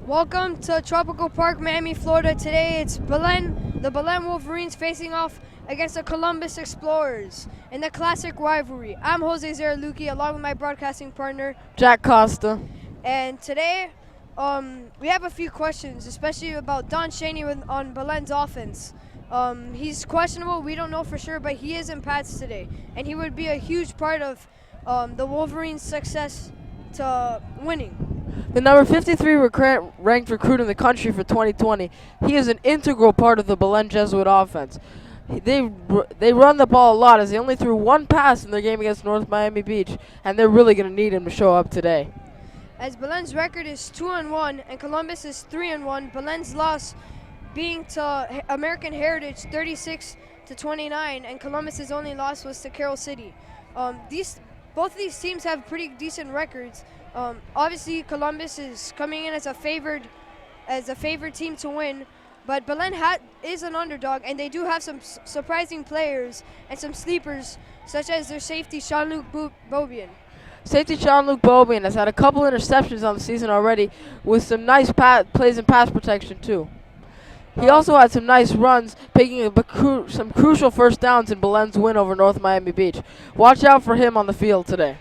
Welcome to Tropical Park, Miami, Florida. Today it's the Belen Wolverines facing off against the Columbus Explorers in the classic rivalry. I'm Jose Zaraluki along with my broadcasting partner, Jack Costa. and today we have a few questions, especially about Don Cheney on Belen's offense. He's questionable, we don't know for sure, but he is in pads today, and he would be a huge part of the Wolverines' success to winning. The number 53 ranked recruit in the country for 2020. He is an integral part of the Belen Jesuit offense. They run the ball a lot, as they only threw one pass in their game against North Miami Beach, and they're really going to need him to show up today. As Belen's record is 2-1 and Columbus is 3-1, Belen's loss being to American Heritage 36-29, and Columbus's only loss was to Carroll City. Both of these teams have pretty decent records. Obviously, Columbus is coming in as a favored team to win, but Belen is an underdog, and they do have some surprising players and some sleepers, such as their safety Jean-Luc Beaubien. Safety Jean-Luc Beaubien has had a couple interceptions on the season already, with some nice plays in pass protection too. He also had some nice runs, picking some crucial first downs in Belen's win over North Miami Beach. Watch out for him on the field today.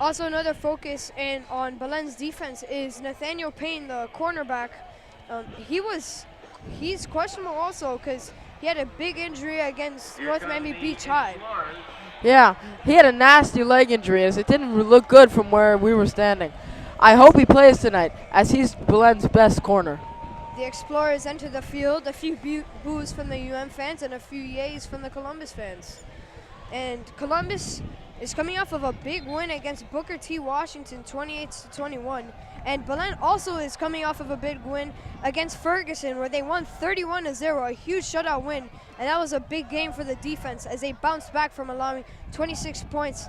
Also, another focus on Belen's defense is Nathaniel Payne, the cornerback. He's questionable also because he had a big injury against North Miami Beach High. Yeah, he had a nasty leg injury, as it didn't look good from where we were standing. I hope he plays tonight, as he's Belen's best corner. The Explorers enter the field, a few boos from the UM fans and a few yays from the Columbus fans. And Columbus is coming off of a big win against Booker T. Washington, 28-21. And Belen also is coming off of a big win against Ferguson, where they won 31-0, a huge shutout win. And that was a big game for the defense, as they bounced back from allowing 26 points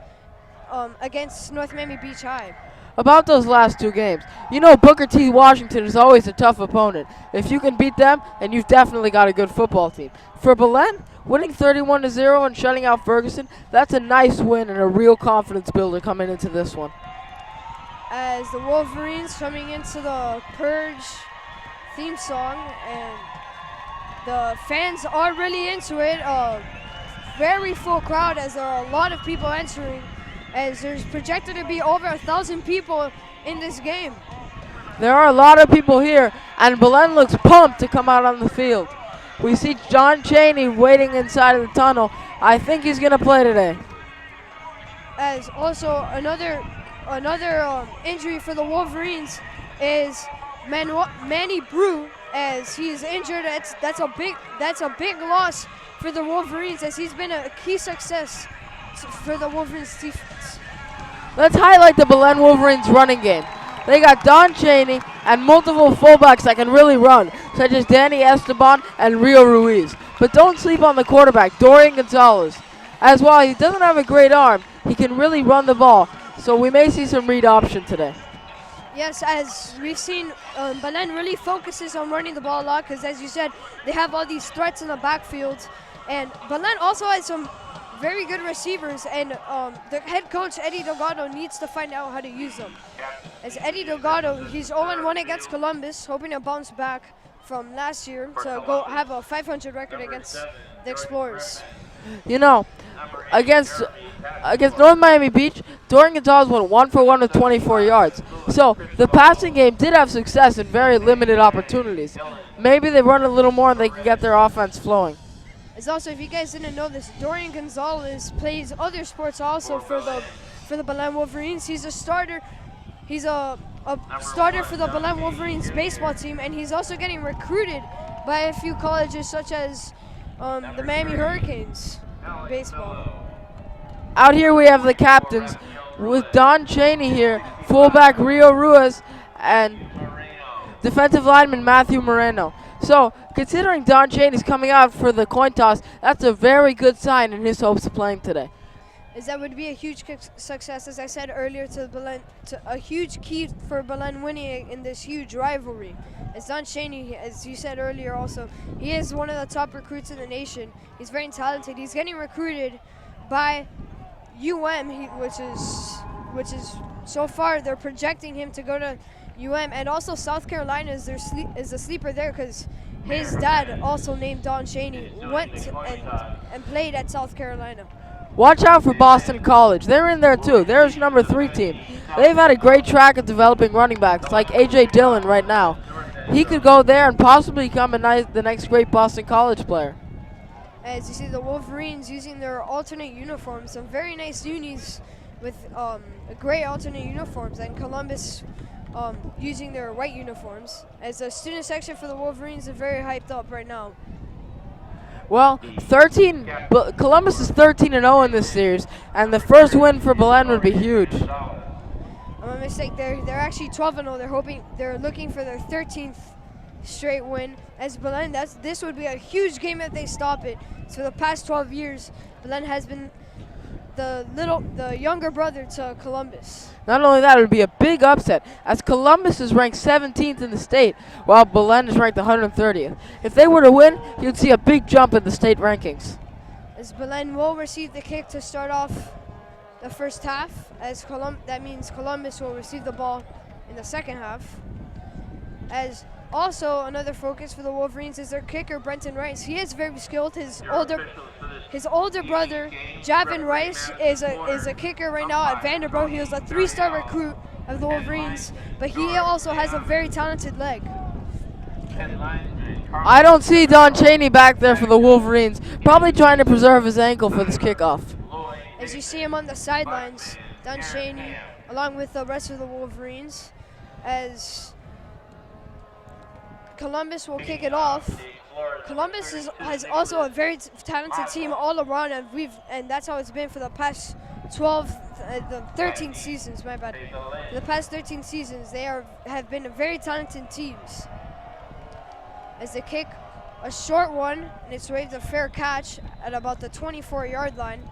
against North Miami Beach High. About those last two games, you know Booker T. Washington is always a tough opponent. If you can beat them, then you've definitely got a good football team. For Belen, winning 31-0 and shutting out Ferguson, that's a nice win and a real confidence builder coming into this one. As the Wolverines coming into the Purge theme song, and the fans are really into it. Very full crowd, as there are a lot of people entering, as there's projected to be over 1,000 people in this game. There are a lot of people here, and Belen looks pumped to come out on the field. We see John Cheney waiting inside of the tunnel. I think he's going to play today. As also another injury for the Wolverines is Manny Brew, as he's injured. That's a big loss for the Wolverines, as he's been a key success for the Wolverines defense. Let's highlight the Belen Wolverines running game. They got Don Cheney and multiple fullbacks that can really run, such as Danny Esteban and Rio Ruiz. But don't sleep on the quarterback, Dorian Gonzalez. As while he doesn't have a great arm, he can really run the ball, so we may see some read option today. Yes, as we've seen, Belen really focuses on running the ball a lot, because as you said, they have all these threats in the backfield. And Belen also has some very good receivers, and the head coach, Eddie Delgado, needs to find out how to use them. As Eddie Delgado, he's 0-1 against Columbus, hoping to bounce back from last year to go have a 500 record against the Explorers. You know, against North Miami Beach, Dorian Gonzalez went 1-for-1 with 24 yards. So the passing game did have success in very limited opportunities. Maybe they run a little more and they can get their offense flowing. It's also, if you guys didn't know this, Dorian Gonzalez plays other sports also for the Belen Wolverines. He's a starter. He's a starter for the Belen Wolverines baseball team, and he's also getting recruited by a few colleges, such as the Miami Hurricanes baseball. Out here we have the captains with Don Cheney here, fullback Rio Ruiz, and defensive lineman Matthew Moreno. So, considering Don Cheney's coming out for the coin toss, that's a very good sign in his hopes of playing today. As that would be a huge success, as I said earlier, a huge key for Belen winning in this huge rivalry. As Don Cheney, as you said earlier also, he is one of the top recruits in the nation. He's very talented. He's getting recruited by UM, which is so far they're projecting him to go to and also South Carolina is is a sleeper there because his dad, also named Don Chaney, went and played at South Carolina. Watch out for Boston College. They're in there too. They're his number 3 team. They've had a great track of developing running backs like A.J. Dillon right now. He could go there and possibly become the next great Boston College player. As you see the Wolverines using their alternate uniforms, some very nice unis with gray alternate uniforms, and Columbus using their white uniforms. As the student section for the Wolverines are very hyped up right now. Well, Columbus is 13-0 in this series, and the first win for Belen would be huge. My mistake. They're actually 12-0. They're looking for their 13th straight win. As Belen, this would be a huge game if they stop it. So for the past 12 years, Belen has been the younger brother to Columbus. Not only that, it would be a big upset, as Columbus is ranked 17th in the state, while Belen is ranked 130th. If they were to win, you'd see a big jump in the state rankings. As Belen will receive the kick to start off the first half, that means Columbus will receive the ball in the second half. As also another focus for the Wolverines is their kicker, Brenton Rice. He is very skilled. His older brother, Javin Rice, is a kicker right now at Vanderbilt. He was a 3-star recruit of the Wolverines, but he also has a very talented leg. I don't see Don Chaney back there for the Wolverines, probably trying to preserve his ankle for this kickoff. As you see him on the sidelines, Don Chaney, along with the rest of the Wolverines, as Columbus will kick it off. Columbus has also a very talented team all around, and that's how it's been for the past 13 seasons. My bad. For the past 13 seasons, they have been very talented teams. As they kick a short one, and it's rated a fair catch at about the 24-yard line.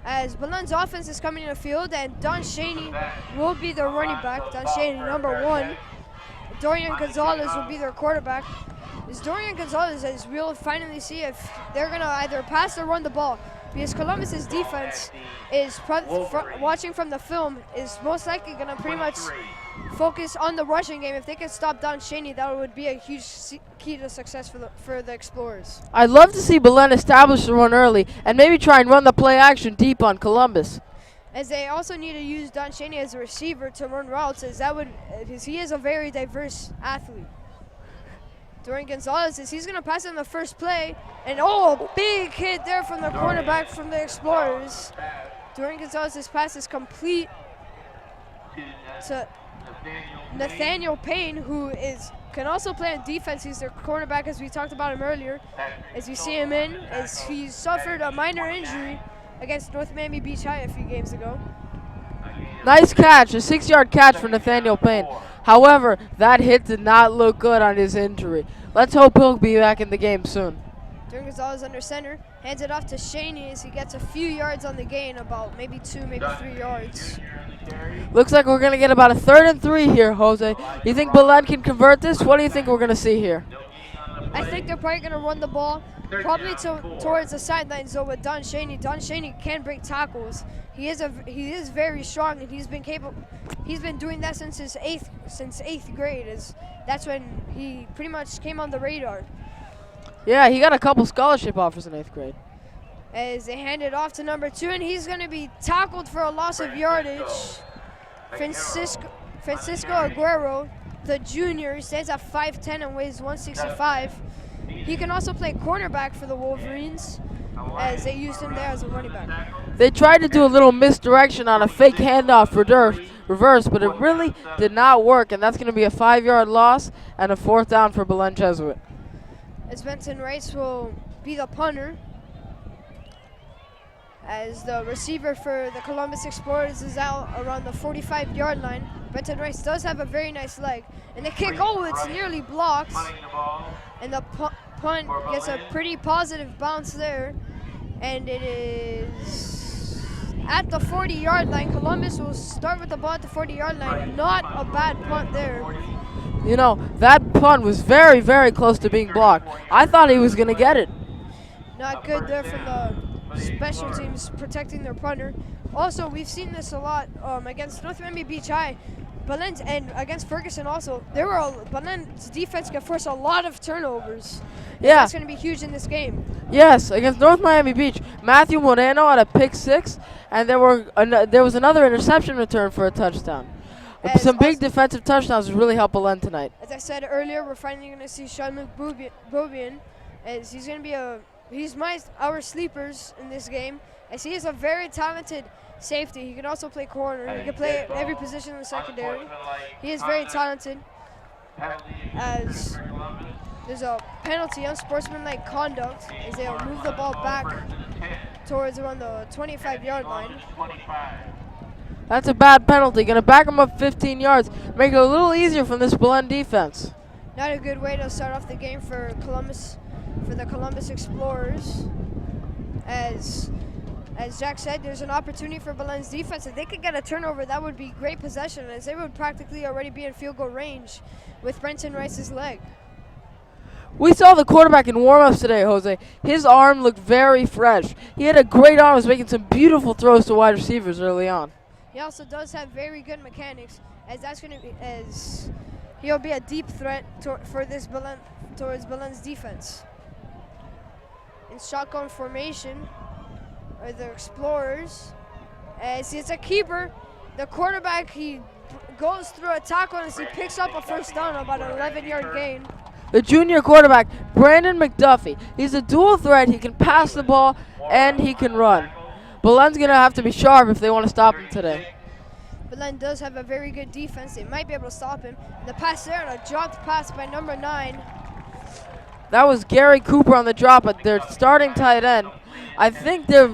As Belen's offense is coming in the field, and Don Chaney will be their running back. Don Chaney, number 1. Dorian Gonzalez will be their quarterback. Is Dorian Gonzalez, as we'll finally see if they're going to either pass or run the ball, because Columbus's defense is, watching from the film, is most likely going to pretty much focus on the rushing game. If they can stop Don Chaney, that would be a huge key to success for the Explorers. I'd love to see Belen establish the run early and maybe try and run the play action deep on Columbus. As they also need to use Don Chaney as a receiver to run routes, because he is a very diverse athlete. Dorian Gonzalez, he's going to pass in the first play, and a big hit there from the cornerback from the Explorers. Dorian Gonzalez's pass is complete to Nathaniel Payne, who can also play on defense. He's their cornerback, as we talked about him earlier. As you see him as he suffered a minor injury against North Miami Beach High a few games ago. Nice catch, a 6-yard catch for Nathaniel Payne. However, that hit did not look good on his injury. Let's hope he'll be back in the game soon. Dorian Gonzalez under center, hands it off to Chaney as he gets a few yards on the gain, about maybe 2, maybe 3 yards. Looks like we're going to get about a 3rd and 3 here, Jose. You think Belen can convert this? What do you think we're going to see here? I think they're probably going to run the ball, probably towards the sidelines though with Don Chaney. Don Chaney can break tackles. He is very strong, and he's been doing that since 8th grade. That's when he pretty much came on the radar. Yeah, he got a couple scholarship offers in 8th grade. As they hand it off to number 2, and he's going to be tackled for a loss of yardage. Francisco Aguero, the junior, stands at 5'10" and weighs 165. He can also play cornerback for the Wolverines, as they used him there as a running back. They tried to do a little misdirection on a fake handoff reverse, but it really did not work, and that's going to be a 5-yard loss and a 4th down for Belen Jesuit. As Benton Rice will be the punter, as the receiver for the Columbus Explorers is out around the 45-yard line. Benton Rice does have a very nice leg. And the kick, it's nearly blocked. And the punt gets a pretty positive bounce there. And it is at the 40-yard line. Columbus will start with the ball at the 40-yard line. Not a bad punt there. You know, that punt was very, very close to being blocked. I thought he was going to get it. Not good there from the special teams protecting their punter. Also, we've seen this a lot against North Miami Beach High. Belen's and against Ferguson also, Belen's defense can force a lot of turnovers. Yeah. That's going to be huge in this game. Yes, against North Miami Beach, Matthew Moreno had a pick 6, and there was another interception return for a touchdown. Some big defensive touchdowns really helped Belen tonight. As I said earlier, we're finally going to see Sean Bobian, as he's going to be our sleepers in this game, as he is a very talented safety. He can also play corner. He can play every position in the secondary. He is very talented. As there's a penalty, unsportsmanlike conduct, as they'll move the ball back towards around the 25-yard line. That's a bad penalty. Going to back him up 15 yards. Make it a little easier from this Belen defense. Not a good way to start off the game for the Columbus Explorers. As Jack said, there's an opportunity for Belen's defense. If they could get a turnover, that would be great possession, as they would practically already be in field goal range with Brenton Rice's leg. We saw the quarterback in warm-ups today, Jose. His arm looked very fresh. He had a great arm. He was making some beautiful throws to wide receivers early on. He also does have very good mechanics, as he'll be a deep threat towards Belen's defense. In shotgun formation are the Explorers. As it's a keeper, the quarterback, he goes through a tackle as he picks up a first down, about an 11-yard gain. The junior quarterback, Brandon McDuffie. He's a dual threat. He can pass the ball and he can run. Belen's going to have to be sharp if they want to stop him today. Belen does have a very good defense. They might be able to stop him. The pass there, a dropped pass by number 9. That was Gary Cooper on the drop at their starting tight end. I think there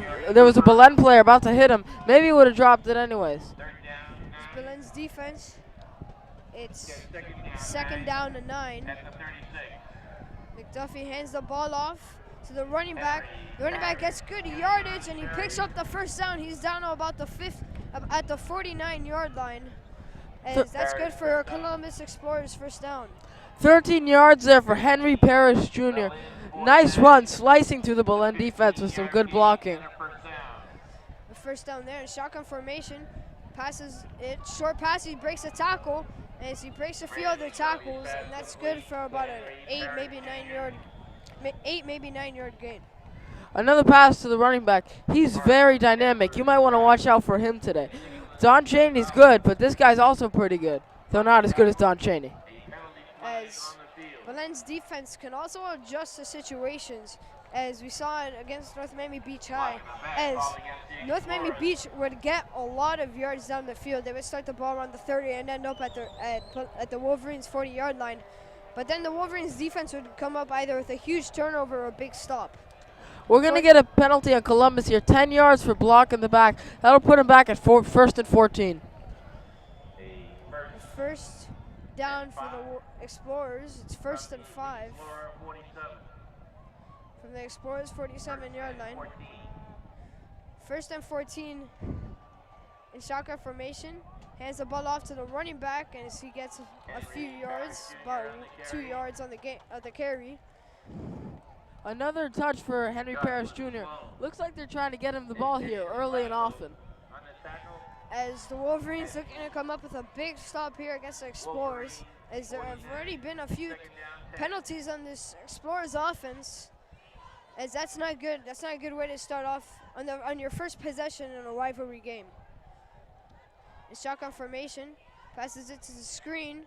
was a Belen player about to hit him. Maybe he would have dropped it anyways. It's Belen's defense. It's 2nd down and 9. McDuffie hands the ball off to the running back. The running back gets good yardage and he picks up the first down. He's down to about at the 49-yard line. And that's good for Columbus Explorers first down. 13 yards there for Henry Parrish Jr. Nice run, slicing through the Belen defense with some good blocking. The first down there in shotgun formation. Passes it, short pass, he breaks a tackle. As he breaks a few other tackles, and that's good for about an 8, maybe 9-yard gain. Another pass to the running back. He's very dynamic. You might want to watch out for him today. Don Chaney's good, but this guy's also pretty good, though not as good as Don Chaney. As Belen's defense can also adjust to situations, as we saw it against North Miami Beach High, as North Miami Beach would get a lot of yards down the field. They would start the ball around the 30 and end up at the Wolverines' 40-yard line. But then the Wolverines' defense would come up either with a huge turnover or a big stop. We're going to get a penalty on Columbus here. 10 yards for block in the back. That'll put him back at 1st and 14. First down for the Explorers. It's 1st and 5. From the Explorers' 47-yard line. 1st and 14 in shotgun formation. Hands the ball off to the running back, and as he gets a few yards, about 2 yards on the carry. Another touch for Henry Parrish Jr. Looks like they're trying to get him the ball here early and often. As the Wolverines looking to come up with a big stop here against the Explorers, as there have already been a few penalties on this Explorers offense. As that's not good. That's not a good way to start off on your first possession in a rivalry game. In shotgun formation, passes it to the screen.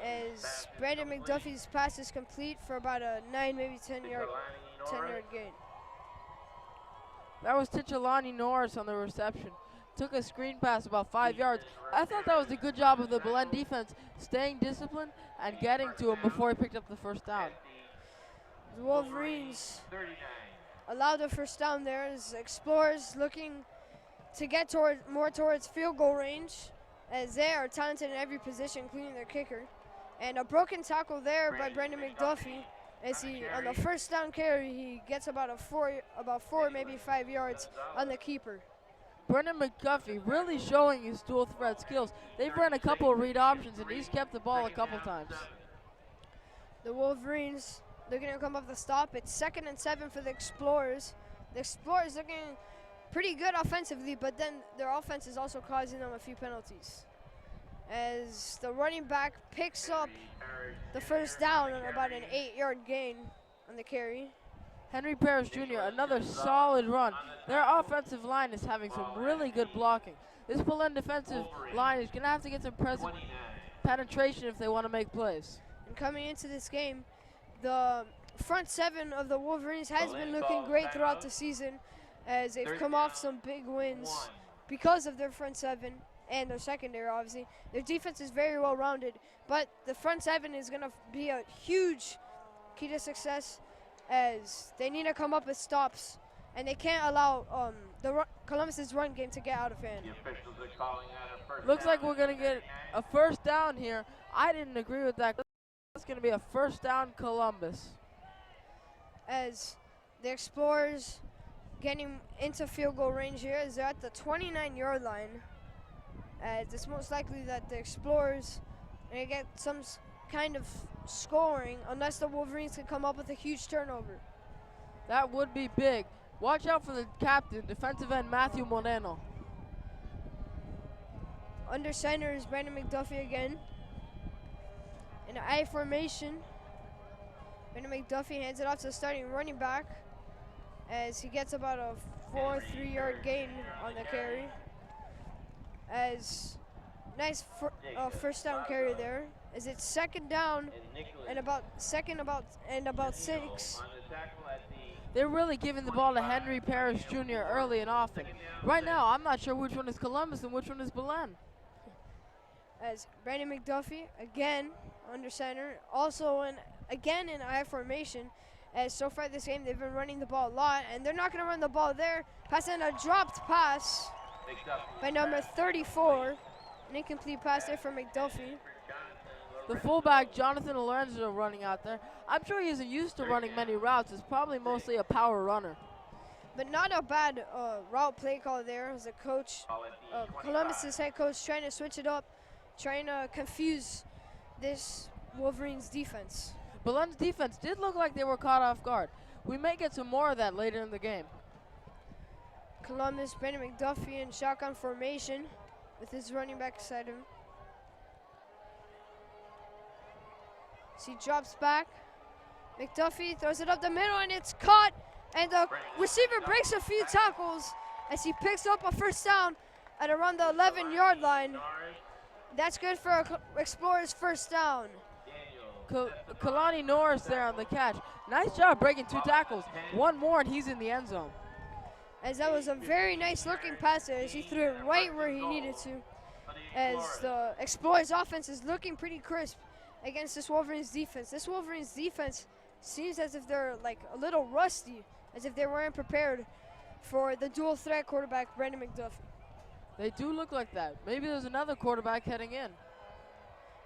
As Brandon McDuffie's pass is complete for about a 9, maybe 10-yard gain. That was Tichelani Norris on the reception. Took a screen pass about 5 yards. I thought that was a good job of the Belen defense, staying disciplined and getting to him before he picked up the first down. The Wolverines allowed the first down there as Explorers looking to get more towards field goal range, as they are talented in every position, including their kicker. And a broken tackle there by Brandon McDuffie, as he, on the first down carry, he gets about 4, maybe 5 yards on the keeper. Brendan McDuffie really showing his dual threat skills. They've run a couple of read options, and he's kept the ball a couple times. The Wolverines looking to come up the stop. It's 2nd and 7 for the Explorers. The Explorers looking pretty good offensively, but then their offense is also causing them a few penalties. as the running back picks up the first down on about an 8-yard gain on the carry. Henry Parrish Jr., another solid run. Their offensive line is having some really good blocking. This Belen defensive line is going to have to get some penetration if they want to make plays. And coming into this game, the front seven of the Wolverines has been looking great throughout the season, as they've come off some big wins because of their front seven and their secondary, obviously. Their defense is very well rounded, but the front seven is going to be a huge key to success, as they need to come up with stops, and they can't allow Columbus's run game to get out of hand. Looks like we're going to get a first down here. I didn't agree with that. It's going to be a first down Columbus. As the Explorers getting into field goal range here, as they're at the 29-yard line. As it's most likely that the Explorers are going to get some kind of scoring unless the Wolverines can come up with a huge turnover. That would be big. Watch out for the captain, defensive end Matthew Moreno. Under center is Brandon McDuffie again. In an I formation, Brandon McDuffie hands it off to the starting running back as he gets about a 3-yard gain on the carry. As nice first down carry there. As it's second down and about 6. They're really giving the ball to Henry Parrish Jr. early and often. Right now, I'm not sure which one is Columbus and which one is Belen. As Brandon McDuffie, again, under center, also again in I formation, as so far this game they've been running the ball a lot, and they're not going to run the ball there. Passing a dropped pass by number 34, an incomplete pass there for McDuffie. The fullback, Jonathan Lorenzo, running out there. I'm sure he isn't used to running many routes. It's probably mostly a power runner. But not a bad route play call there as the coach, Columbus's head coach, trying to switch it up, trying to confuse this Wolverines defense. Belen's defense did look like they were caught off guard. We may get some more of that later in the game. Columbus, Brandon McDuffie in shotgun formation with his running back beside him. So he drops back. McDuffie throws it up the middle, and it's caught. And the receiver breaks a few tackles as he picks up a first down at around the 11-yard line. That's good for Explorers' first down. Kalani Norris there on the catch. Nice job breaking 2 tackles. One more, and he's in the end zone. As that was a very nice looking pass there, as he threw it right where he needed to. As the Explorers' offense is looking pretty crisp against this Wolverines defense. This Wolverines defense seems as if they're like a little rusty, as if they weren't prepared for the dual threat quarterback, Brandon McDuffie. They do look like that. Maybe there's another quarterback heading in.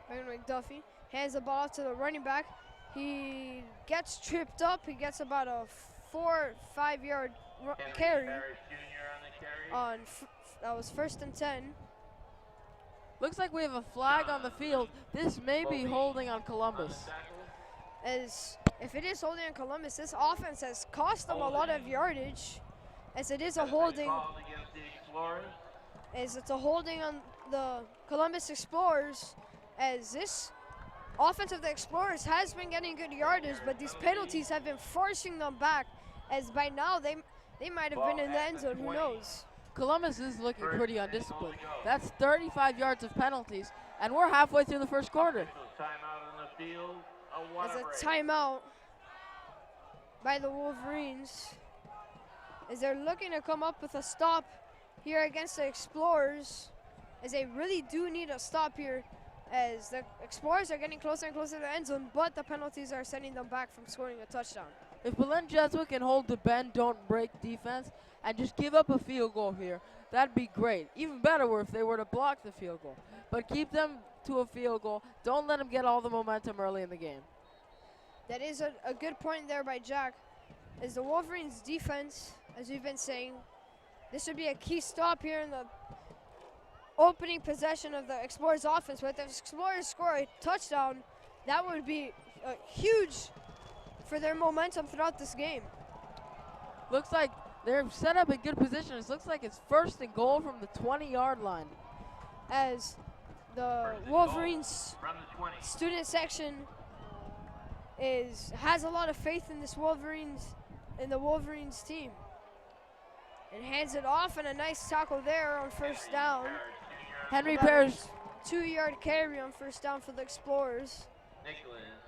Brandon McDuffie hands the ball off to the running back. He gets tripped up. He gets about a 4-5-yard carry. That was 1st and 10. Looks like we have a flag on the field. This may be holding on Columbus. As if it is holding on Columbus, this offense has cost them a lot of yardage, as it is a holding. As it's a holding on the Columbus Explorers, as this offense of the Explorers has been getting good yardage, but these penalties have been forcing them back, as by now they might have been in the end zone, who knows. Columbus is looking pretty undisciplined. That's 35 yards of penalties, and we're halfway through the first quarter. As a timeout by the Wolverines, as they're looking to come up with a stop here against the Explorers, as they really do need a stop here, as the Explorers are getting closer and closer to the end zone, but the penalties are sending them back from scoring a touchdown. If Belen Jesuit can hold the bend, don't break defense and just give up a field goal here, that'd be great. Even better if they were to block the field goal. But keep them to a field goal. Don't let them get all the momentum early in the game. That is a good point there by Jack. As the Wolverines defense, as we've been saying, this would be a key stop here in the opening possession of the Explorers offense. But if the Explorers score a touchdown, that would be huge for their momentum throughout this game. Looks like they're set up in good positions. Looks like it's 1st and goal from the 20-yard line. As the Wolverines student section has a lot of faith in the Wolverines team. And hands it off, and a nice tackle there on first down. Henry About a Parrish 2-yard carry on first down for the Explorers.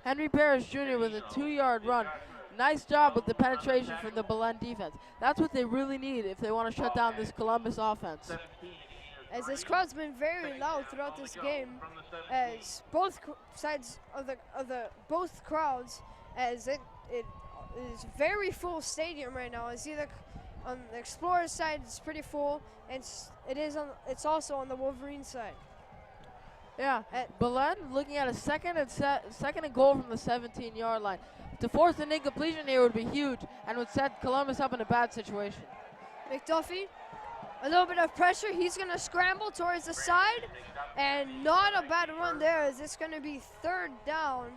Henry Parrish Jr. with a 2-yard run. Nice job with the penetration from the Belen defense. That's what they really need if they want to shut down this Columbus offense. As this crowd's been very loud throughout this game, as both sides of both crowds, as it is very full stadium right now. It's either on the Explorers side, it's pretty full, and it's also on the Wolverine side. Yeah, Belen looking at a second and goal from the 17-yard line. To force an incompletion here would be huge and would set Columbus up in a bad situation. McDuffie, a little bit of pressure. He's going to scramble towards the side, and not a bad run there, as it's going to be third down.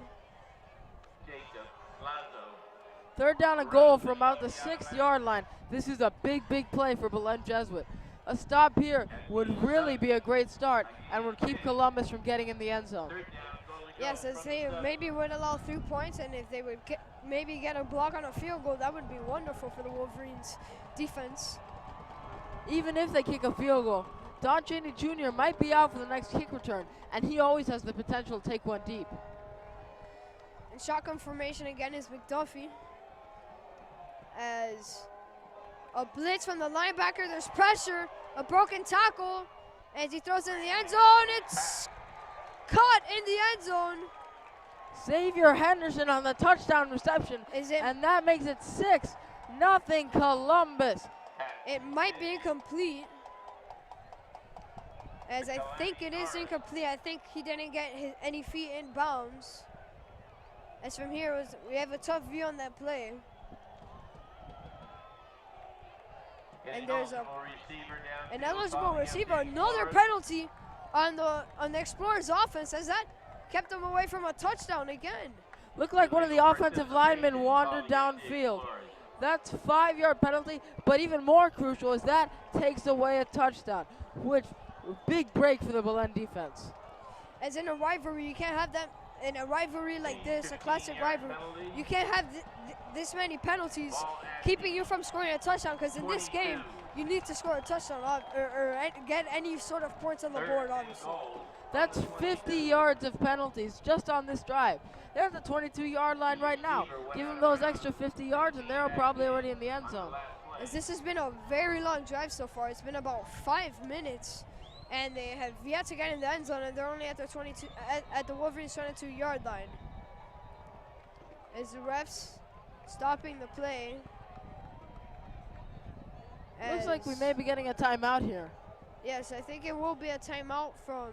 Third down and goal from about the 6-yard line. This is a big, big play for Belen Jesuit. A stop here would really be a great start and would keep Columbus from getting in the end zone. Yes, as they maybe would allow 3 points, and if they would maybe get a block on a field goal, that would be wonderful for the Wolverines defense. Even if they kick a field goal, Don Cheney Jr. might be out for the next kick return, and he always has the potential to take one deep. And shotgun formation again is McDuffie. As a blitz from the linebacker, there's pressure, a broken tackle, as he throws it in the end zone. It's caught in the end zone. Xavier Henderson on the touchdown reception, and that makes it 6-0 Columbus. It might be incomplete, as I think it is incomplete. I think he didn't get any feet in bounds. As from here, we have a tough view on that play. And there's an eligible receiver, another penalty on the Explorers offense, as that kept them away from a touchdown again. Looked like one of the offensive linemen wandered downfield. That's 5-yard penalty, but even more crucial is that takes away a touchdown, which big break for the Belen defense. As in a rivalry, you can't have that. In a rivalry like this, a classic rivalry, you can't have this many penalties keeping you from scoring a touchdown, because in this game, you need to score a touchdown or get any sort of points on the board, obviously. That's 50 yards of penalties just on this drive. They're at the 22-yard line right now. Give them those extra 50 yards, and they're probably already in the end zone. As this has been a very long drive so far. It's been about 5 minutes, and they have yet to get in the end zone, and they're only at the Wolverines 22-yard line. As the refs stopping the play. Looks like we may be getting a timeout here. Yes, I think it will be a timeout from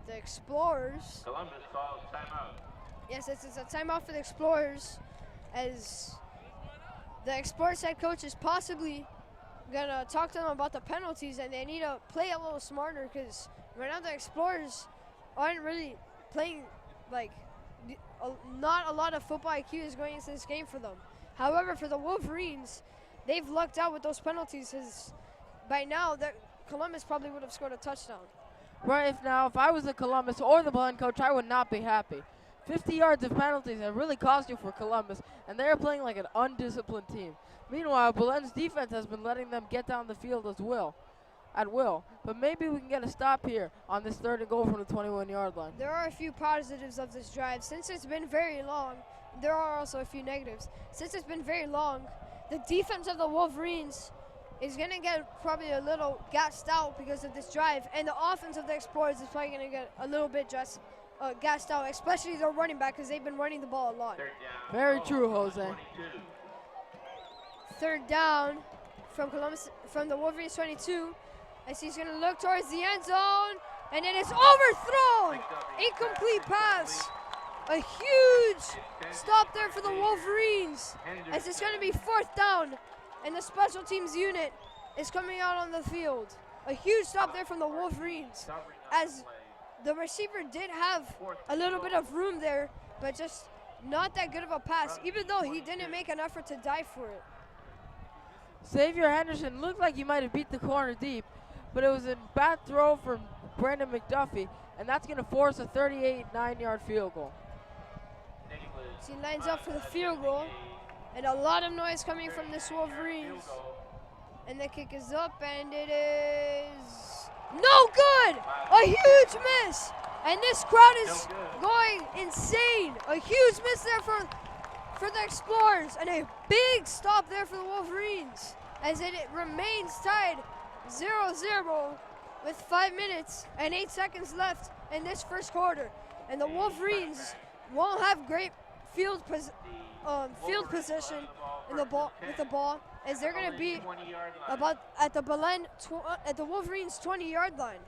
the Explorers. Columbus calls timeout. Yes, it's a timeout for the Explorers, as the Explorers head coach is possibly gonna talk to them about the penalties, and they need to play a little smarter, because right now the Explorers aren't really playing, like, not a lot of football IQ is going into this game for them. However, for the Wolverines, they've lucked out with those penalties, because by now Columbus probably would have scored a touchdown. Right, if I was the Columbus or the Belen coach, I would not be happy. 50 yards of penalties have really cost you for Columbus, and they're playing like an undisciplined team. Meanwhile, Belen's defense has been letting them get down the field at will. But maybe we can get a stop here on this third and goal from the 21-yard line. There are a few positives of this drive. Since it's been very long, there are also a few negatives. Since it's been very long, the defense of the Wolverines is going to get probably a little gassed out because of this drive, and the offense of the Explorers is probably going to get a little bit just gassed out, especially their running back, because they've been running the ball a lot. Very true, Jose. Third down from the Wolverines 22, as he's going to look towards the end zone, and it is overthrown. Incomplete pass. A huge stop there for the Wolverines, as it's going to be fourth down, and the special teams unit is coming out on the field. A huge stop there from the Wolverines, as the receiver did have a little bit of room there, but just not that good of a pass, even though he didn't make an effort to dive for it. Xavier Henderson looked like he might have beat the corner deep, but it was a bad throw from Brandon McDuffie, and that's going to force a 38-9-yard field goal. She lines up for the field goal, and a lot of noise coming from the Wolverines. And the kick is up, and it is no good! A huge miss! And this crowd is going insane. A huge miss there for the Explorers, and a big stop there for the Wolverines, as it remains tied 0-0 with 5 minutes and 8 seconds left in this first quarter. And the Wolverines won't have great field position in the ball with the ball, as they're going to be about at the Wolverines 20-yard line.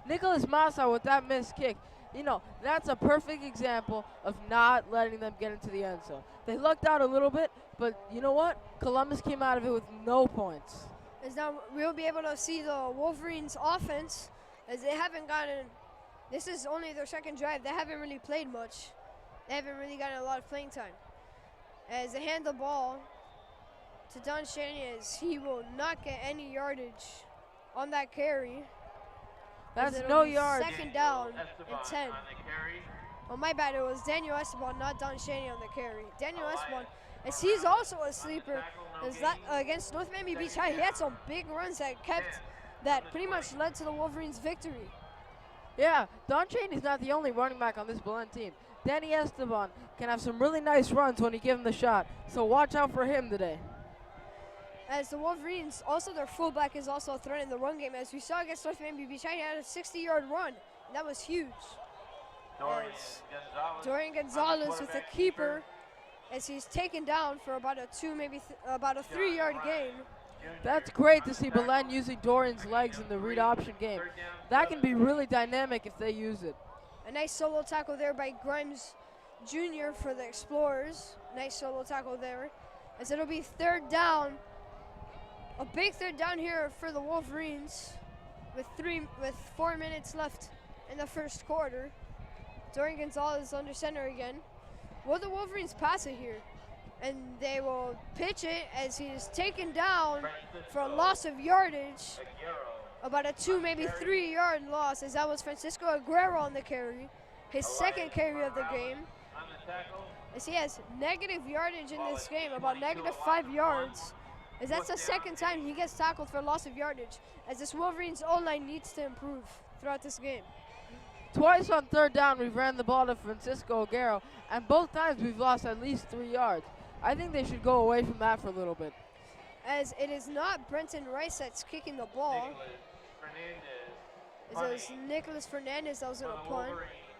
Nicholas Massa with that missed kick. You know, that's a perfect example of not letting them get into the end zone. They lucked out a little bit, but you know what? Columbus came out of it with no points. As now we'll be able to see the Wolverines offense, as they haven't gotten, this is only their second drive. They haven't really played much. They haven't really gotten a lot of playing time. As they hand the ball to Don Shaney, as he will not get any yardage on that carry. That's no yards. Second down and 10. Oh, my bad. It was Daniel Esteban, not Don Shaney on the carry. Daniel Esteban, as he's also a sleeper, is that against North Miami Beach High. He had some big runs that pretty much led to the Wolverines' victory. Yeah, Don Cheney's not the only running back on this Belen team. Danny Esteban can have some really nice runs when you give him the shot, so watch out for him today. As the Wolverines, also their fullback is also a threat in the run game. As we saw against North Miami Beach High, he had a 60-yard run. That was huge. Dorian Gonzalez with the keeper, as he's taken down for about a 3-yard gain. That's great to see Belen using Dorian's legs in the read option game. That can be really dynamic if they use it. A nice solo tackle there by Grimes Jr. for the Explorers. Nice solo tackle there. As it'll be third down. A big third down here for the Wolverines with 4 minutes left in the first quarter. Dorian Gonzalez under center again. Will the Wolverines pass it here? And they will pitch it as he's taken down for a loss of yardage. About a 2, maybe 3-yard loss, as that was Francisco Aguero on the carry. His second carry of the game. As he has negative yardage in this game, about negative 5 yards. As that's the second time he gets tackled for loss of yardage, as this Wolverines O-line needs to improve throughout this game. Twice on third down, we've ran the ball to Francisco Aguero, and both times we've lost at least 3 yards. I think they should go away from that for a little bit. As it is not Brenton Rice that's kicking the ball. It was Nicholas Fernandez that was going to punt,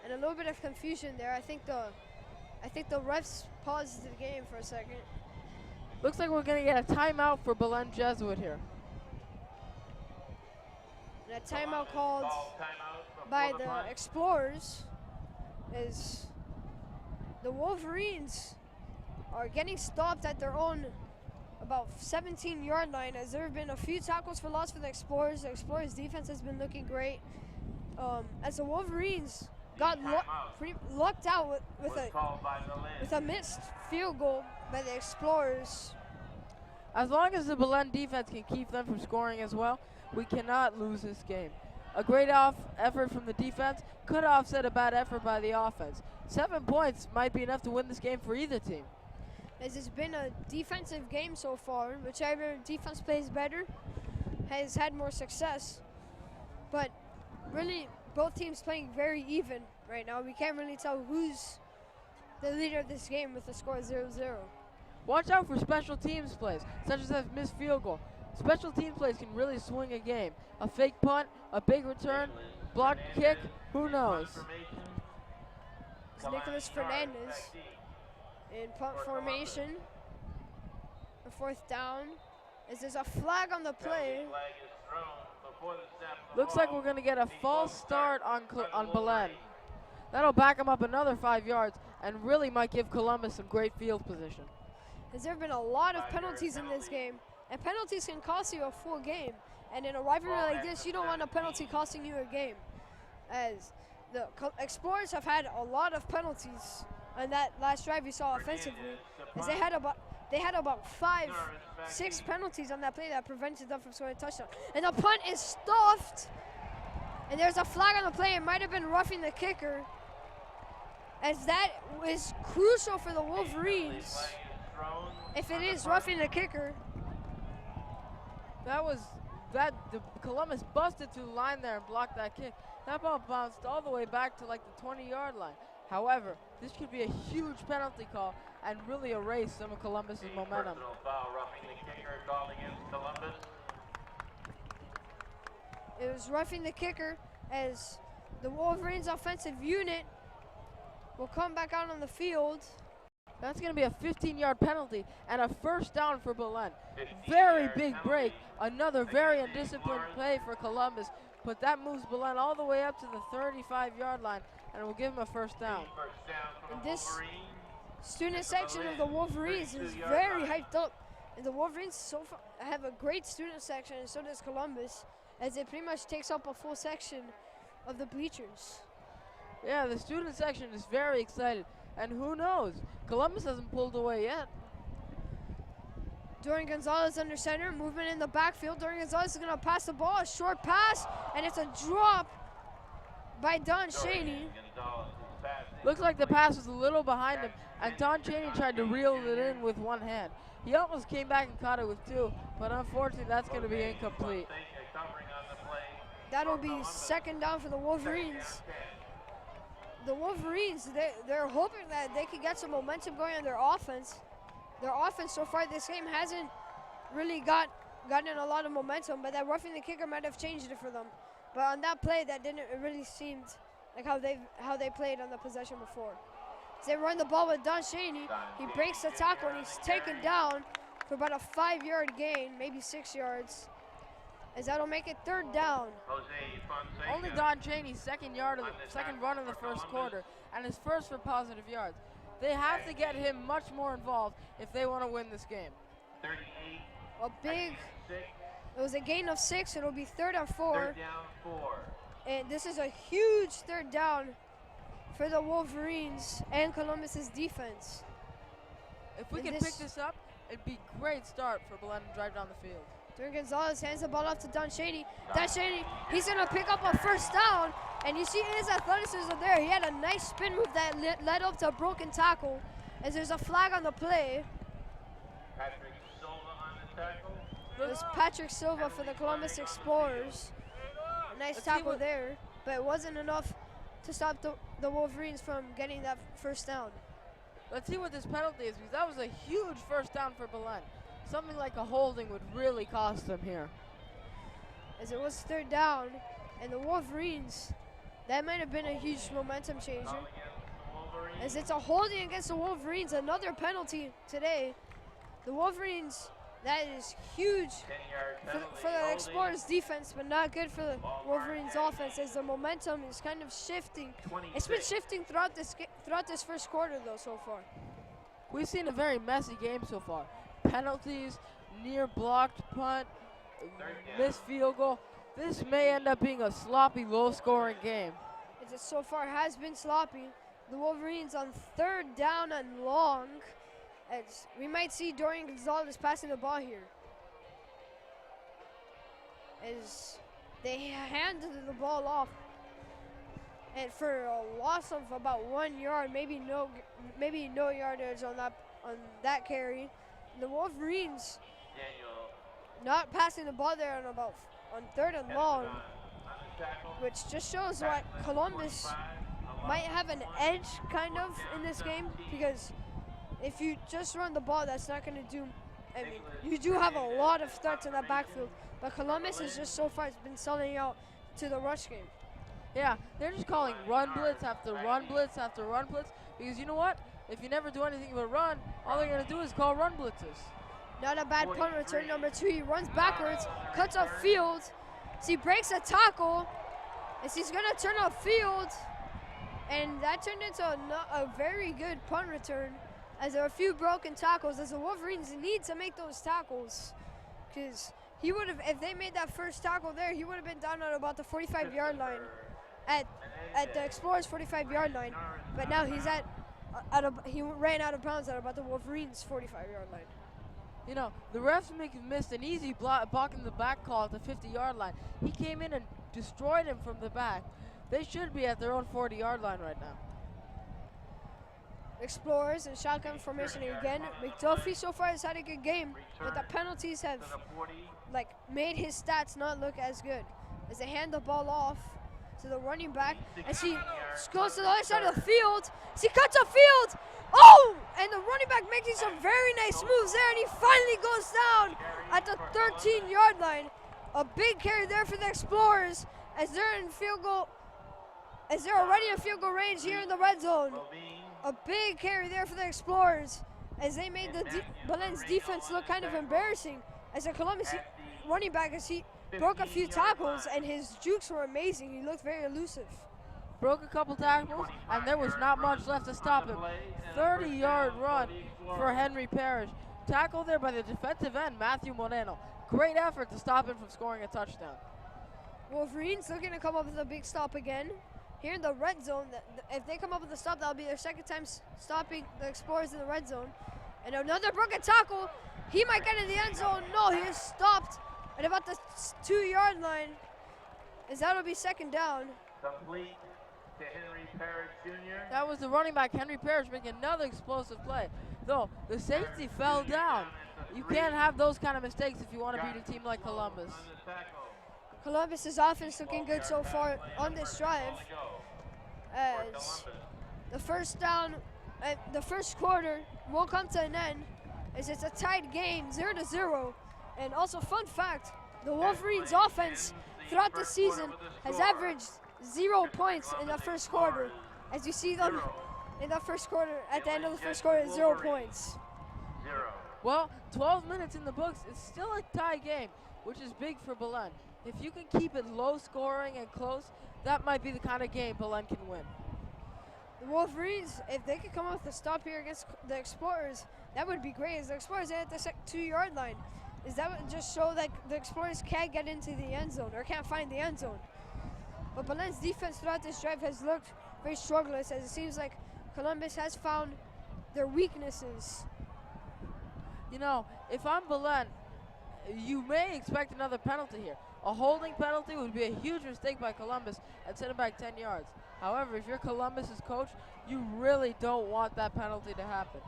and a little bit of confusion there. I think the refs paused the game for a second. Looks like we're going to get a timeout for Belen Jesuit here. And a timeout called by the Explorers, as the Wolverines are getting stopped at their own about 17-yard line, as there have been a few tackles for loss for the Explorers. The Explorers defense has been looking great. As the Wolverines got lucked out with a missed field goal by the Explorers. As long as the Belen defense can keep them from scoring as well, we cannot lose this game. A great effort from the defense could offset a bad effort by the offense. 7 points might be enough to win this game for either team. As it's been a defensive game so far, whichever defense plays better has had more success. But really, both teams playing very even right now. We can't really tell who's the leader of this game with the score 0-0. Watch out for special teams plays, such as that missed field goal. Special team plays can really swing a game. A fake punt, a big return, blocked kick, who knows? It's Nicholas Fernandez in punt formation. A fourth down. As there's a flag on the play. Looks like we're going to get a false start on Belen. That'll back him up another 5 yards and really might give Columbus some great field position. As there have been a lot of penalties in this game, and penalties can cost you a full game. And in a rivalry like this, you don't want a penalty costing you a game. As the Explorers have had a lot of penalties on that last drive we saw offensively, as they had about 5-6 penalties on that play that prevented them from scoring a touchdown. And the punt is stuffed And there's a flag on the play. It might have been roughing the kicker, as that is crucial for the Wolverines. If it is roughing the kicker. The Columbus busted through the line there and blocked that kick. That ball bounced all the way back to like the 20-yard line. However, this could be a huge penalty call and really erase some of Columbus's momentum. Personal foul, roughing the kicker called against Columbus. It was roughing the kicker, as the Wolverines offensive unit will come back out on the field. That's going to be a 15-yard penalty and a first down for Belen. Very big break. Another very undisciplined play for Columbus, but that moves Belen all the way up to the 35-yard line, and it will give him a first down. And this student section of the Wolverines is very hyped up. And the Wolverines so far have a great student section, and so does Columbus, as it pretty much takes up a full section of the bleachers. Yeah, the student section is very excited. And who knows? Columbus hasn't pulled away yet. Dorian Gonzalez under center, movement in the backfield. Dorian Gonzalez is going to pass the ball, a short pass, and it's a drop by Don Cheney. Looks like the pass was a little behind him, and Don Cheney tried to reel it in with one hand. He almost came back and caught it with two, but unfortunately that's going to be incomplete. That'll be second down for the Wolverines. The Wolverines, they're hoping that they can get some momentum going on their offense. Their offense so far this game hasn't really gotten a lot of momentum, but that roughing the kicker might have changed it for them. But on that play, that didn't really seemed like how they played on the possession before. As they run the ball with Don Cheney, he breaks the tackle and he's taken down for about a 5-yard gain, maybe 6 yards. As that'll make it third down. Only Don Cheney's second run of the first quarter, and his first for positive yards. They have to get him much more involved if they want to win this game. It was a gain of 6. It'll be third and 4. And this is a huge third down for the Wolverines and Columbus's defense. If we can pick this up, it'd be a great start for Belen to drive down the field. Dorian Gonzalez hands the ball off to Don Cheney. Don Cheney, he's going to pick up a first down, and you see his athleticism there. He had a nice spin move that led up to a broken tackle, as there's a flag on the play. Patrick Silva on the tackle. It was Patrick Silva for the Columbus Explorers. A nice tackle there, but it wasn't enough to stop the Wolverines from getting that first down. Let's see what this penalty is, because that was a huge first down for Belen. Something like a holding would really cost them here. As it was third down, and the Wolverines, that might have been a huge momentum changer. As it's a holding against the Wolverines, another penalty today. The Wolverines, that is huge for the Explorers defense, but not good for the Wolverines offense, as the momentum is kind of shifting. It's been shifting throughout this first quarter though so far. We've seen a very messy game so far. Penalties, near blocked punt, missed field goal. This may end up being a sloppy, low-scoring game. It so far has been sloppy. The Wolverines on third down and long. As we might see Dorian Gonzalez passing the ball here. As they handed the ball off, and for a loss of about 1 yard, maybe no yardage on that carry. The Wolverines not passing the ball there on third and long, which just shows what Columbus might have an edge kind of in this game, because if you just run the ball, that's not going to do. I mean, you do have a lot of threats in that backfield, but Columbus has just so far been selling out to the rush game. Yeah, they're just calling run blitz after run blitz after run blitz, because you know what? If you never do anything but run, all they're going to do is call run blitzes. Not a bad punt return, number 2. He runs backwards, cuts up field. So he breaks a tackle, as he's going to turn up field. And that turned into a very good punt return, as there are a few broken tackles, as the Wolverines need to make those tackles. Because he would have, if they made that first tackle there, he would have been down at about the 45-yard line, at the Explorers' 45-yard line. But now he's he ran out of bounds at about the Wolverines' 45-yard line. You know, the refs missed an easy block in the back call at the 50-yard line. He came in and destroyed him from the back. They should be at their own 40-yard line right now. Explorers in shotgun formation again. McDuffie so far has had a good game, but the penalties have made his stats not look as good. As they hand the ball off to the running back, as he goes to the other side of the field, as he cuts a field. Oh! And the running back making some very nice moves there, and he finally goes down at the 13-yard line. A big carry there for the Explorers as they're in field goal, as they're already in field goal range here in the red zone. A big carry there for the Explorers as they made the Belen's defense look kind of embarrassing. As a Columbus running back, as he broke a few tackles and his jukes were amazing. He looked very elusive. Broke a couple tackles, and there was not much left to stop him. 30-yard run for Henry Parrish. Tackle there by the defensive end, Matthew Moreno. Great effort to stop him from scoring a touchdown. Wolverines looking to come up with a big stop again. Here in the red zone, if they come up with a stop, that'll be their second time stopping the Explorers in the red zone. And another broken tackle. He might get in the end zone. No, he is stopped at about the 2-yard line, as that'll be second down. Complete to Henry Parrish Jr. That was the running back, Henry Parrish, making another explosive play. Though, the safety fell down. You can't have those kind of mistakes if you want to beat a team like Columbus. Columbus's offense looking good so far on this drive. As the first down, the first quarter will come to an end, as it's a tied game, 0-0. And also, fun fact, the Wolverines offense throughout the season has averaged 0 points in the first quarter. As you see them in the first quarter, at the end of the first quarter, 0 points. Well, 12 minutes in the books. It's still a tie game, which is big for Belen. If you can keep it low scoring and close, that might be the kind of game Belen can win. The Wolverines, if they could come up with a stop here against the Explorers, that would be great. As the Explorers are at the 2-yard line, is that would just show that the Explorers can't get into the end zone or can't find the end zone. But Belen's defense throughout this drive has looked very struggling, as it seems like Columbus has found their weaknesses. You know, if I'm Belen, you may expect another penalty here. A holding penalty would be a huge mistake by Columbus and send him back 10 yards. However, if you're Columbus's coach, you really don't want that penalty to happen.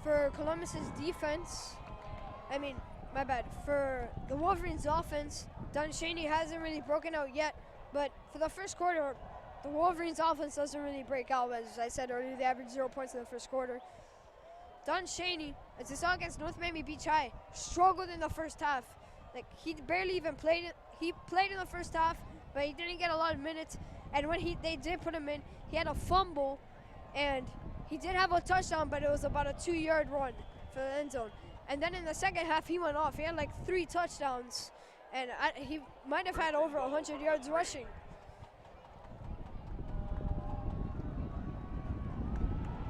For Columbus's defense, for the Wolverines offense, Don Shaney hasn't really broken out yet, but for the first quarter, the Wolverines offense doesn't really break out. As I said earlier, they averaged 0 points in the first quarter. Don Shaney, as we saw against North Miami Beach High, struggled in the first half. He barely even played it. He played in the first half, but he didn't get a lot of minutes. And when they did put him in, he had a fumble, and he did have a touchdown, but it was about a 2-yard run for the end zone. And then in the second half, he went off. He had 3 touchdowns, and he might have had over 100 yards rushing.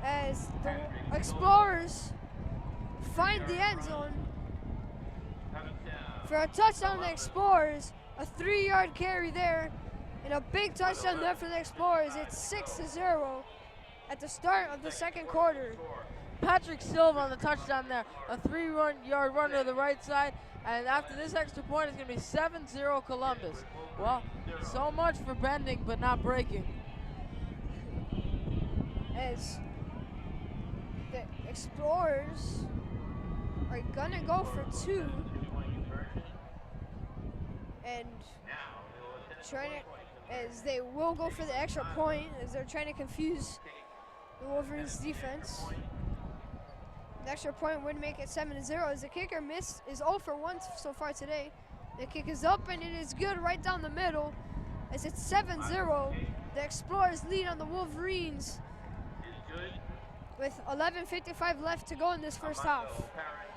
As the Explorers find the end zone for a touchdown, the Explorers, a 3-yard carry there, and a big touchdown there for the Explorers. It's 6-0 at the start of the second quarter. Patrick Silva on the touchdown there, a 3-yard run to the right side, and after this extra point, it's going to be 7-0 Columbus. Well, so much for bending but not breaking. As the Explorers are going to go for 2 and as they will go for the extra point, as they're trying to confuse the Wolverines defense. The extra point would make it 7-0 as the kicker is 0 for 1 so far today. The kick is up and it is good right down the middle as it's 7-0. The Explorers lead on the Wolverines with 11:55 left to go in this first half.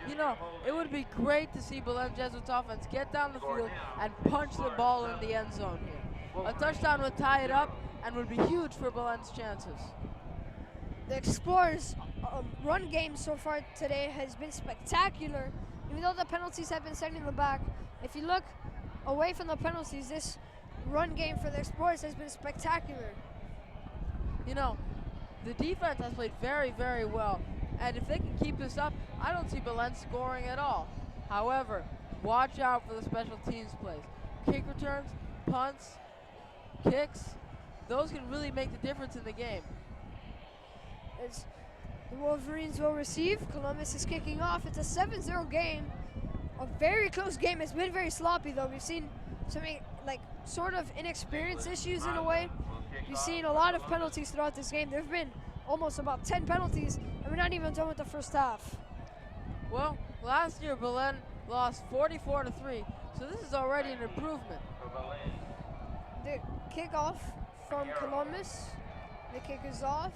You know, it would be great to see Belen Jesuit's offense get down the field and punch the ball in the end zone here. A touchdown would tie it up and would be huge for Belen's chances. The Explorers' run game so far today has been spectacular. Even though the penalties have been setting them back, if you look away from the penalties, this run game for the Explorers has been spectacular. You know, the defense has played very, very well. And if they can keep this up, I don't see Belen scoring at all. However, watch out for the special teams plays. kick returns, punts, kicks, those can really make the difference in the game. As the Wolverines will receive, Columbus is kicking off. It's a 7-0 game. A very close game. It's been very sloppy though. We've seen some sort of inexperience issues in a way. We've seen a lot of penalties throughout this game. There have been almost about 10 penalties, and we're not even done with the first half. Well, last year Belen lost 44-3, so this is already an improvement. The kickoff from Columbus. The kick is off.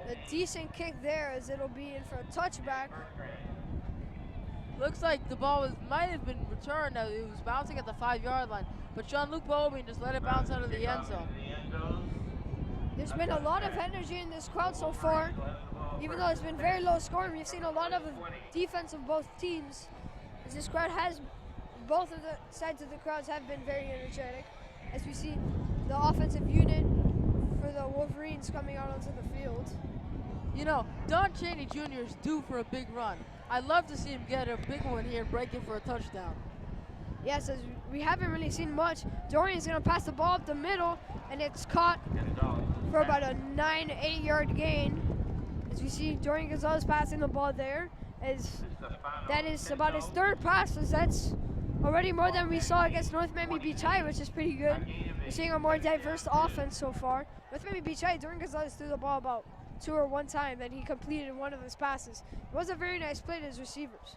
A decent kick there, as it'll be in for a touchback. Looks like the ball might have been returned as it was bouncing at the 5-yard line, but Jean-Luc Bobin just let it bounce out of the end zone. There's been a lot of energy in this crowd so far. Even though it's been very low scoring, we've seen a lot of defense of both teams. As this crowd has, both of the sides of the crowds have been very energetic. As we see the offensive unit for the Wolverines coming out onto the field. You know, Don Chaney Jr. is due for a big run. I'd love to see him get a big one here, breaking for a touchdown. Yes, as we haven't really seen much. Dorian's going to pass the ball up the middle, and it's caught for about a 9-8 yard gain. As we see Dorian Gonzalez passing the ball there, as that is about his third pass, as that's already more than we saw against North Miami Beach High, which is pretty good. We're seeing a more diverse offense so far. North Miami Beach High, Dorian Gonzalez threw the ball about 2 or 1 time, that he completed one of his passes. It was a very nice play to his receivers.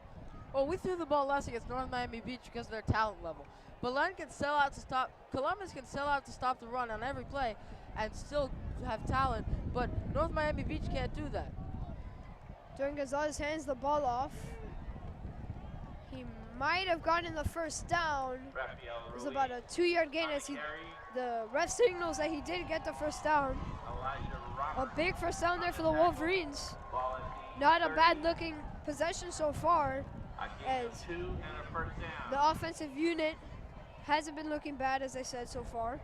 Well, we threw the ball less against North Miami Beach because of their talent level. Belen can sell out to stop, Columbus can sell out to stop the run on every play and still have talent, but North Miami Beach can't do that. Dorian Gonzalez hands the ball off. He might have gotten the first down. It was about a 2-yard gain as the ref signals that he did get the first down. A big first down there for the Wolverines. Not a bad looking possession so far, as the offensive unit hasn't been looking bad, as I said, so far.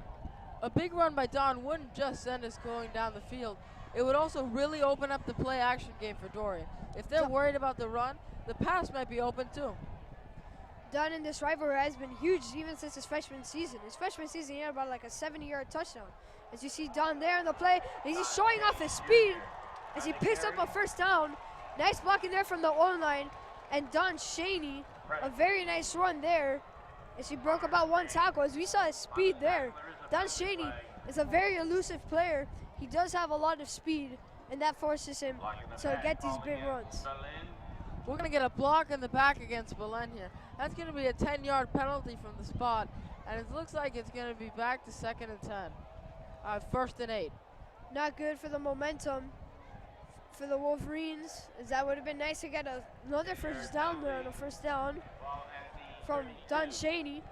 A big run by Don wouldn't just send us going down the field. It would also really open up the play action game for Dorian. If they're worried about the run, the pass might be open too. Don in this rivalry has been huge even since his freshman season. His freshman season, he had about like a 70-yard touchdown. As you see Don there in the play, he's showing off his speed as he picks up a first down. Nice blocking there from the O-line. And Don Chaney, a very nice run there as he broke about 1 tackle. As we saw his speed there. Don Chaney is a very elusive player. He does have a lot of speed, and that forces him to get these big runs. We're going to get a block in the back against Belen here. That's going to be a 10-yard penalty from the spot, and it looks like it's going to be back to 2nd and 10. 1st and 8. Not good for the momentum for the Wolverines, as that would have been nice to get another first down there on a first down from Don Chaney.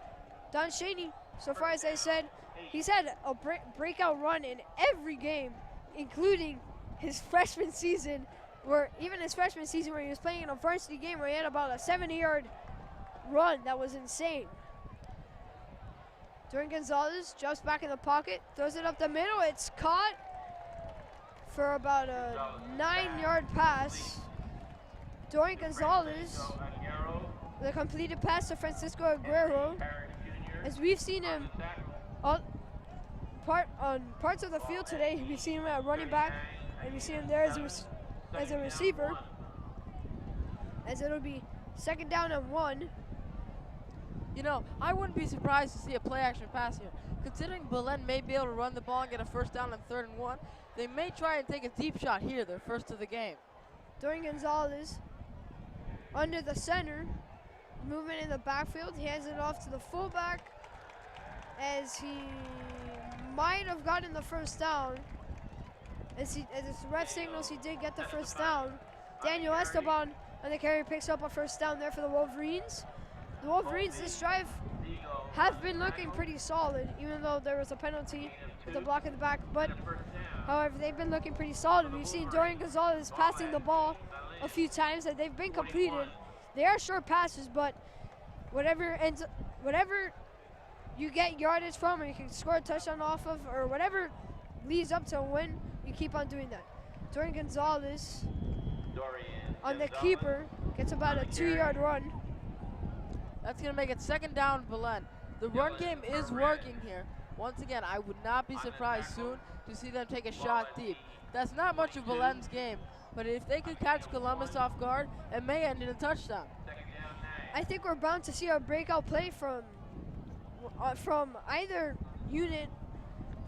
Don Chaney, so far as I said, he's had a breakout run in every game, including his freshman season, where he was playing in a varsity game where he had about a 70-yard run that was insane. Dorian Gonzalez jumps back in the pocket, throws it up the middle. It's caught for about a 9-yard pass. Dorian Gonzalez, the completed pass to Francisco Aguero. As we've seen him on parts of the field today, we've seen him at running back, and we've seen him there as a receiver. As it'll be 2nd down and 1. You know, I wouldn't be surprised to see a play-action pass here. Considering Belen may be able to run the ball and get a first down on 3rd and 1, they may try and take a deep shot here, their first of the game. Dorian Gonzalez under the center, movement in the backfield. He hands it off to the fullback as he might have gotten the first down. As the ref signals, he did get the first down. Daniel Esteban on the carry picks up a first down there for the Wolverines. The Wolverines this drive have been looking pretty solid, even though there was a penalty with the block in the back. But, however, they've been looking pretty solid. We've seen Dorian Gonzalez passing the ball a few times, and they've been completed. They are short passes, but whatever you get yardage from, or you can score a touchdown off of, or whatever leads up to a win, you keep on doing that. Dorian Gonzalez on the keeper gets about a 2-yard run. That's going to make it second down, Belen. The run game is working here. Once again, I would not be surprised soon to see them take a shot deep. That's not much of Belen's game, but if they could catch Columbus off guard, it may end in a touchdown. I think we're bound to see a breakout play from either unit,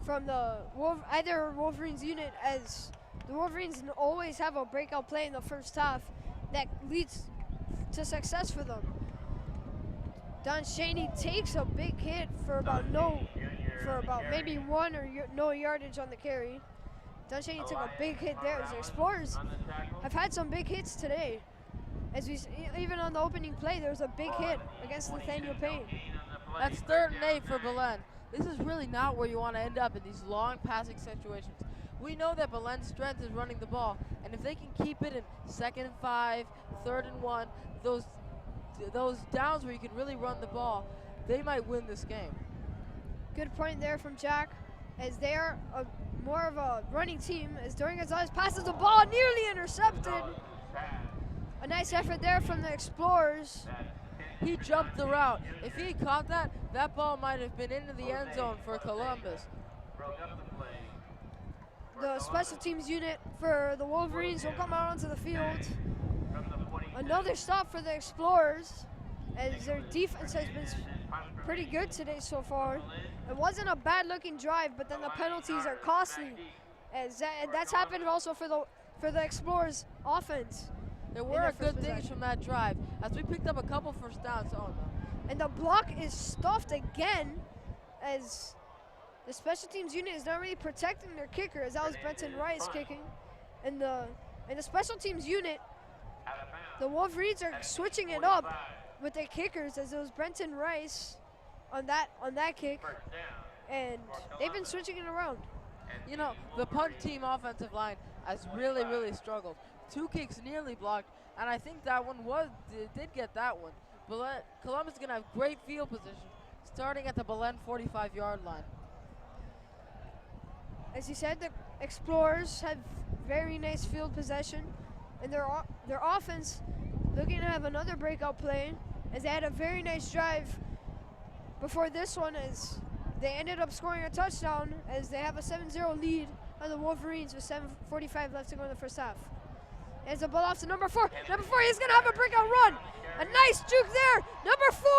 from the either Wolverines unit, as the Wolverines always have a breakout play in the first half that leads to success for them. Don Shaney takes a big hit for about maybe one or no yardage on the carry. Don Shaney took a big hit there. The Explorers have had some big hits today. As we even on the opening play, there was a big hit against Nathaniel Payne. That's 3rd and 8 for Belen. This is really not where you want to end up in these long passing situations. We know that Belen's strength is running the ball, and if they can keep it in 2nd and 5, 3rd and 1, those downs where you can really run the ball, they might win this game. Good point there from Jack, as they are more of a running team, as Dorian Gonzalez passes the ball, nearly intercepted. A nice effort there from the Explorers. He jumped the route. If he caught that, that ball might have been into the end zone for Columbus. The special teams unit for the Wolverines will come out onto the field. Another stop for the Explorers, as their defense has been pretty good today so far. It wasn't a bad looking drive, but then the penalties are costly, as that's happened also for the Explorers offense. There were good things from that drive, as we picked up a couple first downs. Oh, no. And the block is stuffed again, as the special teams unit is not really protecting their kicker, as that was Brenton Rice kicking. And the special teams unit, the Wolverines are switching it up with their kickers, as it was Brenton Rice on that kick, and they've been switching it around. You know, the punt team offensive line has really struggled. 2 kicks nearly blocked, and I think that one did get that one. But Columbus is going to have great field position, starting at the Belen 45-yard line. As you said, the Explorers have very nice field possession, and their offense looking to have another breakout play, as they had a very nice drive before this one, as they ended up scoring a touchdown, as they have a 7-0 lead on the Wolverines with 7:45 left to go in the first half. As the ball off to number 4. Number 4, he's going to have a breakout run. A nice juke there. Number 4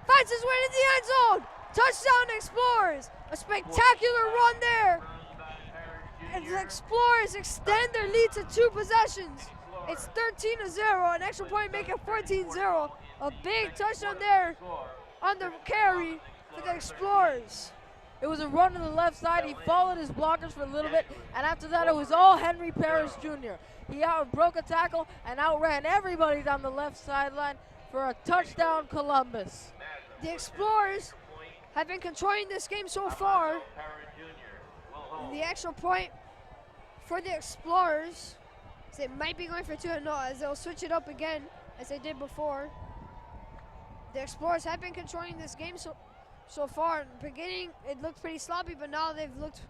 finds his way to the end zone. Touchdown Explorers. A spectacular run there. And the Explorers extend their lead to 2 possessions. It's 13-0, an extra point make it 14-0. A big touchdown there on the carry for the Explorers. It was a run to the left side. He followed his blockers for a little bit, and after that it was all Henry Parrish Jr. He broke a tackle and outran everybody down the left sideline for a touchdown, Columbus. The Explorers have been controlling this game so far. The extra point for the Explorers, they might be going for 2-0, as they'll switch it up again as they did before. The Explorers have been controlling this game so far. In the beginning, it looked pretty sloppy, but now they've looked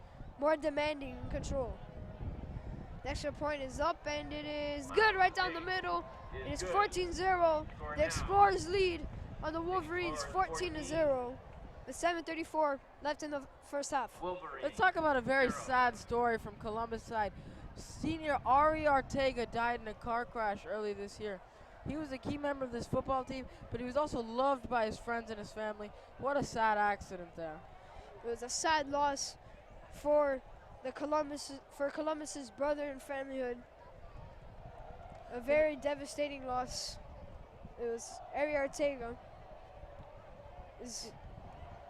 more demanding in control. The extra point is up, and it is good right down the middle. It is 14-0. The Explorers lead on the Wolverines 14-0 with 7:34 left in the first half. Let's talk about a very sad story from Columbus side. Senior Ari Artiaga died in a car crash early this year. He was a key member of this football team, but he was also loved by his friends and his family. What a sad accident there. It was a sad loss for Columbus's brother and familyhood. A very devastating loss. It was Ari Artiaga.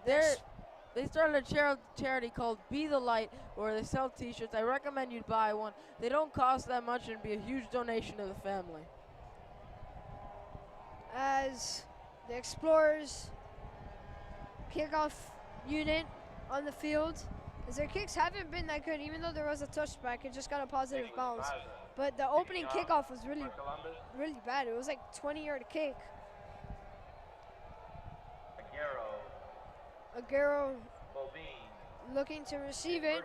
They started a charity called Be the Light, where they sell t-shirts. I recommend you buy one. They don't cost that much and be a huge donation to the family. As the Explorers kickoff unit on the field, as their kicks haven't been that good, even though there was a touchback, it just got a positive bounce. But the opening kickoff was really bad. It was like 20-yard kick. Aguero looking to receive it.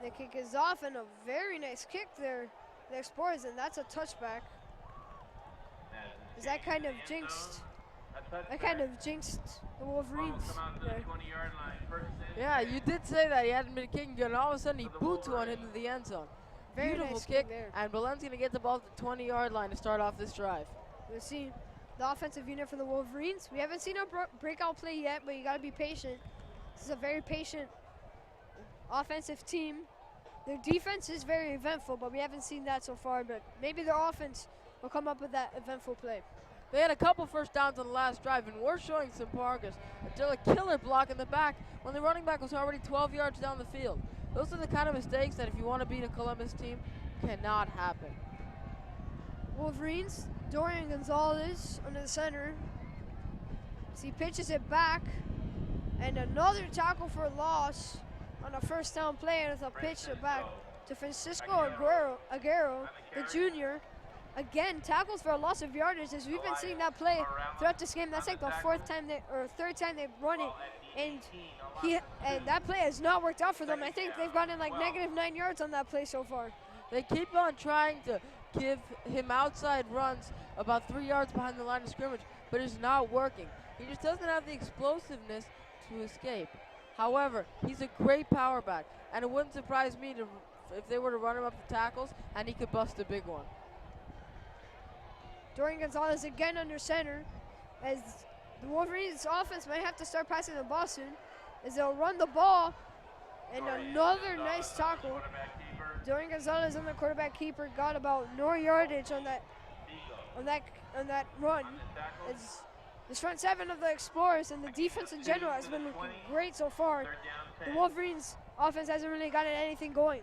The kick is off, and a very nice kick there, the Explorers, and that's a touchback. 'cause that kind of jinxed the Wolverines. there. Yeah, you did say that he hadn't been kicking good, and all of a sudden he boots one into the end zone. Very Beautiful nice kick, there. and Belen's going to get the ball to the 20-yard line to start off this drive. We'll see the offensive unit for the Wolverines. We haven't seen a breakout play yet, but you got to be patient. This is a very patient offensive team. Their defense is very eventful, but we haven't seen that so far. But maybe their offense will come up with that eventful play. They had a couple first downs on the last drive and were showing some progress until a killer block in the back when the running back was already 12 yards down the field. Those are the kind of mistakes that if you want to beat a Columbus team, cannot happen. Wolverines, Dorian Gonzalez under the center. As he pitches it back, and another tackle for a loss on a first down play, and it's a pitch it back to Francisco Aguero, the junior. Again, tackles for a loss of yardage, as we've been seeing that play throughout this game. That's like the third time they've run it, and that play has not worked out for them. I think they've gotten like -9 yards on that play so far. They keep on trying to give him outside runs about 3 yards behind the line of scrimmage, but it's not working. He just doesn't have the explosiveness to escape. However, he's a great power back, and it wouldn't surprise me if they were to run him up the tackles and he could bust a big one. Dorian Gonzalez again under center, as the Wolverines offense might have to start passing the ball soon, as they'll run the ball, and another nice tackle. Dorian Gonzalez on the quarterback keeper got about no yardage on that run. As this front seven of the Explorers and the defense in general has been looking great so far. The Wolverines offense hasn't really gotten anything going.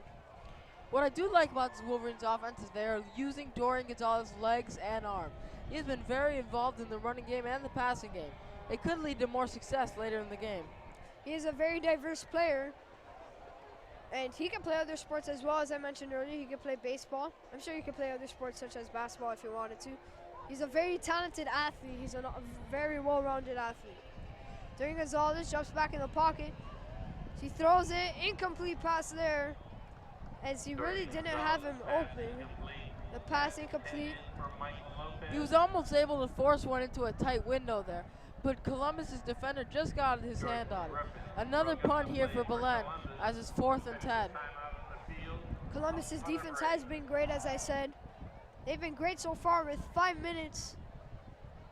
What I do like about the Wolverines offense is they are using Dorian Gonzalez's legs and arm. He has been very involved in the running game and the passing game. It could lead to more success later in the game. He is a very diverse player, and he can play other sports as well. As I mentioned earlier, he can play baseball. I'm sure he could play other sports such as basketball if he wanted to. He's a very talented athlete. He's a very well-rounded athlete. Dorian Gonzalez jumps back in the pocket. He throws it, incomplete pass there, as he really didn't have him open. The pass incomplete. He was almost able to force one into a tight window there, but Columbus's defender just got his hand on it. Another punt here for Belen as it's 4th and 10. Columbus's defense has been great, as I said. They've been great so far with 5 minutes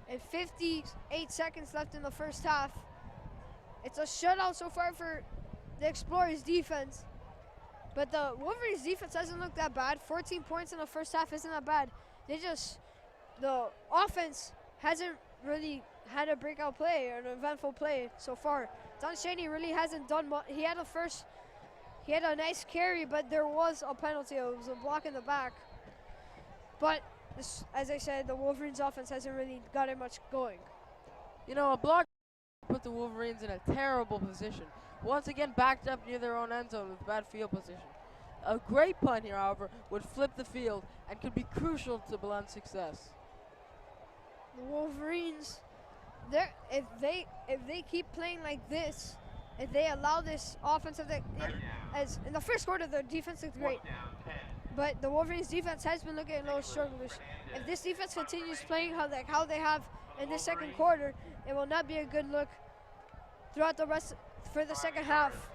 and 58 seconds left in the first half. It's a shutout so far for the Explorers defense. But the Wolverines defense doesn't look that bad. 14 points in the first half isn't that bad. The offense hasn't really had a breakout play or an eventful play so far. Don Shaney really hasn't done much. He had a nice carry, but there was a penalty. It was a block in the back. But as I said, the Wolverines offense hasn't really gotten much going. You know, a block put the Wolverines in a terrible position. Once again, backed up near their own end zone with bad field position. A great punt here, however, would flip the field and could be crucial to Belen's success. The Wolverines, if they keep playing like this, if they allow this offensive, as in the first quarter, the defense looked great. But the Wolverines defense has been looking a little struggling. If this defense continues playing how they have in this second quarter, it will not be a good look throughout the rest for the second half.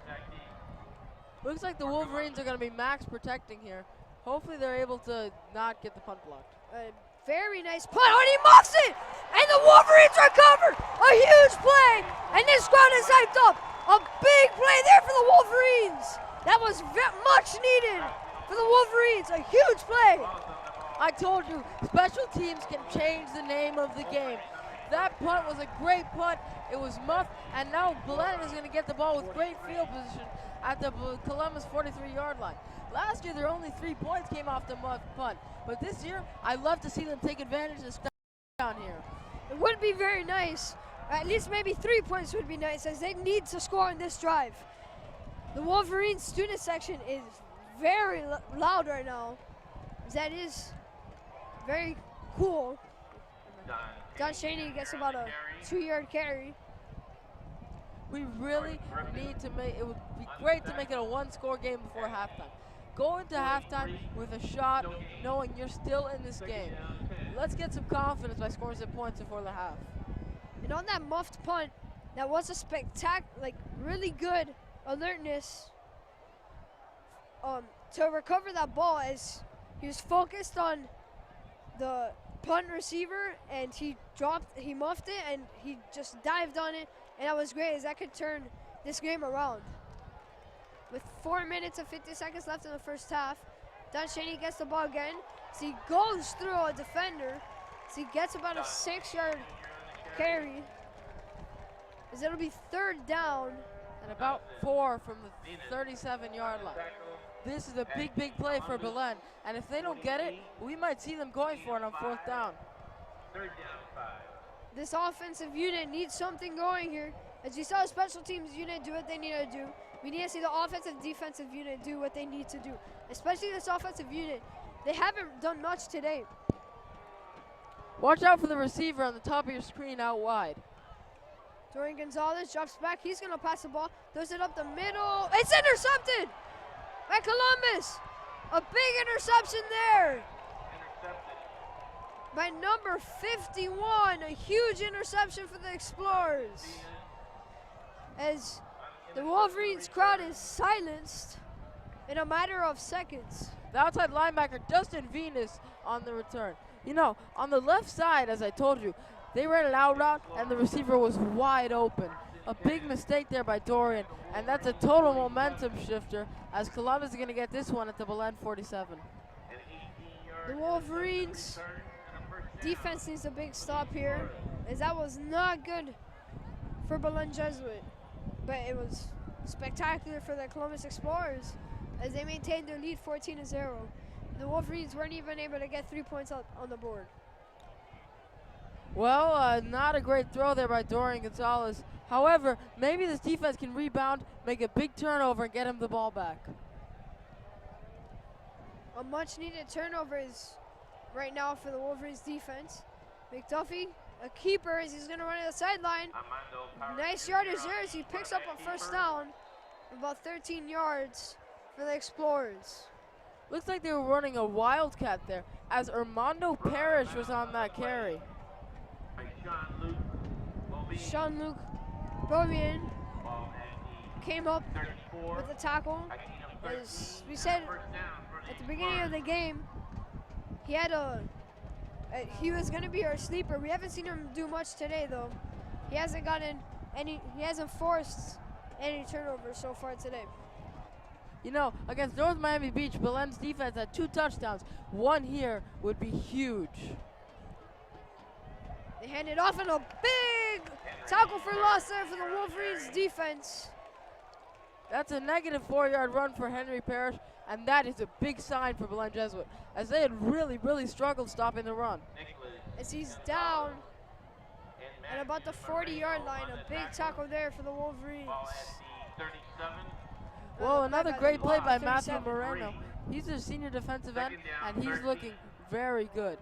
Looks like the Wolverines are going to be max protecting here. Hopefully they're able to not get the punt blocked. A very nice punt, and he muffs it! And the Wolverines recover! A huge play! And this crowd is hyped up! A big play there for the Wolverines! That was much needed for the Wolverines, a huge play! I told you, special teams can change the name of the game. That punt was a great punt. It was muffed, and now Belen is going to get the ball with great field position at the Columbus 43-yard line. Last year, their only 3 points came off the muffed punt, but this year, I love to see them take advantage of stuff down here. It would be very nice. At least maybe 3 points would be nice, as they need to score on this drive. The Wolverine student section is very loud right now. That is very cool. Don Shaney gets about a 2-yard carry. We really need to it would be great to make it a 1-score game before halftime. Go into halftime with a shot knowing you're still in this game. let's get some confidence by scoring some points before the half. And on that muffed punt, that was a really good alertness to recover that ball, as he was focused on the punt receiver and he muffed it and he just dived on it, and that was great, as that could turn this game around. With 4 minutes and 50 seconds left in the first half, Don Cheney gets the ball again. So he goes through a defender. So he gets about a 6-yard carry. As it'll be 3rd down. And about 4 from the 37-yard line. This is a big, big play for Belen. And if they don't get it, we might see them going for it on 4th down. 3rd down 5. This offensive unit needs something going here. As you saw the special teams unit do what they need to do, we need to see the offensive defensive unit do what they need to do. Especially this offensive unit. They haven't done much today. Watch out for the receiver on the top of your screen out wide. Dorian Gonzalez drops back. He's going to pass the ball. Throws it up the middle. It's intercepted by Columbus. A big interception there Intercepted. by number 51. A huge interception for the Explorers. As the Wolverines crowd is silenced in a matter of seconds. The outside linebacker, Dustin Venus, on the return. You know, on the left side, as I told you, they ran an out route and the receiver was wide open. A big mistake there by Dorian, and that's a total momentum shifter, as Columbus is going to get this one at the Belen 47. The Wolverines defense needs a big stop here, as that was not good for Belen Jesuit. But it was spectacular for the Columbus Explorers, as they maintained their lead 14-0. The Wolverines weren't even able to get 3 points up on the board. Well, not a great throw there by Dorian Gonzalez. However, maybe this defense can rebound, make a big turnover, and get him the ball back. A much-needed turnover is right now for the Wolverines defense. McDuffie, a keeper, as he's going to run to the sideline. Nice yardage there as he picks up a 1st down, about 13 yards for the Explorers. Looks like they were running a wildcat there, as Armando Parrish was on that carry. Jean-Luc Beaubien came up with the tackle. As we said at the beginning of the game, he was going to be our sleeper. We haven't seen him do much today, though. He hasn't forced any turnovers so far today. You know, against North Miami Beach, Belen's defense had 2 touchdowns. One here would be huge. They hand it off, and a big tackle for loss there for the Wolverines defense. That's a negative 4-yard run for Henry Parrish, and that is a big sign for Belen Jesuit, as they had really, really struggled stopping the run. As he's down at about the 40-yard line, a big tackle there for the Wolverines. Well, another great play by Matthew Moreno. He's a senior defensive end, and he's looking very good.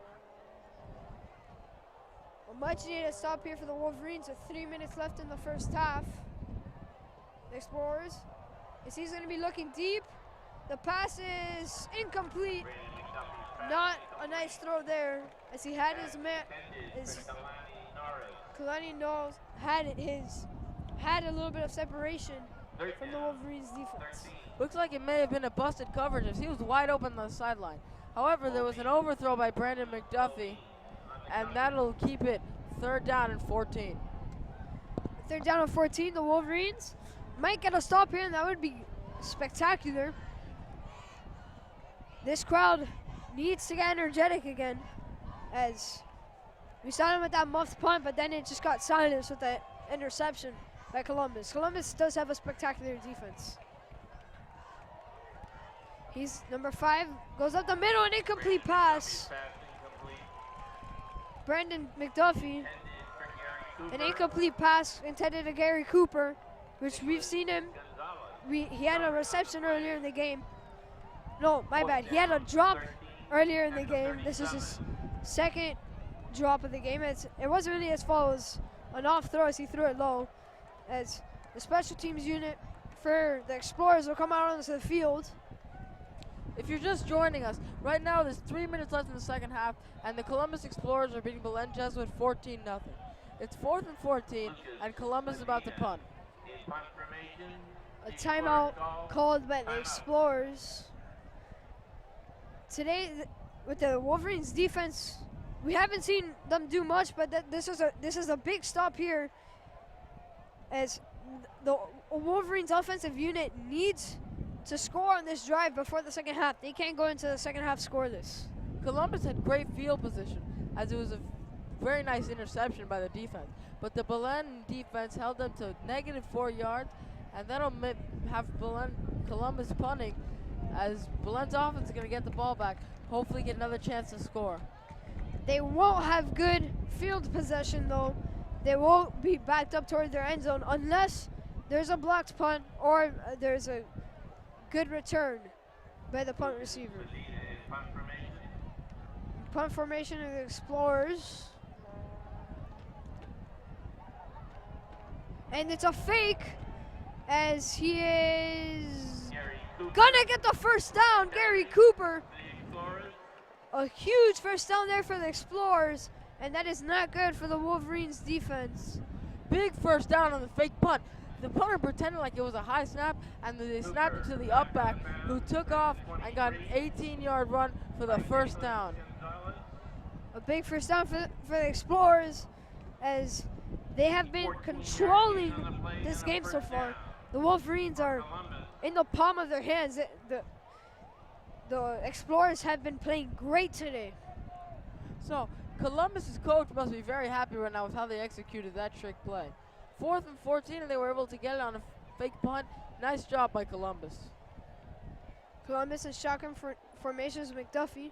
A much needed stop here for the Wolverines with 3 minutes left in the first half. The Explorers, as he's going to be looking deep. The pass is incomplete. Not a nice throw there, as he had his man. Kalani Knowles had a little bit of separation from the Wolverines defense. Looks like it may have been a busted coverage, as he was wide open on the sideline. However, there was an overthrow by Brandon McDuffie, and that'll keep it 3rd down and 14. 3rd down and 14, the Wolverines might get a stop here, and that would be spectacular. This crowd needs to get energetic again, as we saw them with that muffed punt, but then it just got silenced with that interception by Columbus. Columbus does have a spectacular defense. He's number 5, goes up the middle, an incomplete pass. Brandon McDuffie, an incomplete pass intended to Gary Cooper, which we've seen him. He had a reception earlier in the game. No, my bad. He had a drop earlier in the game. This is his 2nd drop of the game. It wasn't really his fault. It was an off throw as he threw it low. As the special teams unit for the Explorers will come out onto the field. If you're just joining us, right now there's 3 minutes left in the second half, and the Columbus Explorers are beating Belen Jesuit 14-0. It's 4th and 14, and Columbus is about to punt. Punt formation. A timeout called by the Explorers. Today, with the Wolverines defense, we haven't seen them do much, but this is a big stop here, as the Wolverines offensive unit needs to score on this drive before the second half. They can't go into the second half scoreless. Columbus had great field position, as it was a very nice interception by the defense. But the Belen defense held them to -4 yards, and that'll have Columbus punting, as Belen's offense is going to get the ball back, hopefully get another chance to score. They won't have good field possession, though. They won't be backed up toward their end zone unless there's a blocked punt or there's a good return by the punt receiver. Punt formation. Punt formation of the Explorers. And it's a fake, as he is gonna get the first down, Gary Cooper. A huge first down there for the Explorers, and that is not good for the Wolverines defense. Big first down on the fake punt. The punter pretended like it was a high snap, and they snapped it to the up back, who took off and got an 18-yard run for the first down. A big first down for the Explorers, as they have been controlling this game so far. The Wolverines are in the palm of their hands. The Explorers have been playing great today. So Columbus's coach must be very happy right now with how they executed that trick play. 4th and 14, and they were able to get it on a fake punt. Nice job by Columbus. Columbus in shotgun formations. McDuffie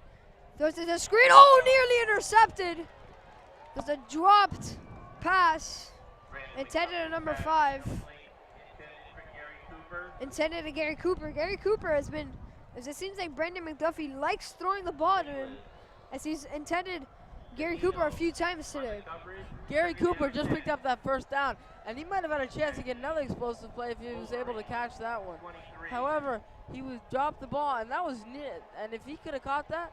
throws to the screen. Oh, nearly intercepted. There's a dropped pass intended to number 5. Intended to Gary Cooper. Gary Cooper has been, as it seems like Brandon McDuffie likes throwing the ball to him, as he's intended Gary Cooper a few times today. Gary Cooper just picked up that first down, and he might have had a chance to get another explosive play if he was able to catch that one. However, he dropped the ball, and that was near. And if he could have caught that,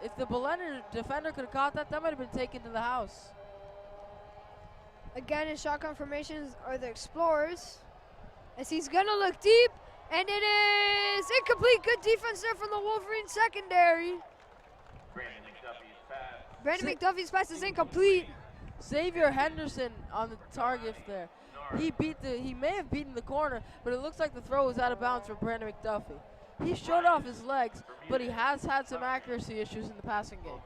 if the Belen defender could have caught that, that might have been taken to the house. Again, in shotgun formations are the Explorers, as he's gonna look deep, and it is incomplete. Good defense there from the Wolverine secondary. Brandon McDuffie's pass is incomplete. Xavier Henderson on the target there. He may have beaten the corner, but it looks like the throw was out of bounds for Brandon McDuffie. He showed off his legs, but he has had some accuracy issues in the passing game.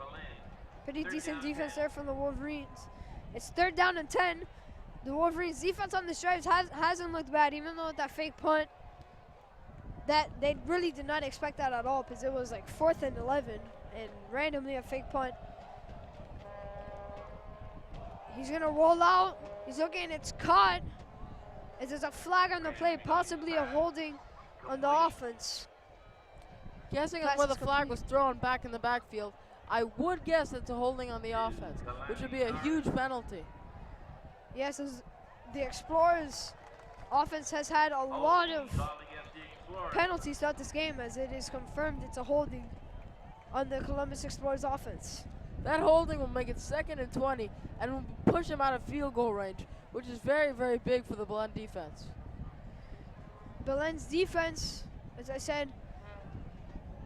Pretty decent defense there from the Wolverines. It's 3rd down and 10. The Wolverines defense on this drive hasn't looked bad, even though with that fake punt, that they really did not expect that at all, because it was like 4th and 11 and randomly a fake punt. He's gonna roll out. He's looking, it's caught. As there's a flag on the play, possibly a holding on the offense. Guessing on where the flag was thrown back in the backfield, I would guess it's a holding on the offense, which would be a huge penalty. Yes, the Explorers offense has had a lot of penalties throughout this game, as it is confirmed it's a holding on the Columbus Explorers offense. That holding will make it 2nd and 20 and will push him out of field goal range, which is very, very big for the Belen defense. Belen's defense, as I said,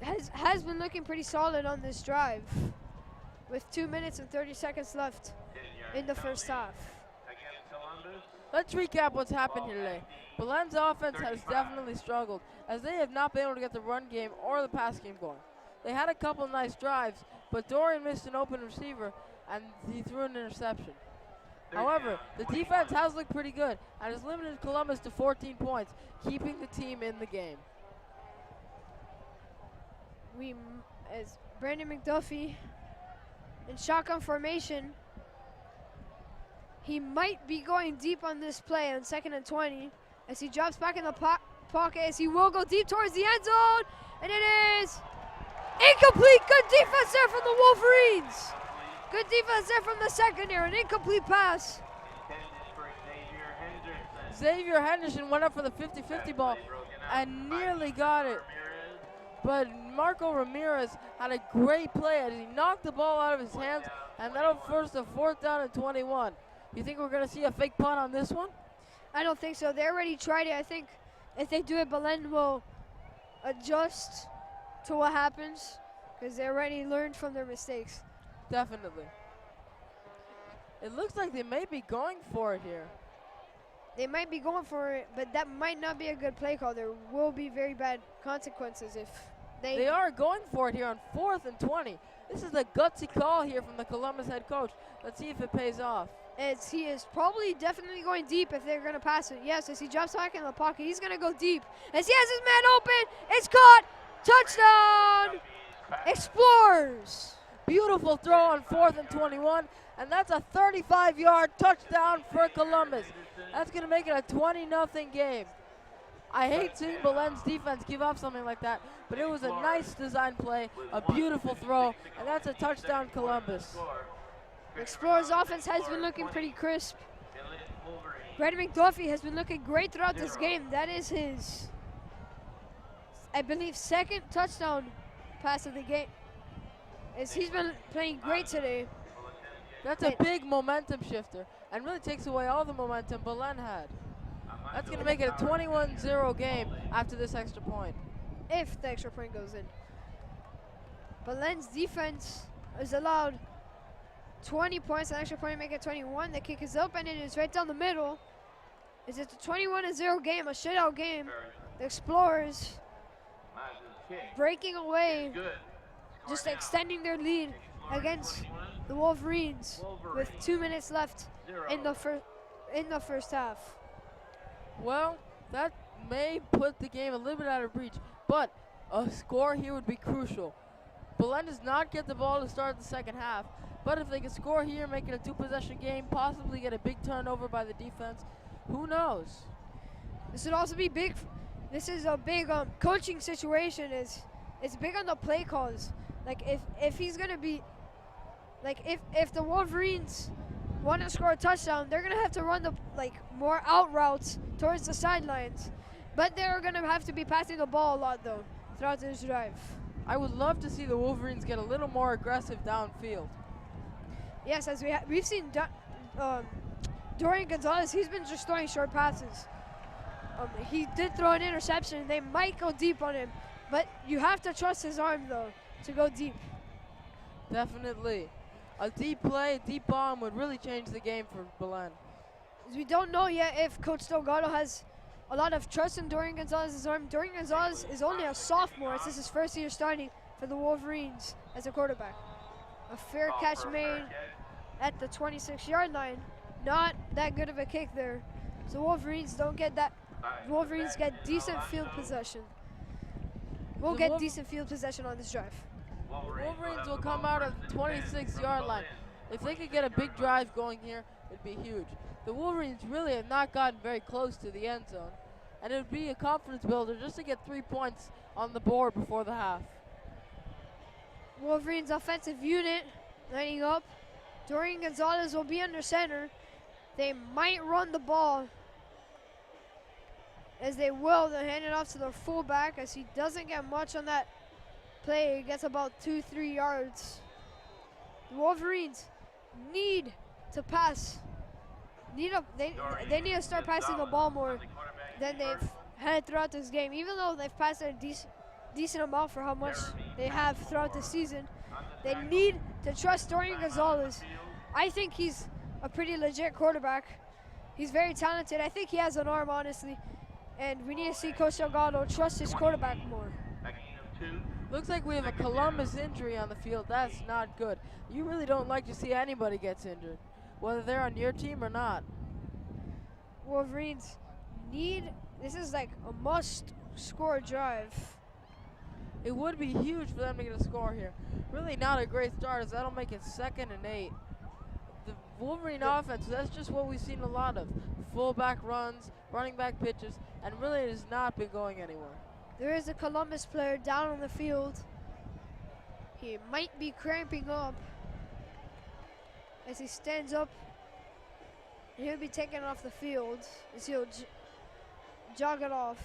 has been looking pretty solid on this drive, with 2 minutes and 30 seconds left in the first half. Let's recap what's happened here today. Belen's offense has definitely struggled, as they have not been able to get the run game or the pass game going. They had a couple nice drives, but Dorian missed an open receiver, and he threw an interception. However, the defense has looked pretty good, and has limited Columbus to 14 points, keeping the team in the game. As Brandon McDuffie in shotgun formation, he might be going deep on this play on 2nd and 20, as he drops back in the pocket, as he will go deep towards the end zone, and it is incomplete. Good defense there from the Wolverines. Good defense there from the secondary. An incomplete pass. Xavier Henderson went up for the 50-50 ball and nearly got it. But Marco Ramirez had a great play as he knocked the ball out of his hands, and that'll force a 4th down and 21. You think we're going to see a fake punt on this one? I don't think so. They already tried it. I think if they do it, Belen will adjust to what happens because they already learned from their mistakes. Definitely. It looks like they may be going for it here. They might be going for it, but that might not be a good play call. There will be very bad consequences if They are going for it here on 4th and 20. This is a gutsy call here from the Columbus head coach. Let's see if it pays off. As he is probably definitely going deep if they're going to pass it. Yes, as he drops back in the pocket, he's going to go deep. As he has his man open, it's caught. Touchdown, Explorers. Beautiful throw on 4th and 21, and that's a 35-yard touchdown for Columbus. That's going to make it a 20-0 game. I hate seeing Belen's defense give up something like that, but it was a nice design play, a beautiful throw, and that's a touchdown, Columbus. The Explorers offense has been looking pretty crisp. Brandon McDuffie has been looking great throughout this game. That is his, I believe, 2nd touchdown pass of the game. As he's been playing great today. That's a big momentum shifter and really takes away all the momentum Belen had. That's going to make it a 21-0 game after this extra point. If the extra point goes in. Belen's defense is allowed 20 points, an extra point to make it 21. The kick is up and it is right down the middle. It's a 21-0 game, a shutout game. The Explorers breaking away, just extending their lead against the Wolverines with 2 minutes left in the first half. Well, that may put the game a little bit out of reach, but a score here would be crucial. Belen does not get the ball to start the second half, but if they can score here, make it a 2-possession game, possibly get a big turnover by the defense, who knows? This would also be big. This is a big coaching situation. It's big on the play calls. Like if he's gonna be, like if the Wolverines want to score a touchdown, they're gonna have to run the more out routes towards the sidelines. But they're gonna have to be passing the ball a lot though throughout this drive. I would love to see the Wolverines get a little more aggressive downfield. Yes, as we've seen Dorian Gonzalez, he's been just throwing short passes. He did throw an interception. They might go deep on him, but you have to trust his arm though to go deep. Definitely. A deep play, a deep bomb would really change the game for Belen. We don't know yet if Coach Delgado has a lot of trust in Dorian Gonzalez's arm. Dorian Gonzalez is only a sophomore. This is his first year starting for the Wolverines as a quarterback. A fair catch made at the 26-yard line. Not that good of a kick there. So Wolverines don't get that. Wolverines get decent field possession. We'll get decent field possession on this drive. Wolverines will come out at the 26-yard line. If they could get a big drive going here, it'd be huge. The Wolverines really have not gotten very close to the end zone, and it would be a confidence builder just to get 3 points on the board before the half. Wolverines offensive unit lining up. Dorian Gonzalez will be under center. They might run the ball. As they will, they'll hand it off to their fullback as he doesn't get much on that play. He gets about 2-3 yards. The Wolverines need to pass. They need to start passing the ball more than they've had throughout this game. Even though they've passed a decent amount for how much they have throughout the season, they need to trust Dorian Gonzalez. I think he's a pretty legit quarterback. He's very talented. I think he has an arm, honestly. And we need to see Coach Delgado trust his quarterback more. Looks like we have a Columbus injury on the field. That's not good. You really don't like to see anybody gets injured, whether they're on your team or not. Wolverines this is like a must-score drive. It would be huge for them to get a score here. Really not a great start, as that'll make it 2nd and 8. The Wolverine offense, that's just what we've seen a lot of. Fullback runs, running back pitches, and really it has not been going anywhere. There is a Columbus player down on the field. He might be cramping up as he stands up. He'll be taken off the field as he'll jog it off.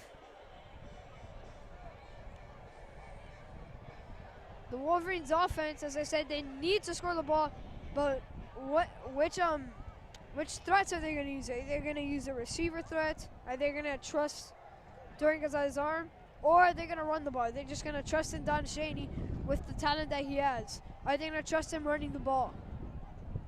the Wolverines offense, as I said, they need to score the ball, but which threats are they going to use? Are they going to use a receiver threat? Are they going to trust Dorian Gonzalez's arm? Or are they going to run the ball? Are they just going to trust in Don Shaney with the talent that he has? Are they going to trust him running the ball?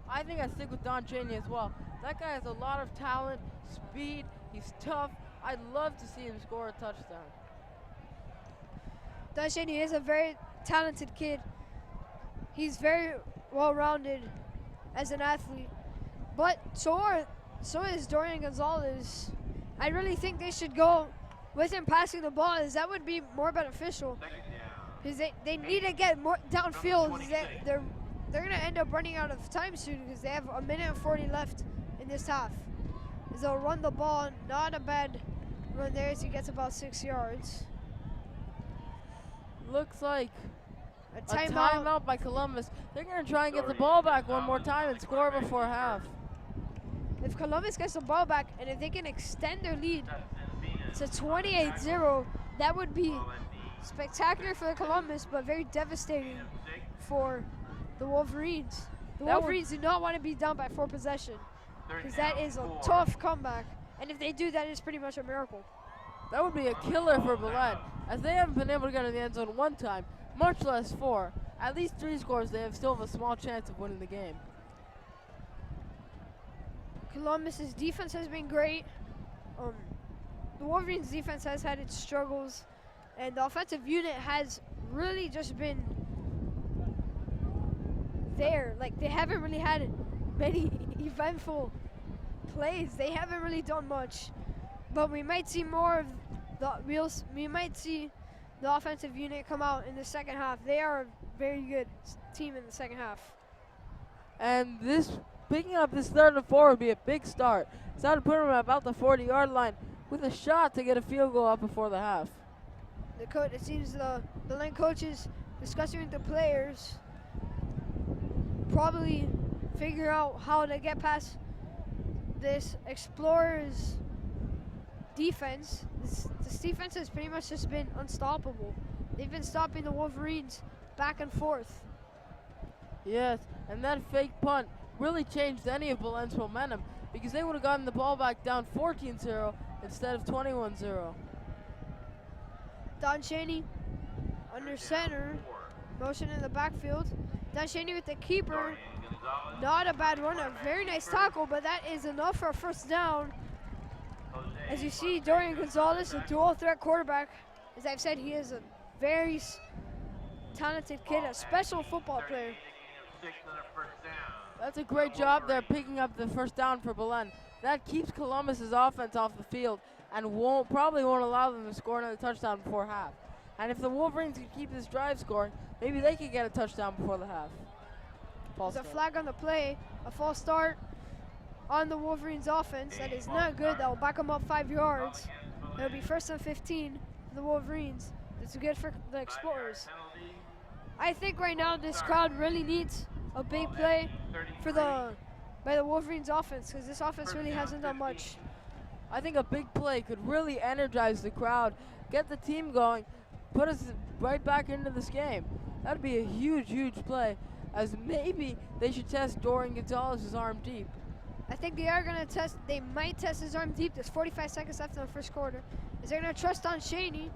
I think I stick with Don Chaney as well. That guy has a lot of talent, speed, he's tough. I'd love to see him score a touchdown. Don Shaney is a very talented kid. He's very well-rounded as an athlete. But so is Dorian Gonzalez. I really think they should go with him passing the ball, as that would be more beneficial. Because they need to get more downfield. They're going to end up running out of time soon because they have 1:40 left in this half. As they'll run the ball, not a bad run there as he gets about 6 yards. Looks like A a timeout. timeout by Columbus. They're going to try and get the ball back one more time and score before half. If Columbus gets the ball back and if they can extend their lead to 28-0, that would be spectacular for the Columbus, but very devastating for the Wolverines. The Wolverines do not want to be down by 4 possessions because that is a tough comeback. And if they do, that is pretty much a miracle. That would be a killer for Belen, as they haven't been able to get in the end zone one time, much less 4. At least 3 scores, they have still have a small chance of winning the game. Columbus's defense has been great. The Wolverines' defense has had its struggles, and the offensive unit has really just been there. Like, they haven't really had many eventful plays. They haven't really done much, but we might see more of we might see the offensive unit come out in the second half. They are a very good team in the second half. And picking up this 3rd and 4 would be a big start. So I'd put them at about the 40-yard line with a shot to get a field goal up before the half. It seems the Belen coaches discussing with the players, probably figure out how to get past this Explorers defense. This defense has pretty much just been unstoppable. They've been stopping the Wolverines back and forth. Yes, and that fake punt really changed any of Belen's momentum because they would have gotten the ball back down 14-0 instead of 21-0. Don Shaney under center, motion in the backfield. Don Shaney with the keeper. Not a bad run, a very nice tackle, but that is enough for a first down. As you see, Dorian Gonzalez, a dual threat quarterback. As I've said, he is a very talented kid, a special football player. That's a great job there picking up the first down for Belen. That keeps Columbus's offense off the field and probably won't allow them to score another touchdown before half. And if the Wolverines can keep this drive scoring, maybe they could get a touchdown before the half. There's a flag on the play, a false start on the Wolverines offense. That is not good. That will back them up 5 yards. It'll be 1st and 15 for the Wolverines. It's good for the Explorers. I think right now this crowd really needs a big play by the Wolverines offense, because this offense really hasn't done much. I think a big play could really energize the crowd, get the team going, put us right back into this game. That'd be a huge, huge play, as maybe they should test Dorian Gonzalez's arm deep. I think they might test his arm deep. There's 45 seconds left in the first quarter. Is they're going to trust on Shaney.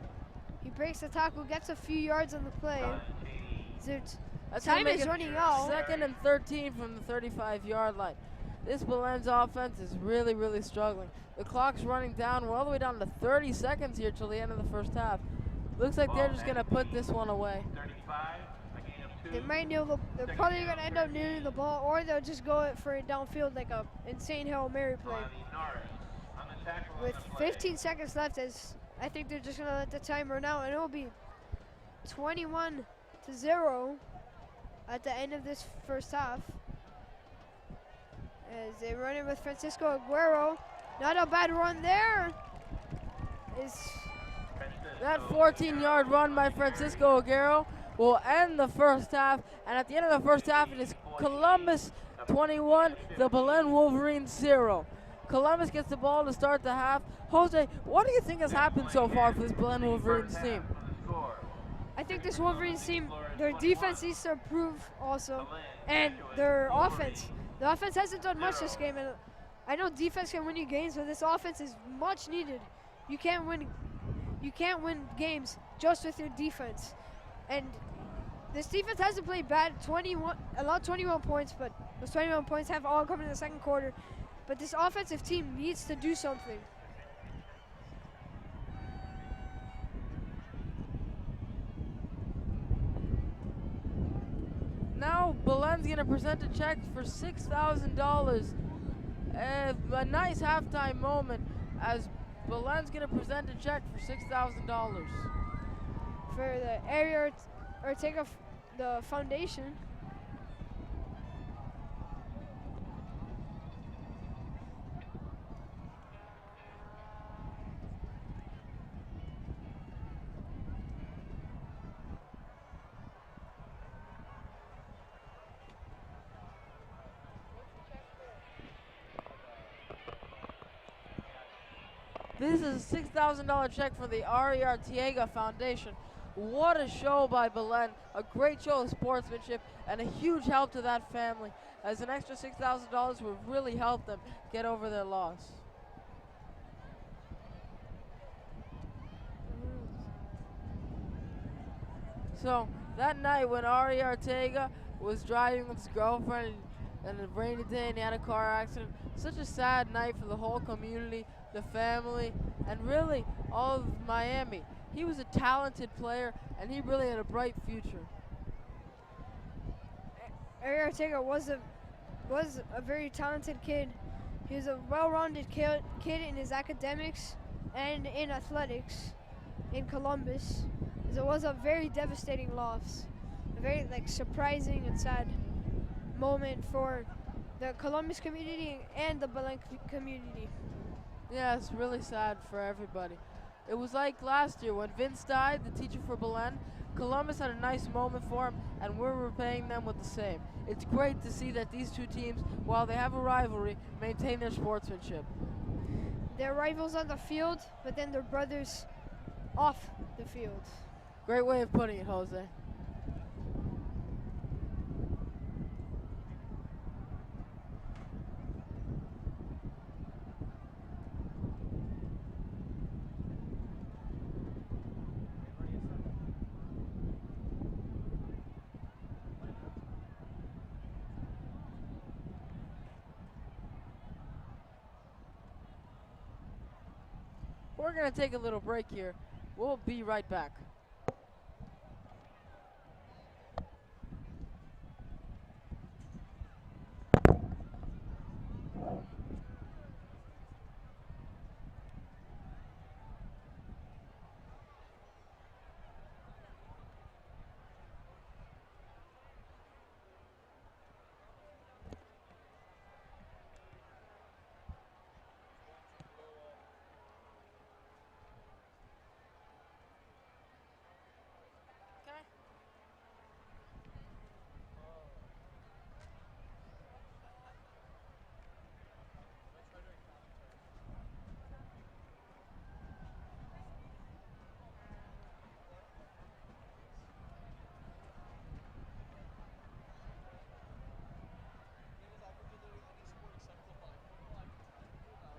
He breaks the tackle, gets a few yards on the play. Time is running out. 2nd and 13 from the 35-yard line. This Belen's offense is really, really struggling. The clock's running down. We're all the way down to 30 seconds here till the end of the first half. Looks like they're just going to put this one away. They're probably going to end up kneeling the ball, or they'll just go for it downfield like a insane Hail Mary play. With 15 seconds left, I think they're just going to let the time run out, and it will be 21-0 at the end of this first half. As they run in with Francisco Aguero. Not a bad run there. That 14-yard run by Francisco Aguero will end the first half. And at the end of the first half, it is Columbus 21, the Belen Wolverines 0. Columbus gets the ball to start the half. Jose, what do you think has happened so far for this Belen Wolverines team? I think this Wolverines team, their defense needs to improve also, and their offense. The offense hasn't done much this game, and I know defense can win you games, but this offense is much needed. You can't win games just with your defense, and this defense hasn't played bad. Allowed 21 points, but those 21 points have all come in the second quarter. But this offensive team needs to do something. Now Belen's gonna present a check for $6,000. A nice halftime moment as Belen's gonna present a check for $6,000. For the Ari Artiaga, the foundation. This is a $6,000 check for the Ari Artiaga Foundation. What a show by Belen. A great show of sportsmanship and a huge help to that family, as an extra $6,000 would really help them get over their loss. So that night when Ari Artiaga was driving with his girlfriend and a rainy day and he had a car accident, such a sad night for the whole community, the family, and really all of Miami. He was a talented player and he really had a bright future. Ari Artiaga was a very talented kid. He was a well-rounded kid in his academics and in athletics in Columbus. It was a very devastating loss, a very surprising and sad moment for the Columbus community and the Belen community. Yeah, it's really sad for everybody. It was like last year when Vince died, the teacher for Belen. Columbus had a nice moment for him, and we're repaying them with the same. It's great to see that these two teams, while they have a rivalry, maintain their sportsmanship. They're rivals on the field, but then they're brothers off the field. Great way of putting it, Jose. We're going to take a little break here. We'll be right back.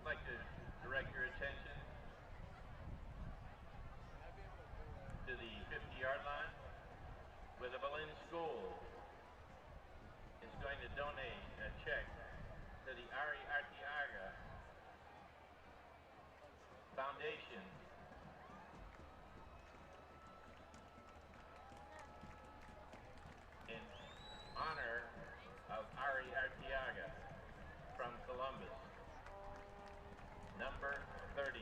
I'd like to direct your attention to the 50-yard line, where the Belen School is going to donate a check to the Ari Artiaga Foundation in honor of Ari Artiaga from Columbus. Number 30.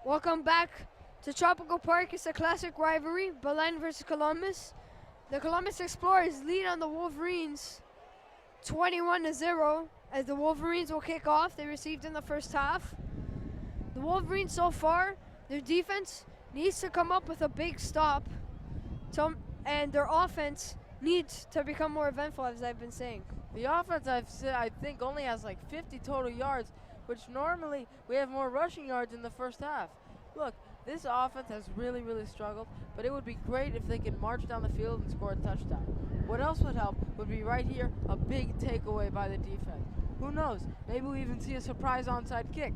Welcome back to Tropical Park. It's a classic rivalry, Belen versus Columbus. The Columbus Explorers lead on the Wolverines 21-0 as the Wolverines will kick off. They received in the first half. The Wolverines so far, their defense needs to come up with a big stop and their offense needs to become more eventful, as I've been saying. The offense, I think, only has like 50 total yards, which normally we have more rushing yards in the first half. Look, this offense has really, really struggled, but it would be great if they could march down the field and score a touchdown. What else would help would be right here, a big takeaway by the defense. Who knows? Maybe we even see a surprise onside kick.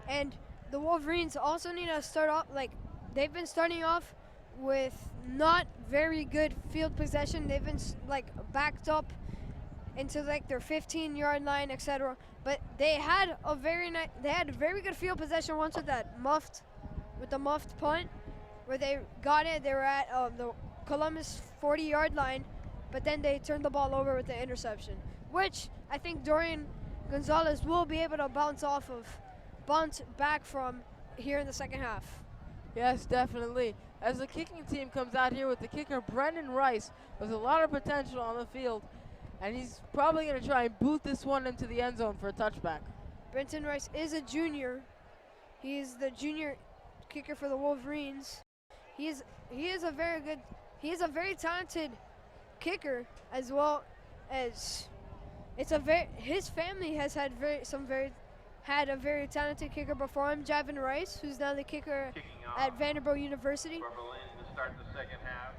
And the Wolverines also need to start off, they've been starting off with not very good field possession. They've been backed up into their 15-yard line, etc. But they had a very good field possession once with the muffed punt, where they got it. They were at the Columbus 40-yard line, but then they turned the ball over with the interception, which I think Dorian Gonzalez will be able to bounce back from here in the second half. Yes, definitely. As the kicking team comes out here with the kicker, Brendan Rice, with a lot of potential on the field, and he's probably going to try and boot this one into the end zone for a touchback. Brenton Rice is a junior. He is the junior kicker for the Wolverines. He is a very talented kicker, as well as his family has had a very talented kicker before him, Javin Rice, who's now the kicker at Vanderbilt University. For Belen to start the second half.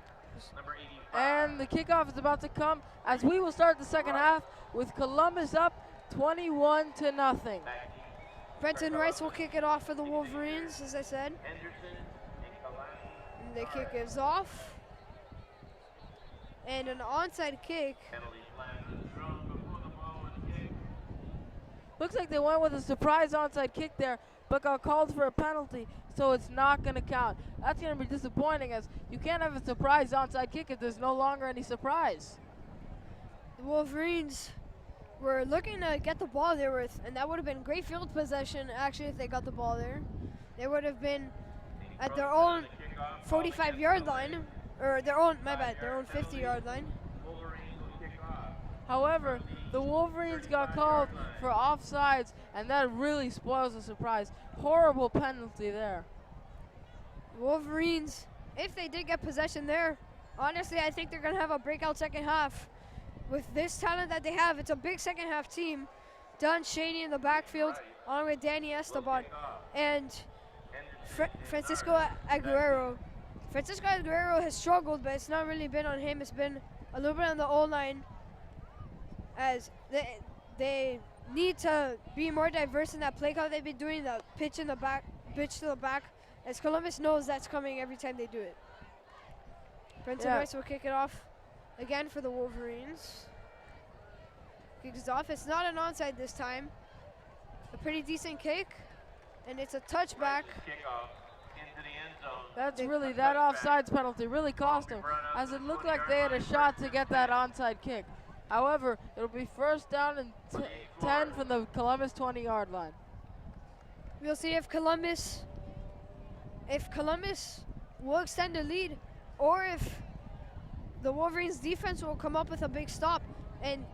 Number 85. And the kickoff is about to come as we will start the second half with Columbus up 21-0. Brenton Rice will kick it off for the Wolverines, as I said. Henderson and And the kick is off. And an onside kick. penalty flag is thrown before the ball was kicked. Looks like they went with a surprise onside kick there, but got called for a penalty, so it's not going to count. That's going to be disappointing, as you can't have a surprise onside kick if there's no longer any surprise. The Wolverines were looking to get the ball there and that would have been great field possession, actually, if they got the ball there. They would have been at their own 45-yard line, or their own 50-yard line. Wolverines will kick off. However, the Wolverines got called for offsides, and that really spoils the surprise. Horrible penalty there. Wolverines, if they did get possession there, honestly, I think they're going to have a breakout second half. With this talent that they have, it's a big second half team. Don Shaney in the backfield, along with Danny Esteban and Francisco Aguero. Francisco Aguero has struggled, but it's not really been on him. It's been a little bit on the O-line, as they need to be more diverse in that play call they've been doing, the pitch to the back, as Columbus knows that's coming every time they do it. Brenton Rice will kick it off again for the Wolverines. Kicks off. It's not an onside this time. A pretty decent kick, and it's a touchback. Kickoff into the end zone. That's that offsides penalty really cost them, as it looked like they had a shot to get that onside kick. However, it'll be first down and 10 from the Columbus 20-yard line. We'll see if Columbus will extend the lead, or if the Wolverines defense will come up with a big stop. And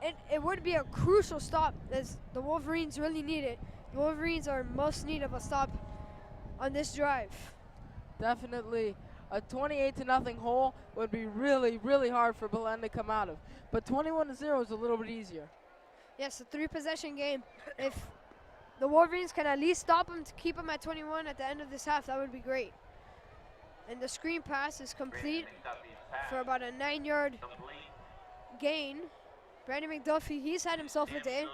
it would be a crucial stop, as the Wolverines really need it. The Wolverines are in most need of a stop on this drive. Definitely. A 28-0 hole would be really, really hard for Belen to come out of. But 21-0 is a little bit easier. Yes, a 3-possession game. If the Wolverines can at least stop them to keep them at 21 at the end of this half, that would be great. And the screen pass is complete for about a 9-yard gain. Brandon McDuffie, he's had himself a day.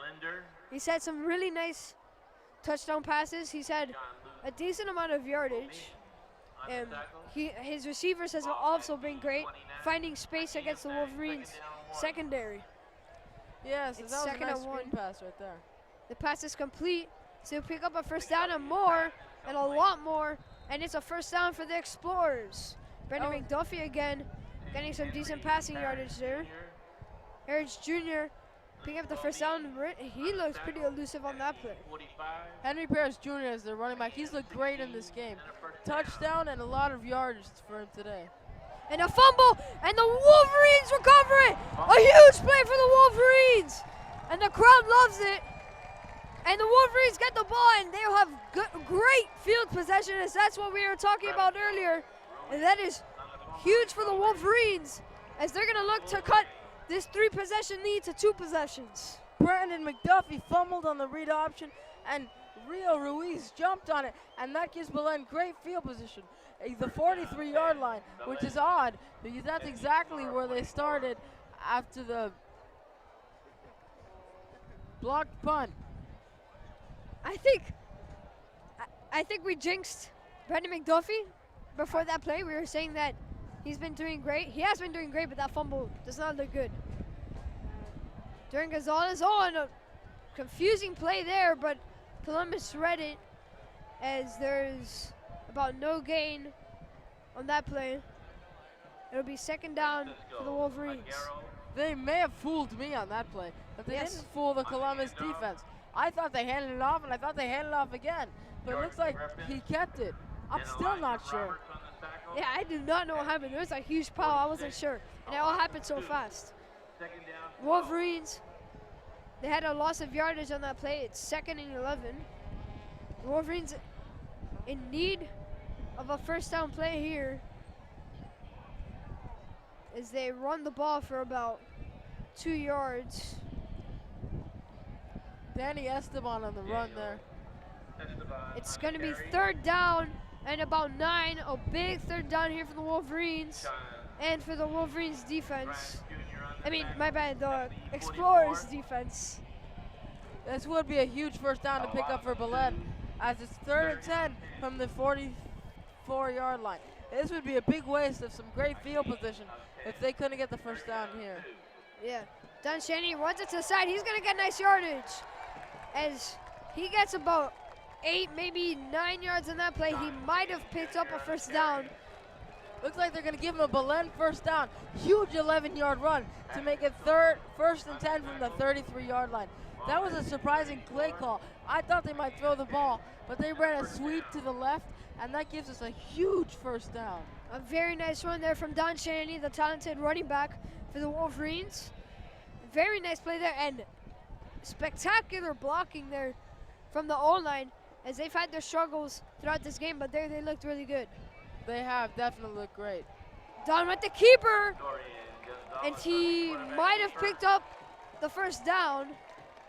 He's had some really nice touchdown passes. He's had a decent amount of yardage. And his receivers has also been great, finding space against the Wolverines secondary. Yes, It's that was a second nice and one. screen pass right there. The pass is complete, so he'll pick up a first down and more, and a lot more, and it's a first down for the Explorers. Brandon McDuffie again, getting some decent passing yardage there. Harris Jr. picking up the first down. He looks pretty elusive on that play. 45. Henry Paris Jr. is the running back. He's looked great in this game. Touchdown and a lot of yardage for him today. And a fumble, and the Wolverines recover it. A huge play for the Wolverines. And the crowd loves it. And the Wolverines get the ball, and they'll have great field possession, as that's what we were talking about earlier. And that is huge for the Wolverines, as they're going to look to cut this 3-possession lead to 2 possessions. Brandon McDuffie fumbled on the read option, and Rio Ruiz jumped on it, and that gives Belen great field position. The 43-yard line, which is odd, because that's exactly where they started after the blocked punt. I think we jinxed Brandon McDuffie before that play. We were saying that he's been doing great. He has been doing great, but that fumble does not look good. During Gonzalez, and a confusing play there, but Columbus read it, as there's about no gain on that play. It'll be 2nd down for the Wolverines. They may have fooled me on that play, but they Yes. didn't fool the Columbus defense. I thought they handed it off, and I thought they handed it off again, but it looks like he kept it. I'm still not sure. Yeah, I do not know what happened. There was a huge pile. I wasn't sure, and it all happened so fast. Wolverines, they had a loss of yardage on that play. It's 2nd and 11. The Wolverines in need of a first down play here, as they run the ball for about 2 yards. Danny Esteban on the run there. It's going to be 3rd down and about 9. A big 3rd down here for the Wolverines and for the Wolverines defense. I mean, my bad, the Explorers defense. This would be a huge first down to pick up for Belen, as it's 3rd and 10 from the 44-yard line. This would be a big waste of some great field position if they couldn't get the first down here. Yeah, Don Shaney runs it to the side. He's going to get nice yardage, as he gets about 8, maybe 9 yards on that play. He might have picked up a first down. Looks like they're going to give him a Belen first down. Huge 11-yard run to make it 1st and 10 from the 33-yard line. That was a surprising play call. I thought they might throw the ball, but they ran a sweep to the left, and that gives us a huge first down. A very nice run there from Don Shaney, the talented running back for the Wolverines. Very nice play there, and spectacular blocking there from the O-line, as they've had their struggles throughout this game, but there they looked really good. They have definitely looked great. Don with the keeper, and he might have picked up the first down.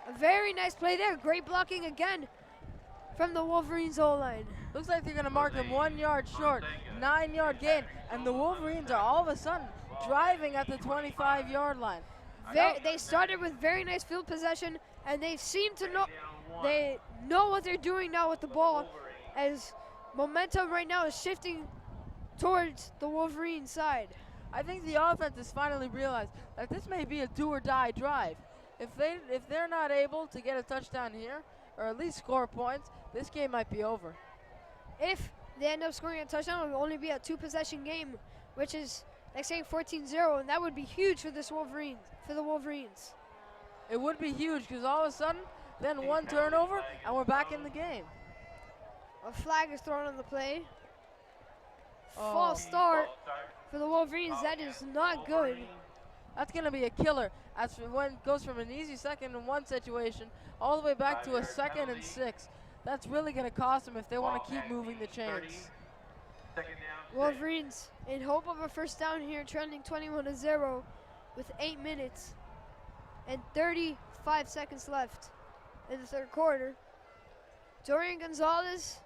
A very nice play there. Great blocking again from the Wolverines O-line. Looks like they're going to mark him 1 yard short, 9-yard gain, and the Wolverines are all of a sudden driving at the 25-yard line. They started with very nice field possession, and they seem to know what they're doing now with the ball, as momentum right now is shifting towards the Wolverine side. I think the offense has finally realized that this may be a do-or-die drive. If they're not able to get a touchdown here, or at least score points, this game might be over. If they end up scoring a touchdown, it will only be a 2-possession game, which is like saying 14-0, and that would be huge for the Wolverines. It would be huge, because all of a sudden, then 1 turnover, and we're back in the game. A flag is thrown on the play. False start for the Wolverines. That is not good. That's going to be a killer, as when it goes from an easy 2nd and 1 situation all the way back to a 2nd and 6. That's really going to cost them if they want to keep moving the chains. Wolverines in hope of a first down here, trending 21-0 with 8 minutes and 35 seconds left in the 3rd quarter. Dorian Gonzalez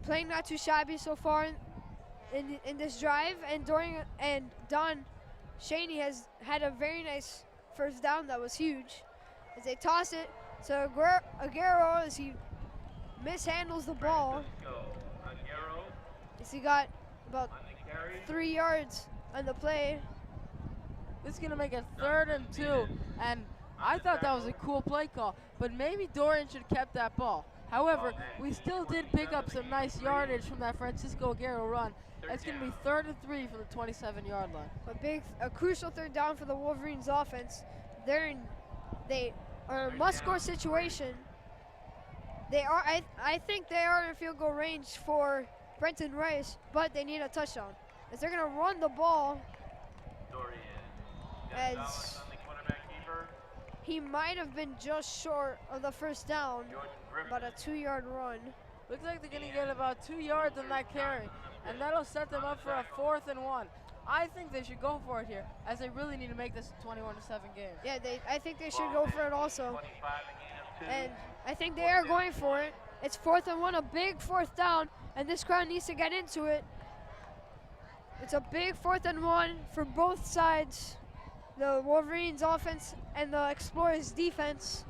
playing not too shabby so far in this drive, and Don Shaney has had a very nice first down that was huge, as they toss it to Aguero as he mishandles the ball. As he got about 3 yards on the play. This is going to make it 3rd and 2, and I thought that was a cool play call, but maybe Dorian should have kept that ball. However, we still did pick up some nice yardage from that Francisco Aguero run. It's going to be 3rd and 3 from the 27-yard line. A crucial 3rd down for the Wolverines offense. they are a must-score situation. I think they are in field goal range for Brenton Rice, but they need a touchdown. As they're gonna run the ball, as he might have been just short of the first down, about a 2-yard run. Looks like they're going to get about 2 yards on that carry, and that'll set them up for a 4th and 1. I think they should go for it here, as they really need to make this a 21-7 game. Yeah, I think they should go for it also. And I think they are going for it. It's 4th and 1, a big 4th down, and this crowd needs to get into it. It's a big 4th and 1 for both sides, the Wolverines offense and the Explorers defense.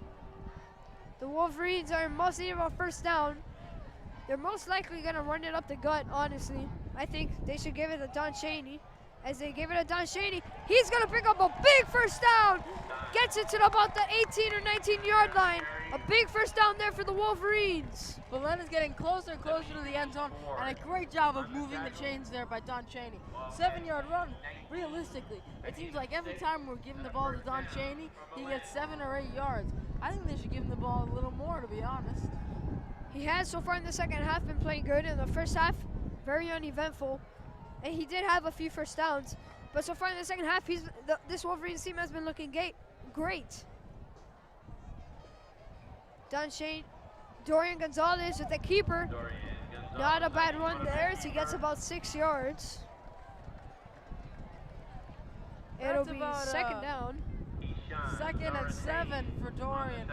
The Wolverines are in must need of a first down. They're most likely gonna run it up the gut, honestly. I think they should give it to Don Chaney. As they give it to Don Chaney, he's gonna pick up a big first down. Gets it to about the 18 or 19-yard line. A big first down there for the Wolverines. Belen is getting closer and closer to the end zone, and a great job of moving the chains there by Don Chaney. 7-yard run, realistically. It seems like every time we're giving the ball to Don Chaney, he gets 7 or 8 yards. I think they should give him the ball a little more, to be honest. He has so far in the second half been playing good. In the first half, very uneventful. And he did have a few first downs. But so far in the second half, this Wolverines team has been looking great. Dorian Gonzalez with the keeper. Not a bad run there as he gets about 6 yards. It'll be second down. 2nd and 7 for Dorian.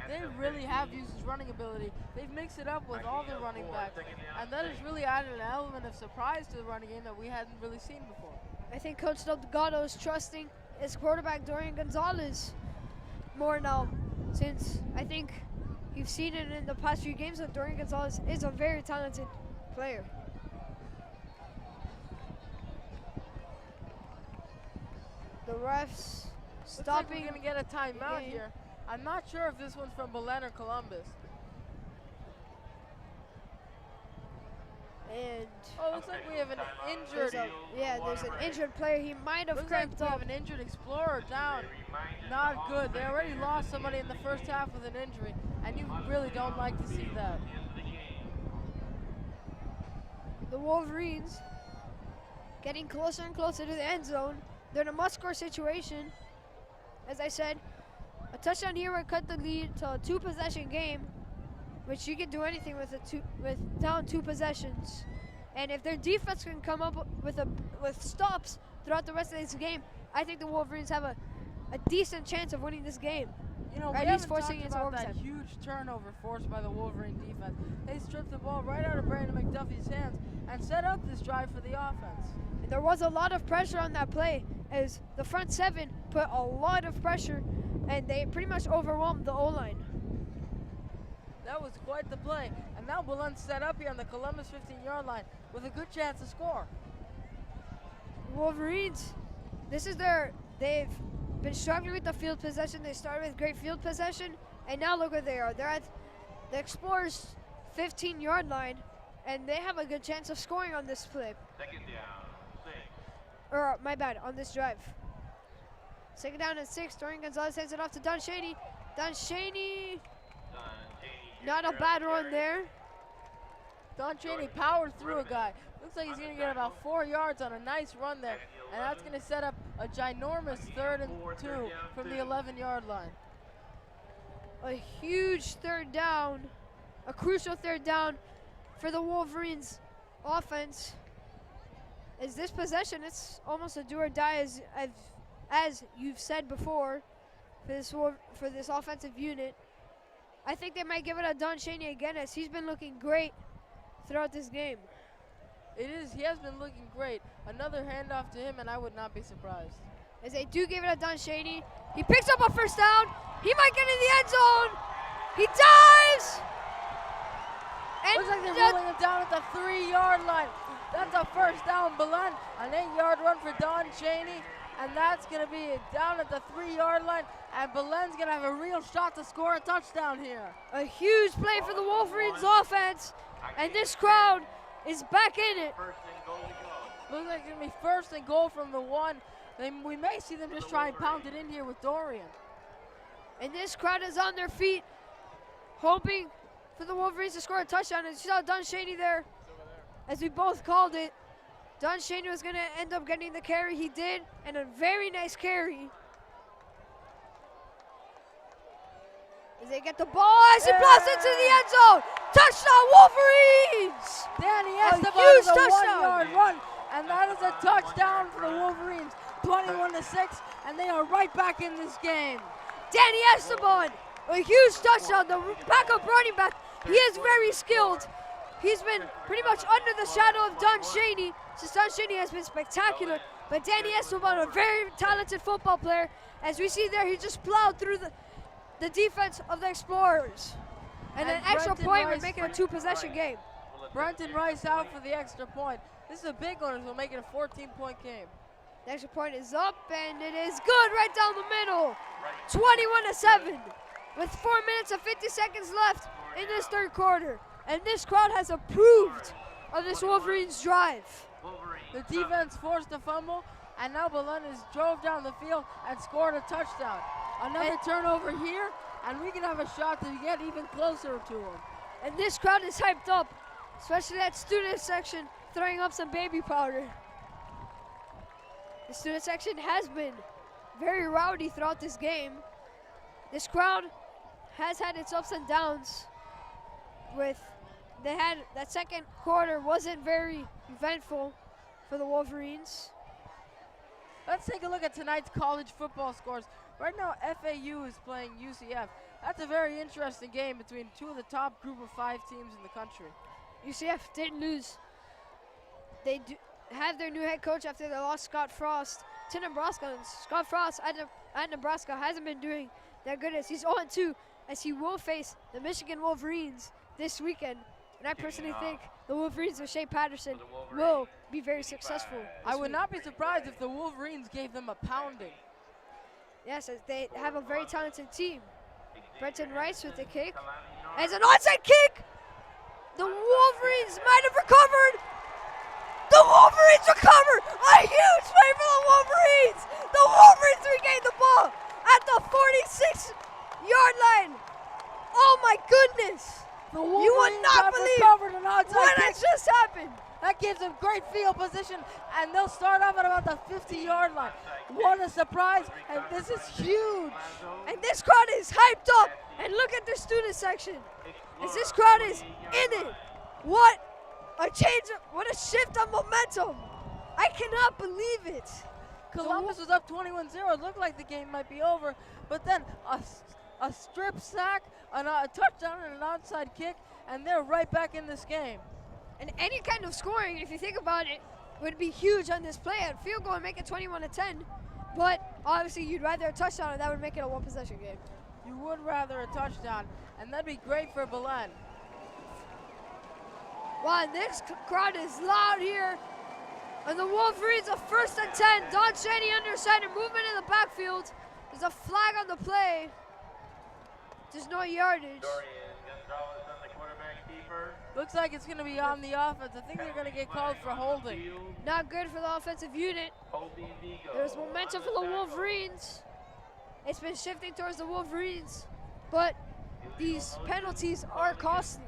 They really have used his running ability. They've mixed it up with all the running backs, and that has really added an element of surprise to the running game that we hadn't really seen before. I think Coach Delgado is trusting his quarterback Dorian Gonzalez more now, since I think you've seen it in the past few games that Dorian Gonzalez is a very talented player. The refs stopping. We're going to get a timeout here. I'm not sure if this one's from Belen or Columbus. And looks like we have an injured. There's an injured player. He might have cramped up. We up. have an injured Explorer down. Not good. They already lost somebody in the first half with an injury, and you really don't like to see that. The Wolverines getting closer and closer to the end zone. They're in a must-score situation. As I said, a touchdown here would cut the lead to a 2-possession game, which you can do anything with down 2 possessions. And if their defense can come up with stops throughout the rest of this game, I think the Wolverines have a decent chance of winning this game. You know, at least forcing it into overtime. That huge turnover forced by the Wolverine defense. They stripped the ball right out of Brandon McDuffie's hands and set up this drive for the offense. There was a lot of pressure on that play as the front 7 put a lot of pressure, and they pretty much overwhelmed the O-line. That was quite the play. And now Belen's set up here on the Columbus 15-yard line with a good chance to score. Wolverines, they've been struggling with the field possession. They started with great field possession, and now look where they are. They're at the Explorers' 15-yard line, and they have a good chance of scoring on this play. Second down, 6. Or, my bad, on this drive. Second down and 6. Dorian Gonzalez hands it off to Don Chaney. Don Chaney, not a bad run there. Don Chaney powered through a guy. Looks like he's going to get about 4 yards on a nice run there. And that's going to set up a ginormous 3rd and 2 from the 11-yard line. A huge 3rd down, a crucial 3rd down for the Wolverines offense. Is this possession, it's almost a do or die, as you've said before, for this offensive unit. I think they might give it to Don Chaney again, as he's been looking great throughout this game. It is. He has been looking great. Another handoff to him, and I would not be surprised. As they do give it to Don Chaney. He picks up a first down. He might get in the end zone. He dives. And looks like they're rolling him down at the 3-yard line. That's a first down, Belen. An 8-yard run for Don Chaney. And that's going to be down at the 3-yard line. And Belen's going to have a real shot to score a touchdown here. A huge play for the Wolverines offense. And this crowd is back in it. First and goal to go. Looks like it's going to be 1st and goal from the 1. We may see them just try and pound it in here with Dorian. And this crowd is on their feet, hoping for the Wolverines to score a touchdown. And you saw Don Shaney there, as we both called it. Don Shaney was going to end up getting the carry. He did, and a very nice carry. As they get the ball, as he blasts into the end zone. Touchdown, Wolverines! Danny A Esteban huge is a touchdown. 1-yard run, and that is a touchdown for the Wolverines, 21-6, and they are right back in this game. Danny Esteban, a huge touchdown. The backup running back, he is very skilled. He's been pretty much under the shadow of Don Shaney, since Don Shaney has been spectacular. But Danny Esteban, a very talented football player. As we see there, he just plowed through the defense of the Explorers. And an extra Brenton point would Rice- make it a two-possession game. Brenton Rice out for the extra point. This is a big one, as we'll make it a 14-point game. The extra point is up, and it is good right down the middle. 21-7, with 4 minutes and 50 seconds left in this third quarter. And this crowd has approved of this Wolverines drive. The defense forced a fumble, and now Belen has drove down the field and scored a touchdown. Another turnover here, and we can have a shot to get even closer to him. And this crowd is hyped up, especially that student section throwing up some baby powder. The student section has been very rowdy throughout this game. This crowd has had its ups and downs. That second quarter wasn't very eventful for the Wolverines. Let's take a look at tonight's college football scores. Right now, FAU is playing UCF. That's a very interesting game between two of the top group of 5 teams in the country. UCF did lose. They have their new head coach after they lost Scott Frost to Nebraska. And Scott Frost at Nebraska hasn't been doing that good, as he's 0-2, as he will face the Michigan Wolverines this weekend. And I personally think the Wolverines with Shea Patterson will be very successful. I would not be surprised if the Wolverines gave them a pounding. Yes, as they have a very talented team. Brenton Rice with the kick. As an onside kick! The Wolverines might have recovered! The Wolverines recovered! A huge play for the Wolverines! The Wolverines regained the ball at the 46-yard line! Oh my goodness! The You Wolverines would not have believe recovered an onside what kick. has just happened! That gives them great field position, and they'll start off at about the 50-yard line. What a surprise, and this is huge. And this crowd is hyped up. And look at the student section. As this crowd is in it. What a change, what a shift of momentum. I cannot believe it. Columbus was up 21-0. It looked like the game might be over, but then a strip sack, a touchdown, and an onside kick, and they're right back in this game. And any kind of scoring, if you think about it, would be huge on this play. A field goal and make it 21-10. But obviously you'd rather a touchdown, and that would make it a one-possession game. You would rather a touchdown, and that'd be great for Belen. Wow, this crowd is loud here. And the Wolverines are 1st and 10. Don Shaney under center, movement in the backfield. There's a flag on the play. There's no yardage. Looks like it's going to be on the offense. I think they're going to get called for holding. Not good for the offensive unit. There's momentum for the Wolverines. It's been shifting towards the Wolverines, but these penalties are costly.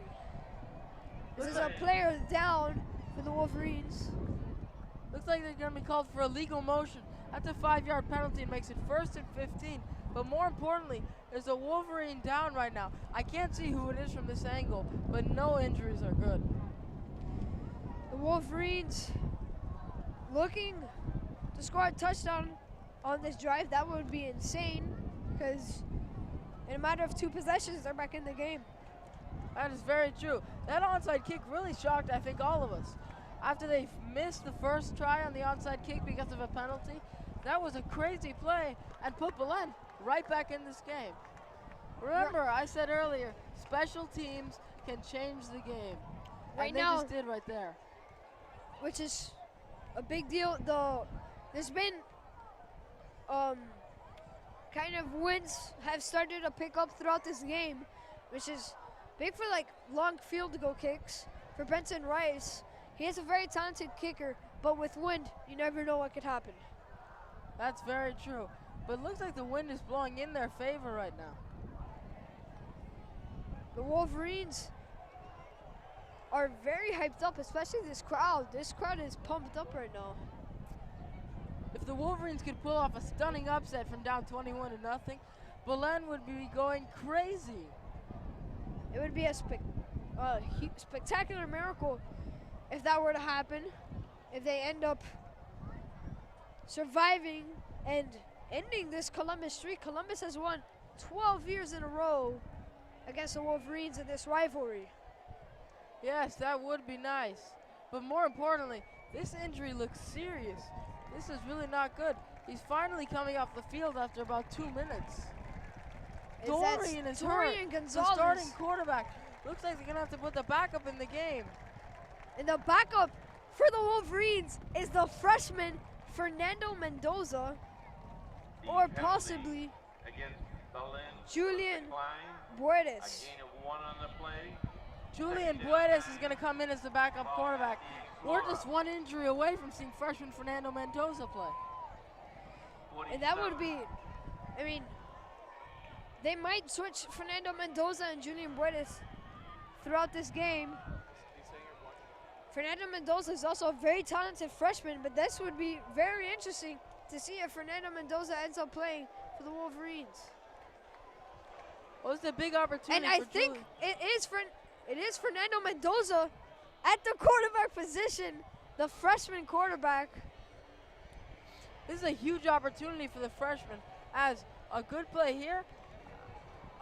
This is a player down for the Wolverines. Looks like they're going to be called for illegal motion. That's a 5-yard penalty and makes it 1st and 15. But more importantly, there's a Wolverine down right now. I can't see who it is from this angle, but no injuries are good. The Wolverines looking to score a touchdown on this drive. That would be insane, because in a matter of 2 possessions, they're back in the game. That is very true. That onside kick really shocked, I think, all of us. After they missed the first try on the onside kick because of a penalty, that was a crazy play and put Belen right back in this game. Remember, I said earlier, special teams can change the game. Right and they now, just did right there. which is a big deal. There's been kind of wins have started to pick up throughout this game, which is big for like long field goal kicks. For Brenton Rice, he is a very talented kicker, but with wind, you never know what could happen. That's very true. But it looks like the wind is blowing in their favor right now. The Wolverines are very hyped up, especially this crowd. This crowd is pumped up right now. If the Wolverines could pull off a stunning upset from down 21-0, Belen would be going crazy. It would be a spectacular miracle if that were to happen. If they end up surviving and ending this Columbus streak. Columbus has won 12 years in a row against the Wolverines in this rivalry. Yes, that would be nice. But more importantly, this injury looks serious. This is really not good. He's finally coming off the field after about 2 minutes. Dorian is hurt. Gonzalez. The starting quarterback. Looks like they're going to have to put the backup in the game. And the backup for the Wolverines is the freshman Fernando Mendoza, or possibly Julian Buedes. Julian Buedes is going to come in as the backup quarterback. We're just one injury away from seeing freshman Fernando Mendoza play. And that would be, I mean, they might switch Fernando Mendoza and Julian Buedes throughout this game. Fernando Mendoza is also a very talented freshman, but this would be very interesting to see if Fernando Mendoza ends up playing for the Wolverines. Well, it's a big opportunity. And I think it is Fernando Mendoza at the quarterback position, the freshman quarterback. This is a huge opportunity for the freshman, as a good play here,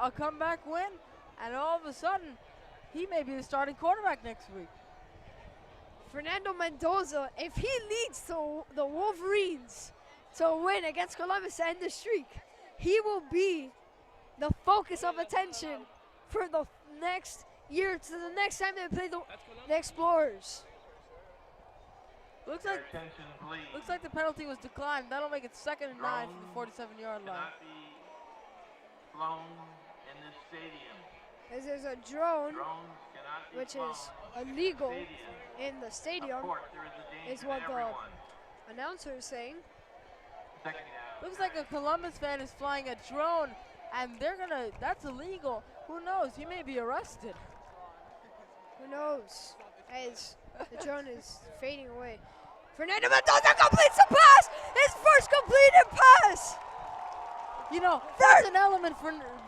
a comeback win, and all of a sudden, he may be the starting quarterback next week. Fernando Mendoza, if he leads the Wolverines to win against Columbus to end the streak, he will be the focus of attention for the next year, to the next time they play the Explorers. Looks like the penalty was declined. That'll make it 2nd and 9 from the 47-yard line. Flown in this stadium. As there's a drone, which is illegal in the stadium, is what the announcer is saying. Looks like a Columbus fan is flying a drone, and that's illegal. Who knows? He may be arrested. Who knows? As the drone is fading away. Fernando Mendoza completes the pass! His first completed pass! You know, that's an element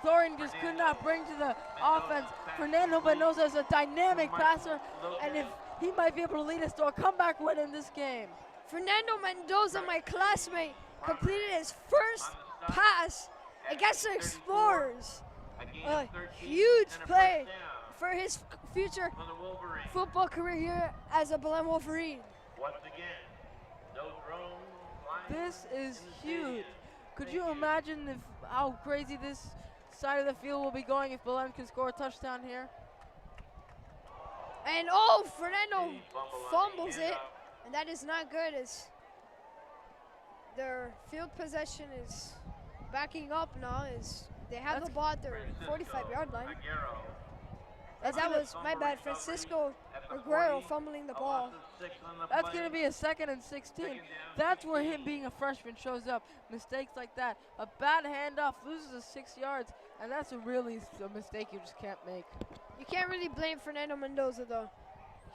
Dorian just could not bring to the offense. Fernando Mendoza is a dynamic passer, and if he might be able to lead us to a comeback win in this game. Fernando Mendoza, my classmate, completed his first pass against the Explorers. A huge play for his future football career here as a Belen Wolverine. Once again, no drone flying. This is huge. Could you imagine how crazy this side of the field will be going if Belen can score a touchdown here? And Fernando fumbles it, and that is not good, as their field possession is backing up now, as they have the ball at their 45-yard line. As that was, my bad, Francisco Aguero fumbling the ball. That's going to be a 2nd and 16. That's where him being a freshman shows up. Mistakes like that. A bad handoff loses us 6 yards, and that's a mistake you just can't make. You can't really blame Fernando Mendoza, though.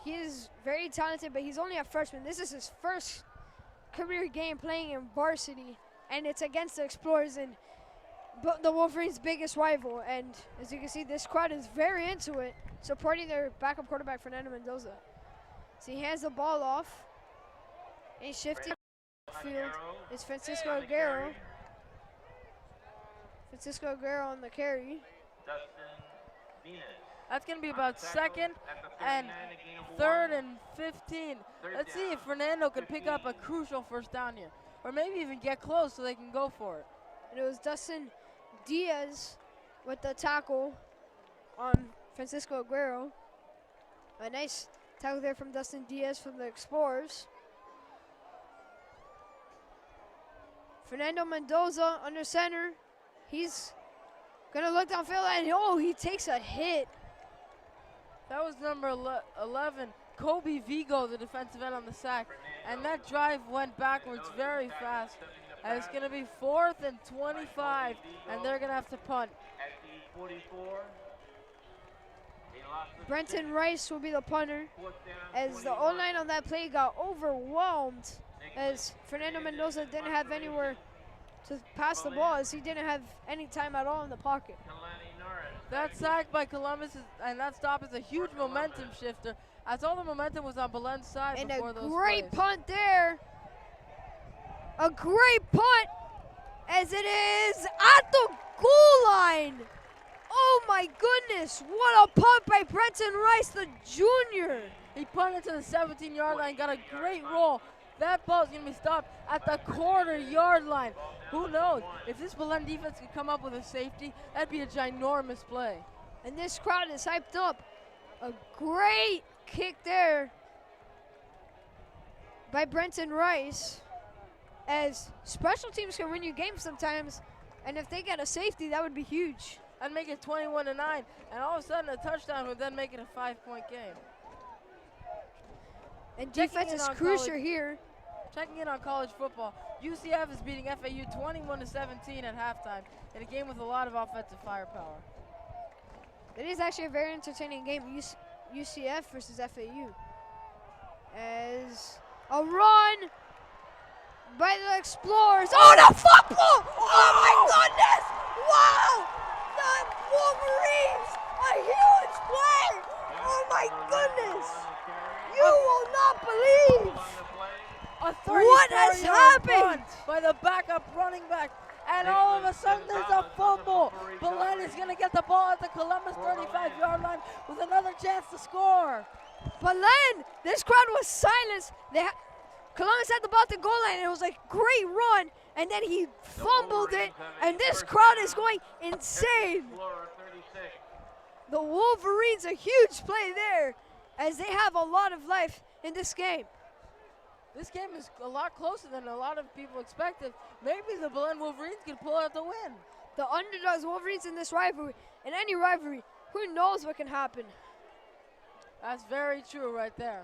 He is very talented, but he's only a freshman. This is his first career game playing in varsity, and it's against the Explorers and the Wolverines' biggest rival. And as you can see, this crowd is very into it, supporting their backup quarterback, Fernando Mendoza. So he hands the ball off, and shifting field is Francisco Aguero. Francisco Aguero on the carry. That's going to be about 2nd and 3rd and 15. Let's see if Fernando can pick up a crucial first down here, or maybe even get close so they can go for it. And it was Dustin Diaz with the tackle on Francisco Aguero. A nice tackle there from Dustin Diaz from the Explorers. Fernando Mendoza under center. He's going to look downfield, and he takes a hit. That was number 11, Kobe Vigo, the defensive end on the sack. And that drive went backwards very fast. And it's going to be 4th and 25, and they're going to have to punt. At the 44. He lost the Brenton stick. Rice will be the punter, 4th down, as the 21. O-line on that play got overwhelmed, as Fernando Mendoza didn't have anywhere to pass the ball, as he didn't have any time at all in the pocket. Kalani Norris. That sack by Columbus and that stop is a huge momentum shifter, as all the momentum was on Belen's side And before a those great plays. punt there. A great punt, as it is at the goal line. Oh my goodness, what a punt by Brenton Rice, the junior. He punted to the 17-yard line, got a great roll. That ball is going to be stopped at the quarter-yard line. Who knows? If this Belen defense could come up with a safety, that'd be a ginormous play. And this crowd is hyped up. A great kick there by Brenton Rice, as special teams can win you games sometimes, and if they get a safety, that would be huge. And make it 21-9, and all of a sudden a touchdown would then make it a 5-point game. And Checking defense in is on crucial college- here. Checking in on college football, UCF is beating FAU 21-17 at halftime in a game with a lot of offensive firepower. It is actually a very entertaining game, UCF versus FAU. As a run by the Explorers. Oh, the football! Oh my goodness! Wow! The Wolverines! A huge play! Oh my goodness! You will not believe! A What has 34-yard happened? punt by the backup running back, and all of a sudden there's a fumble. Belen is going to get the ball at the Columbus 35-yard line with another chance to score. Belen, this crowd was silenced. Columbus had the ball at the goal line, and it was a great run, and then he fumbled it, and this crowd is going insane. The Wolverines, a huge play there, as they have a lot of life in this game. This game is a lot closer than a lot of people expected. Maybe the Belen Wolverines can pull out the win. The underdogs Wolverines in this rivalry, in any rivalry, who knows what can happen. That's very true right there.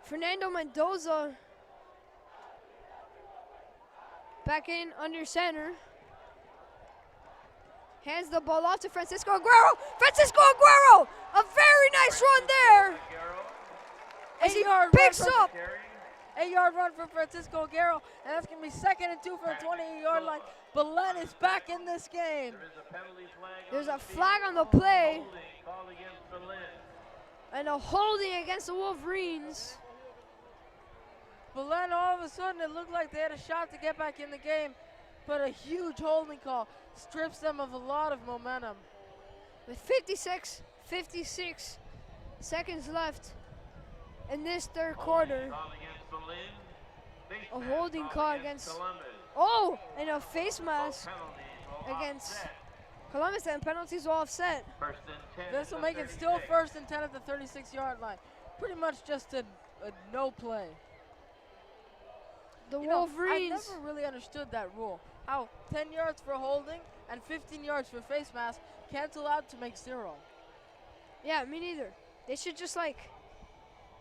Fernando Mendoza back in under center. Hands the ball off to Francisco Aguero. Francisco Aguero! A very nice run there. As he picks up. 8-yard run for Francisco Aguero, and that's going to be 2nd and 2 for the 28-yard line. Belen is back in this game. There's a flag on the play. And a holding against the Wolverines. Belen, all of a sudden, it looked like they had a shot to get back in the game, but a huge holding call strips them of a lot of momentum. With 56 seconds left in this third quarter. A holding call against, oh, and a face mask against Columbus, and penalties will offset. This will make it still 1st and 10 at the 36-yard line. Pretty much just a no play. The I Wolverines. never really understood that rule. How 10 yards for holding and 15 yards for face mask cancel out to make 0. Yeah, me neither. They should just I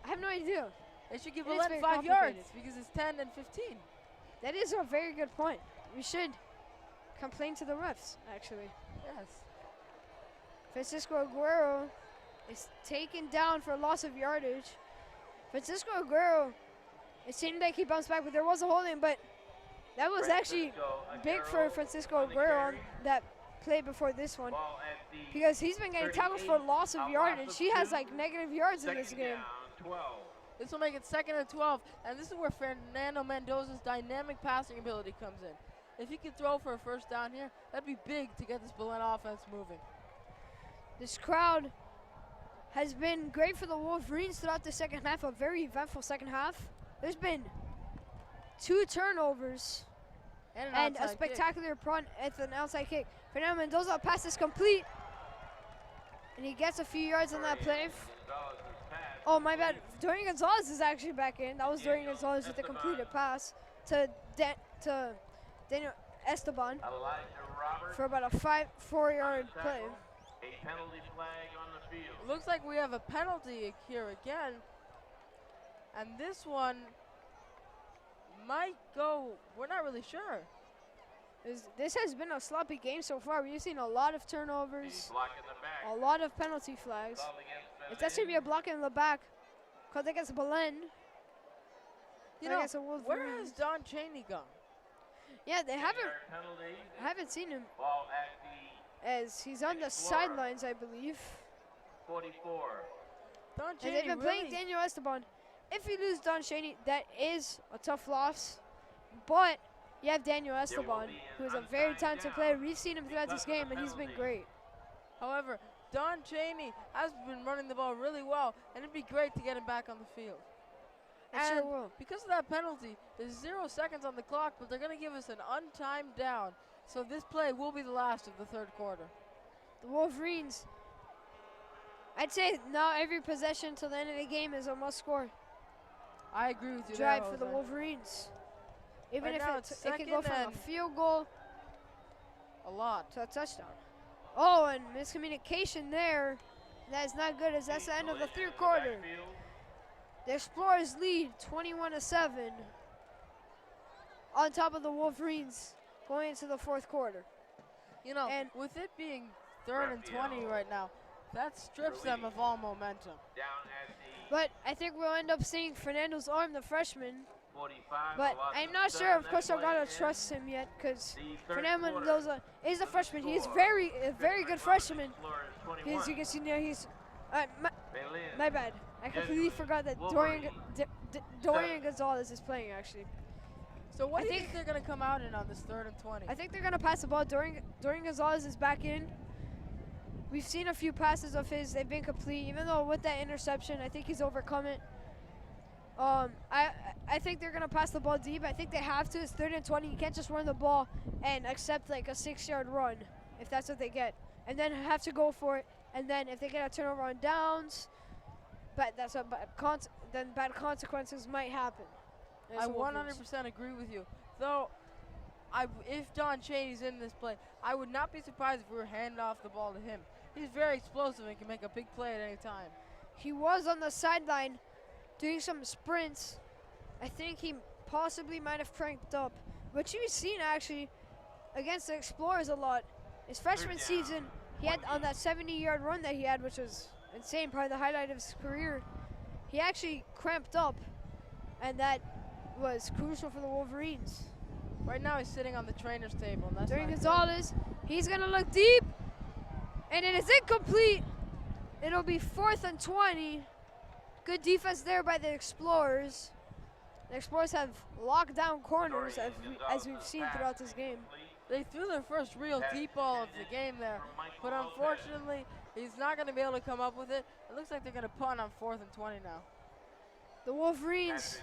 have no idea. They should give It is Belen very 5 yards complicated. because it's 10 and 15. That is a very good point. We should complain to the refs, actually. Yes. Francisco Aguero is taken down for loss of yardage. Francisco Aguero, it seemed like he bounced back, but there was a holding, but that was actually big for Francisco Aguero on that play before this one, because he's been getting tackles for loss of yardage. He has negative yards in this game. This will make it 2nd and 12, and this is where Fernando Mendoza's dynamic passing ability comes in. If he could throw for a 1st down here, that'd be big to get this Belen offense moving. This crowd has been great for the Wolverines throughout the second half, a very eventful second half. There's been 2 turnovers and a spectacular punt at an outside kick. Fernando Mendoza pass is complete, and he gets a few yards on that play. Oh, my bad. Dorian Gonzalez is actually back in. That was Dorian Gonzalez with the completed pass to Daniel Esteban for about a 4-yard play. A penalty flag on the field. Looks like we have a penalty here again, and this one might go. We're not really sure. This has been a sloppy game so far. We've seen a lot of He's turnovers, blocking the back. a lot of penalty flags. Called against If that's going to be a block in the back, called against Belen. You I know, guess it will where be. has Don Chaney gone? Yeah, they haven't. Penalty. I haven't seen him Ball at the as he's on the Explorer. sidelines, I believe. 44. Don And Chaney they've been playing really. Daniel Esteban. If you lose Don Chaney, that is a tough loss. But you have Daniel Esteban, be an who is a very unsigned talented down player. We've seen him throughout because this of the game, and he's been penalty. great. However, Don Chaney has been running the ball really well, and it'd be great to get him back on the field. It sure And will. because of that penalty, there's 0 seconds on the clock, but they're going to give us an untimed down. So this play will be the last of the third quarter. The Wolverines, I'd say now every possession till the end of the game is a must-score I agree with you drive there, for the Jose. Wolverines. Even Right if now it it's can go second from a and- field goal A lot. to a touchdown. Oh, and miscommunication there. That is not good, as that's the end of the third quarter. Backfield. The Explorers lead 21-7 on top of the Wolverines going into the fourth quarter. You know, And- with it being 3rd and 20 right now, that strips them of all momentum. Down at the But I think we'll end up seeing Fernando's arm, the freshman. 45. But a loss I'm of not 7 sure if that Coach play Delgado in trusts him yet, because the third Fernando quarter. Mendoza is a freshman. He is Score. a very good freshman. Explorers As 21. you can see now, he's Belen my bad. I completely Jesuit. forgot that Wolverine. Dorian Gonzalez is playing actually. So what I do you think- think they're going to come out in on this 3rd and 20? I think they're gonna pass the ball. Dorian Gonzalez is back in. We've seen a few passes of his; they've been complete. Even though with that interception, I think he's overcome it. I think they're gonna pass the ball deep. I think they have to. It's 3rd and 20. You can't just run the ball and accept like a 6-yard run if that's what they get, and then have to go for it. And then if they get a turnover on downs, but that's a then bad consequences might happen. I 100% agree with you. Though, if Don Chaney's in this play, I would not be surprised if we were handing off the ball to him. He's very explosive and can make a big play at any time. He was on the sideline doing some sprints. I think he possibly might have cranked up. But you've seen actually against the Explorers a lot. His freshman season, he had on that 70-yard run that he had, which was insane, probably the highlight of his career. He actually cramped up, and that was crucial for the Wolverines. Right now he's sitting on the trainer's table. And that's Dorian not good. Gonzalez, he's gonna look deep, and it is incomplete. It'll be 4th and 20. Good defense there by the Explorers. The Explorers have locked down corners as we've seen throughout this game. They threw their first real deep ball of the game there, but unfortunately, he's not going to be able to come up with it. It looks like they're going to punt on 4th and 20 now. The Wolverines,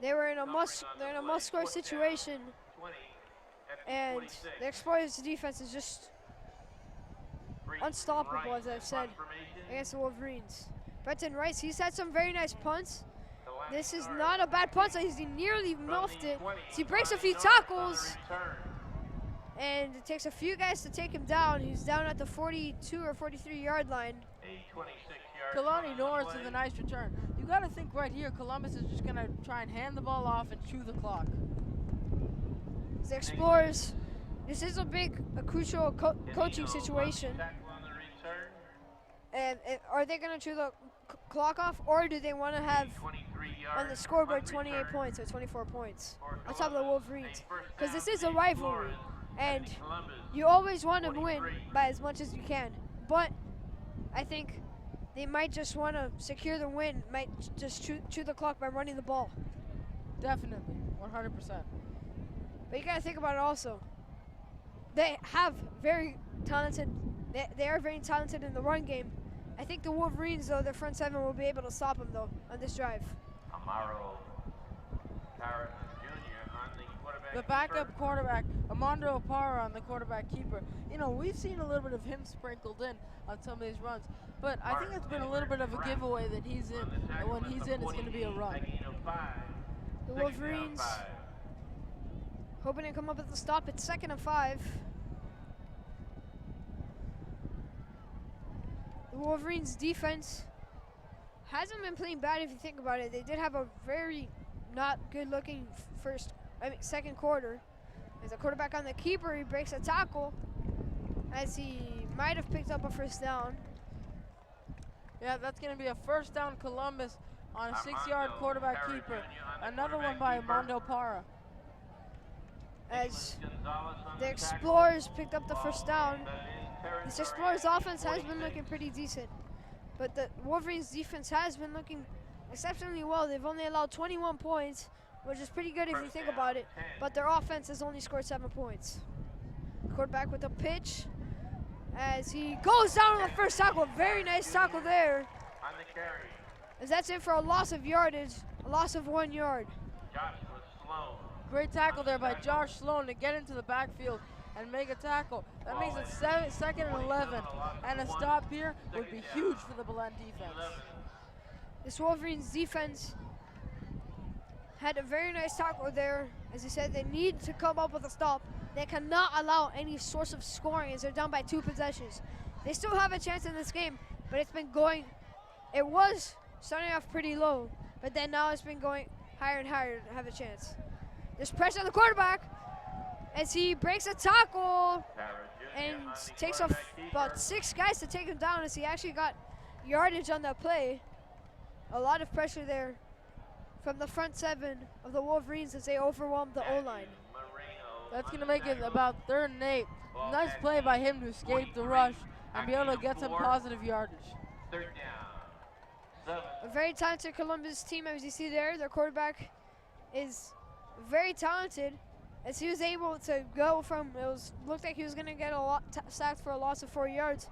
they're in a must-score situation, and the Explorers' defense is just unstoppable, as I've said, against the Wolverines. Brenton Rice, he's had some very nice punts. This is not a bad punt, so he nearly muffed it. So he breaks a few tackles, and it takes a few guys to take him down. He's down at the 42 or 43-yard line. A 26-yard Kalani Norris with a nice return. You got to think right here, Columbus is just going to try and hand the ball off and chew the clock. The Explorers, this is a crucial coaching situation. And are they going to chew the clock off, or do they want to have on the scoreboard 28 points or 24 points on top of the Wolverines? Because this is a rivalry, and you always want to win by as much as you can. But I think they might just want to secure the win, might just chew the clock by running the ball. Definitely, 100%. But you got to think about it also. They have very talented, they are very talented in the run game. I think the Wolverines, though, their front seven will be able to stop them, though, on this drive. Amaro Carrot Jr. on the quarterback. The backup quarterback, Amando Parra on the quarterback keeper. You know, we've seen a little bit of him sprinkled in on some of these runs, but I think it's been a little bit of a giveaway that he's in, and when he's in, it's going to be a run. The Wolverines hoping to come up with the stop. It's 2nd and 5. The Wolverines defense hasn't been playing bad if you think about it. They did have a very not good looking second quarter. As a quarterback on the keeper, he breaks a tackle as he might have picked up a first down. Yeah, that's going to be a first down Columbus on a 6-yard quarterback keeper. Another one by Armando Parra. As the Explorers picked up the first down. This Explorers offense has been looking pretty decent, but the Wolverines defense has been looking exceptionally well. They've only allowed 21 points, which is pretty good if you think about it, but their offense has only scored 7 points. Quarterback with a pitch as he goes down on the first tackle. Very nice tackle there. On the carry, As that's it for a loss of yardage, a loss of 1 yard. Joshua Sloan. Great tackle there by Josh Sloan to get into the backfield and make a tackle. That makes it 2nd and 11, and a stop here would be huge for the Belen defense. This Wolverines defense had a very nice tackle there. As I said, they need to come up with a stop. They cannot allow any source of scoring as they're down by 2 possessions. They still have a chance in this game, but it's been going, it was starting off pretty low, but then now it's been going higher and higher to have a chance. There's pressure on the quarterback as he breaks a tackle and takes off about 6 guys to take him down as he actually got yardage on that play. A lot of pressure there from the front 7 of the Wolverines as they overwhelmed the O-line. That's going to make it about 3rd and 8. Nice play by him to escape the rush and be able to get some positive yardage. 3rd down. A very talented Columbus team, as you see there. Their quarterback is very talented as he was able to go from, looked like he was going to get sacked for a loss of 4 yards,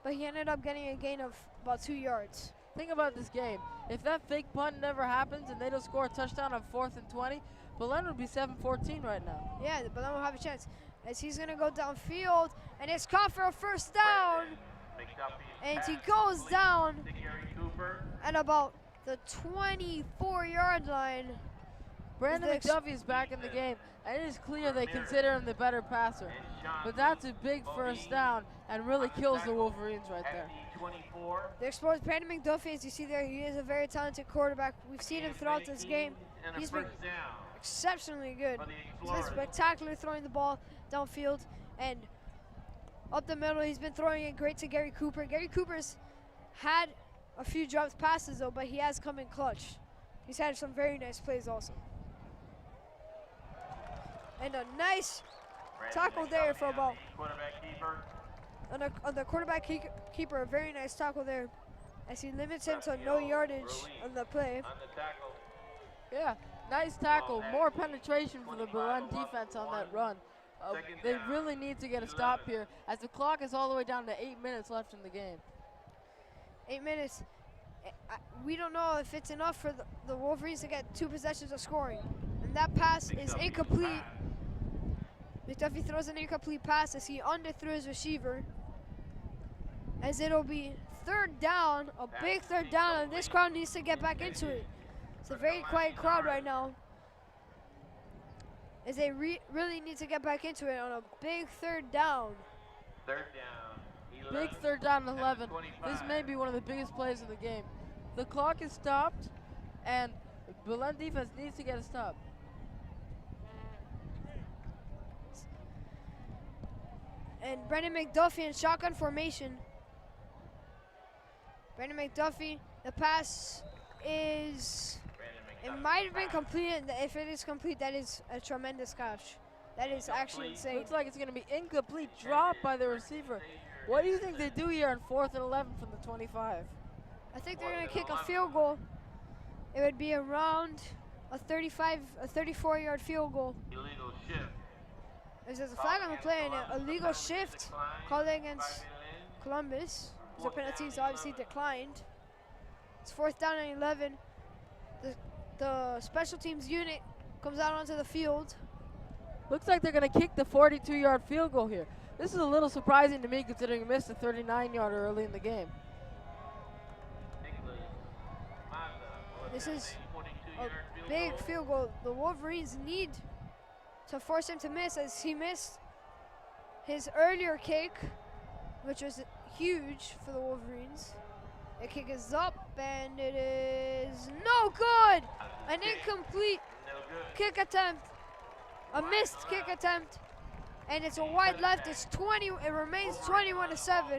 but he ended up getting a gain of about 2 yards. Think about this game. If that fake punt never happens and they don't score a touchdown on 4th and 20, Belen would be 7-14 right now. Yeah, the Belen will have a chance as he's going to go downfield, and it's caught for a first down. And he goes down at about the 24-yard line. Brandon McDuffie is back in the game, and it is clear they consider him the better passer. But that's a big first down and really kills the Wolverines right there. The Explorers, Brandon McDuffie, as you see there, he is a very talented quarterback. We've seen him throughout this game. He's been exceptionally good. He's been spectacular throwing the ball downfield and up the middle. He's been throwing it great to Gary Cooper. Gary Cooper's had a few dropped passes though, but he has come in clutch. He's had some very nice plays also. And a nice tackle there for about, on the quarterback keeper, a very nice tackle there as he limits him to no yardage on the play. Yeah, nice tackle, more penetration for the Belen defense on that run. They really need to get a stop here as the clock is all the way down to 8 minutes left in the game. 8 minutes. We don't know if it's enough for the Wolverines to get 2 possessions of scoring. And that pass is incomplete. McDuffie throws an incomplete pass as he underthrew his receiver. As it'll be 3rd down, a big 3rd down, and this crowd needs to get back into it. It's a very quiet crowd right now, as they really need to get back into it on a big 3rd down. 3rd down. Big 3rd down and 11. This may be one of the biggest plays of the game. The clock is stopped, and Belen defense needs to get a stop. And Brandon McDuffie in shotgun formation. Brandon McDuffie, the pass is, it might have been completed. If it is complete, that is a tremendous catch. That is actually insane. Looks like it's going to be incomplete, drop by the receiver. What do you think they do here on 4th and 11 from the 25? I think they're going to kick a field goal. It would be around a 34-yard field goal. Illegal shift. There's a flag on the play and an illegal shift called against Columbus. The penalty is obviously declined. It's 4th down and 11. The special teams unit comes out onto the field. Looks like they're going to kick the 42-yard field goal here. This is a little surprising to me considering he missed a 39-yarder early in the game. This is a big field goal. The Wolverines need to force him to miss, as he missed his earlier kick, which was huge for the Wolverines. The kick is up and it is no good. An incomplete No good. kick attempt, a missed kick attempt, and it's a wide left. It's 20. It remains 21-7. First and 10.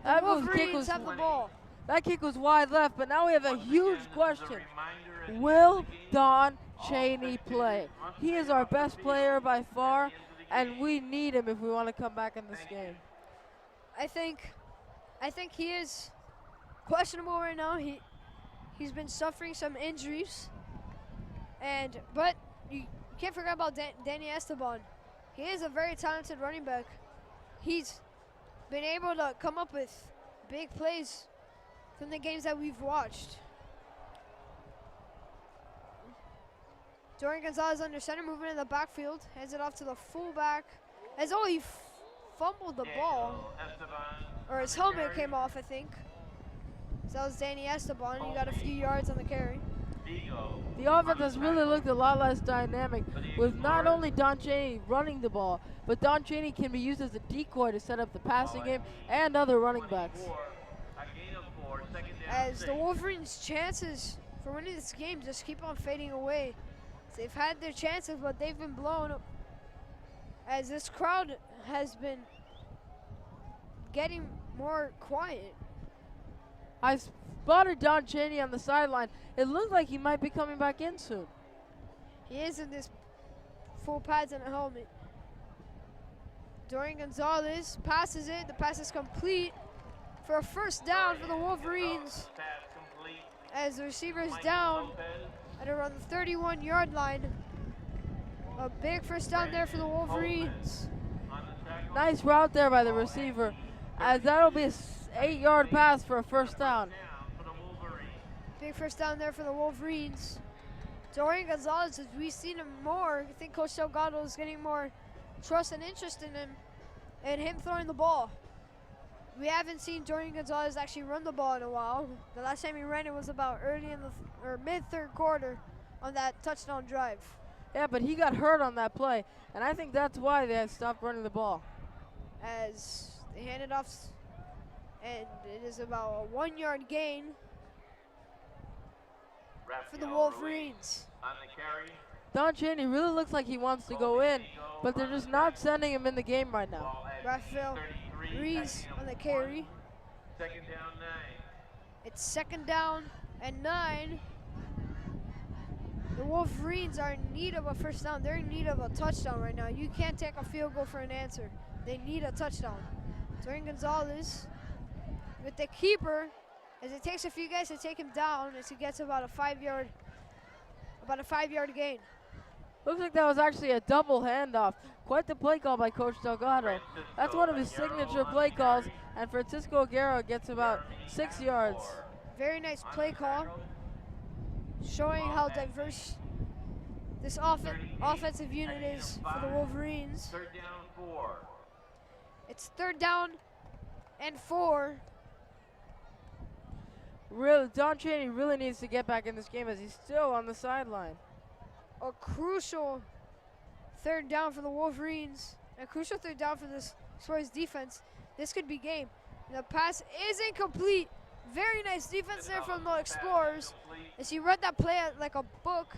The That kick Wolverines was have the ball. That kick was wide left, but now we have a Once again, huge this is a question. reminder at the Will end of the game, Don all Chaney play? spectators must He is stay our off the best field player by at far, the end of the and game. we need him if we want to come back in this Thank you. game. I think he is questionable right now. He's been suffering some injuries, but you can't forget about Danny Esteban. He is a very talented running back. He's been able to come up with big plays from the games that we've watched. Dorian Gonzalez under center, moving in the backfield, hands it off to the fullback. He fumbled the ball, Esteban or his on the helmet carry. came off, I think. So that was Danny Esteban. He got a few yards on the carry. Vigo. The offense has really looked a lot less dynamic, with not only Don Chaney running the ball, but Don Chaney can be used as a decoy to set up the passing game and other running backs. 24, a gain of 4, second down, As 6. the Wolverines' chances for winning this game just keep on fading away. They've had their chances, but they've been blown up. As this crowd has been getting more quiet. I spotted Don Chaney on the sideline. It looked like he might be coming back in soon. He is in this full pads and a helmet. Dorian Gonzalez passes it. The pass is complete for a first down for the Wolverines. Pass complete. As the receiver is Michael down Lopez. at around the 31-yard line. A big first down there for the Wolverines. On the tackle. Nice route there by the receiver, as that'll be an 8-yard pass for a first down. Down for the Wolverines. Big first down there for the Wolverines. Dorian Gonzalez, as we've seen him more, I think Coach Delgado is getting more trust and interest in him and him throwing the ball. We haven't seen Dorian Gonzalez actually run the ball in a while. The last time he ran it was about early in the or mid-third quarter on that touchdown drive. Yeah, but he got hurt on that play, and I think that's why they had stopped running the ball. As they hand it off, and it is about a 1-yard gain for the Rafael Wolverines. Ruiz on the carry. Don Chaney really looks like he wants to go in, but they're just not sending him in the game right now. Ball at Rafael 33, Ruiz gain of on the 1. carry. Second down, 9. It's second down and 9. The Wolverines are in need of a first down. They're in need of a touchdown right now. You can't take a field goal for an answer. They need a touchdown. Dorian Gonzalez with the keeper, as it takes a few guys to take him down, as he gets about a 5-yard gain. Looks like that was actually a double handoff. Quite the play call by Coach Delgado. That's one of his signature play calls, and Francisco Aguero gets about 6 yards. Very nice play call, showing how diverse this offensive unit is for the Wolverines. Third down, 4. It's third down and 4. Really, Don Chaney really needs to get back in this game as he's still on the sideline. A crucial third down for the Wolverines. A crucial third down for this Spurs defense. This could be game. The pass is incomplete. Very nice defense there from the Explorers. As he read that play like a book.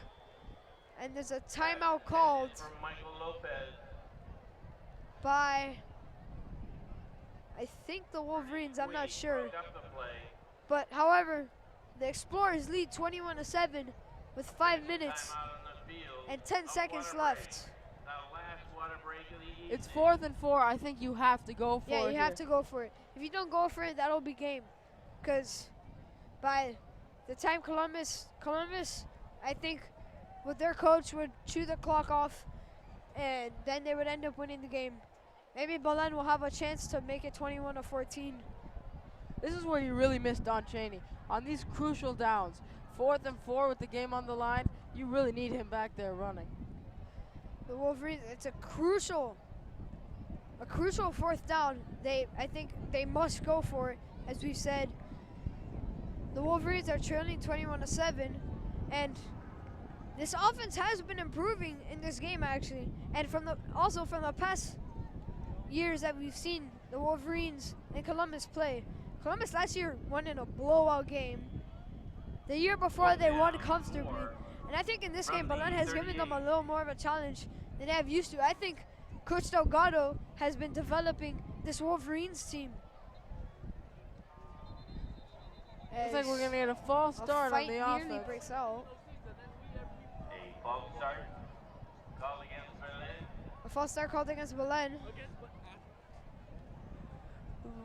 And there's a timeout called From Michael Lopez. by, I think, the Wolverines. I'm not sure. Broke up the play. But however, the Explorers lead 21-7 with 5 minutes Timeout on the field. and 10 A seconds water left. break. The last water break of the evening. It's 4th and 4. I think you have to go for it. Yeah, you have here. to go for it. If you don't go for it, that'll be game. Because by the time Columbus, I think, with their coach would chew the clock off, and then they would end up winning the game. Maybe Belen will have a chance to make it 21-14. This is where you really miss Don Chaney. On these crucial downs, 4th and 4 with the game on the line, you really need him back there running. The Wolverines, it's a crucial fourth down. I think they must go for it. As we've said, the Wolverines are trailing 21-7, and this offense has been improving in this game actually, and from the past years that we've seen the Wolverines and Columbus play. Columbus last year won in a blowout game, The year before they won comfortably. And I think in this game, Belen has given them a little more of a challenge than they have used to. I think Coach Delgado has been developing this Wolverines team. Looks like we're going to get a false start on the nearly offense. breaks out. A false start called against Berlin. A false start called against Belen.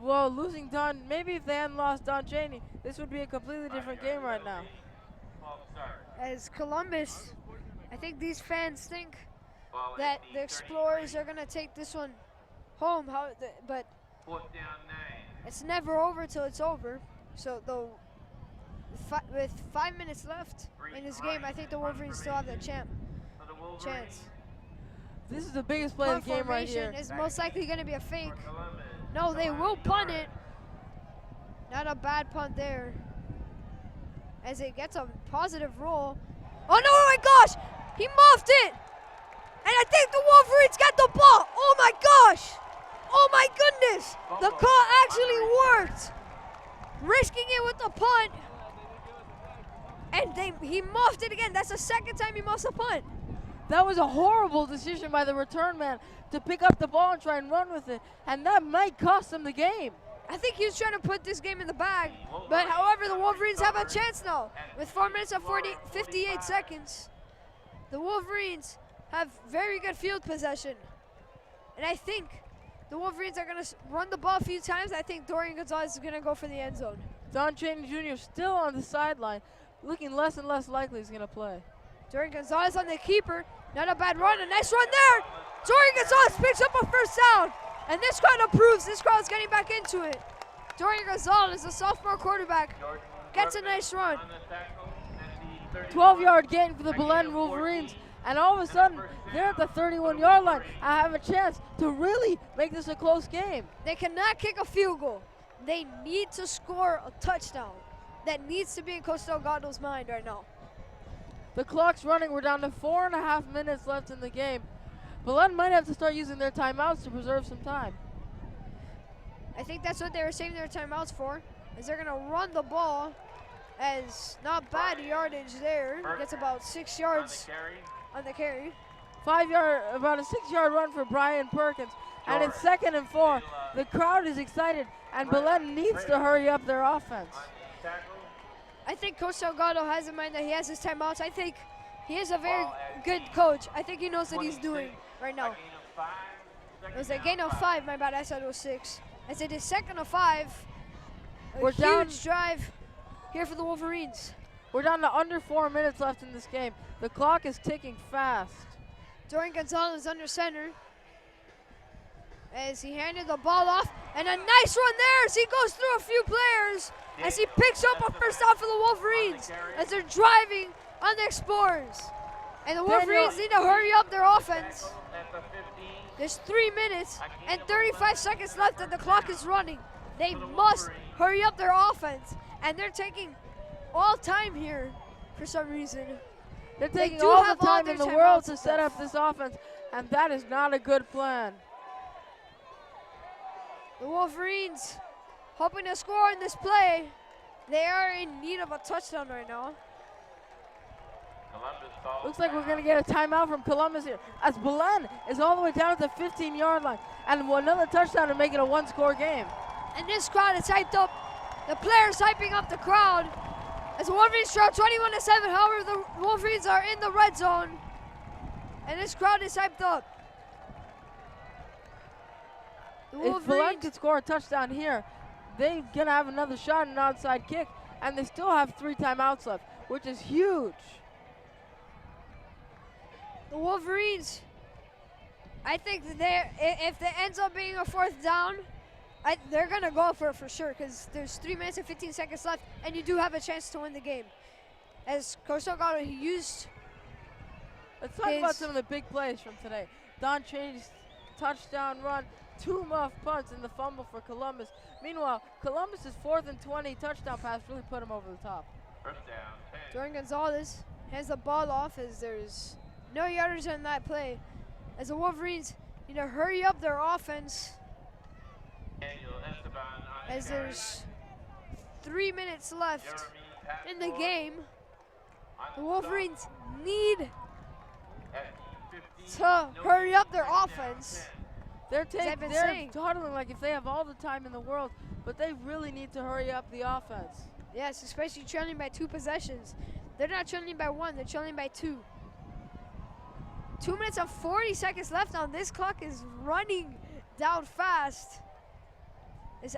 Well, losing Don, maybe if they hadn't lost Don Cheney, this would be a completely different game right now. False start. As Columbus, I think these fans think Ball that at the Explorers are going to take this one home, but Fourth down 9. it's never over till it's over. So with 5 minutes left in this game, I think the Wolverines still have the For the Wolverines. chance. This is the biggest play of Punt the game right formation here. is most likely going to be a fake. For Columbus. No, they will punt it. Not a bad punt there. As it gets a positive roll. Oh no, oh my gosh! He muffed it! And I think the Wolverines got the ball. Oh my gosh! Oh my goodness! The call actually worked. Risking it with the punt. And he muffed it again. That's the second time he muffs a punt. That was a horrible decision by the return man to pick up the ball and try and run with it. And that might cost them the game. I think he was trying to put this game in the bag. But however, the Wolverines have a chance now. With 4 minutes and 58 seconds. The Wolverines have very good field possession. And I think the Wolverines are going to run the ball a few times. I think Dorian Gonzalez is going to go for the end zone. Don Cheney Jr. still on the sideline, looking less and less likely he's going to play. Dorian Gonzalez on the keeper. Not a bad run. A nice run there. Dorian Gonzalez picks up a first down. And this crowd approves. This crowd's getting back into it. Dorian Gonzalez, the sophomore quarterback, gets a nice run. 12-yard gain for the Belen Wolverines. And all of a sudden, they're at the 31-yard line. I have a chance to really make this a close game. They cannot kick a field goal. They need to score a touchdown. That needs to be in Coach Delgado's mind right now. The clock's running. We're down to 4.5 minutes left in the game. Belen might have to start using their timeouts to preserve some time. I think that's what they were saving their timeouts for, is they're going to run the ball. As not bad yardage there. Gets about 6 yards on the carry. About a 6-yard run for Brian Perkins. And it's 2nd and 4. The crowd is excited, and Belen needs to hurry up their offense. I think Coach Delgado has in mind that he has his timeouts. I think he is a very good coach. I think he knows what he's doing right now. It was a gain of 5, my bad, I said it was 6. I said it's 2nd and 5. A huge drive here for the Wolverines. We're down to under 4 minutes left in this game. The clock is ticking fast. Dorian Gonzalez under center. As he handed the ball off. And a nice run there as he goes through a few players. As he picks up a first down for the Wolverines. As they're driving on the Explorers. And the Wolverines need to hurry up their offense. There's 3 minutes and 35 seconds left and the clock is running. They must hurry up their offense. And they're taking all time here for some reason. They're taking all the time in the world to set up this offense, and that is not a good plan. The Wolverines hoping to score in this play. They are in need of a touchdown right now. Looks like we're going to get a timeout from Columbus here, as Belen is all the way down at the 15-yard line, and another touchdown to make it a one-score game. And this crowd is hyped up. The players hyping up the crowd. As the Wolverines trail 21-7, however, the Wolverines are in the red zone. And this crowd is hyped up. If Belen could score a touchdown here, they're going to have another shot at an onside kick, and they still have 3 timeouts left, which is huge. The Wolverines, I think if it ends up being a 4th down, they're going to go for it for sure because there's 3 minutes and 15 seconds left, and you do have a chance to win the game. As Coach Delgado, he used Let's talk about some of the big plays from today. Don Cheney's touchdown run, 2 muff punts, and the fumble for Columbus. Meanwhile, Columbus's 4th and 20 touchdown pass really put him over the top. First down, 10. Dorian Gonzalez hands the ball off as there's no yardage on that play. As the Wolverines need to hurry up their offense. As there's 3 minutes left pass in the forward game. on The the Wolverines need at 15, to no hurry gain, up their second down, offense. 10. I've been They're saying. huddling like if they have all the time in the world, but they really need to hurry up the offense. Yes, especially trailing by 2 possessions. They're not trailing by 1, they're trailing by 2. 2 minutes and 40 seconds left now. This clock is running down fast.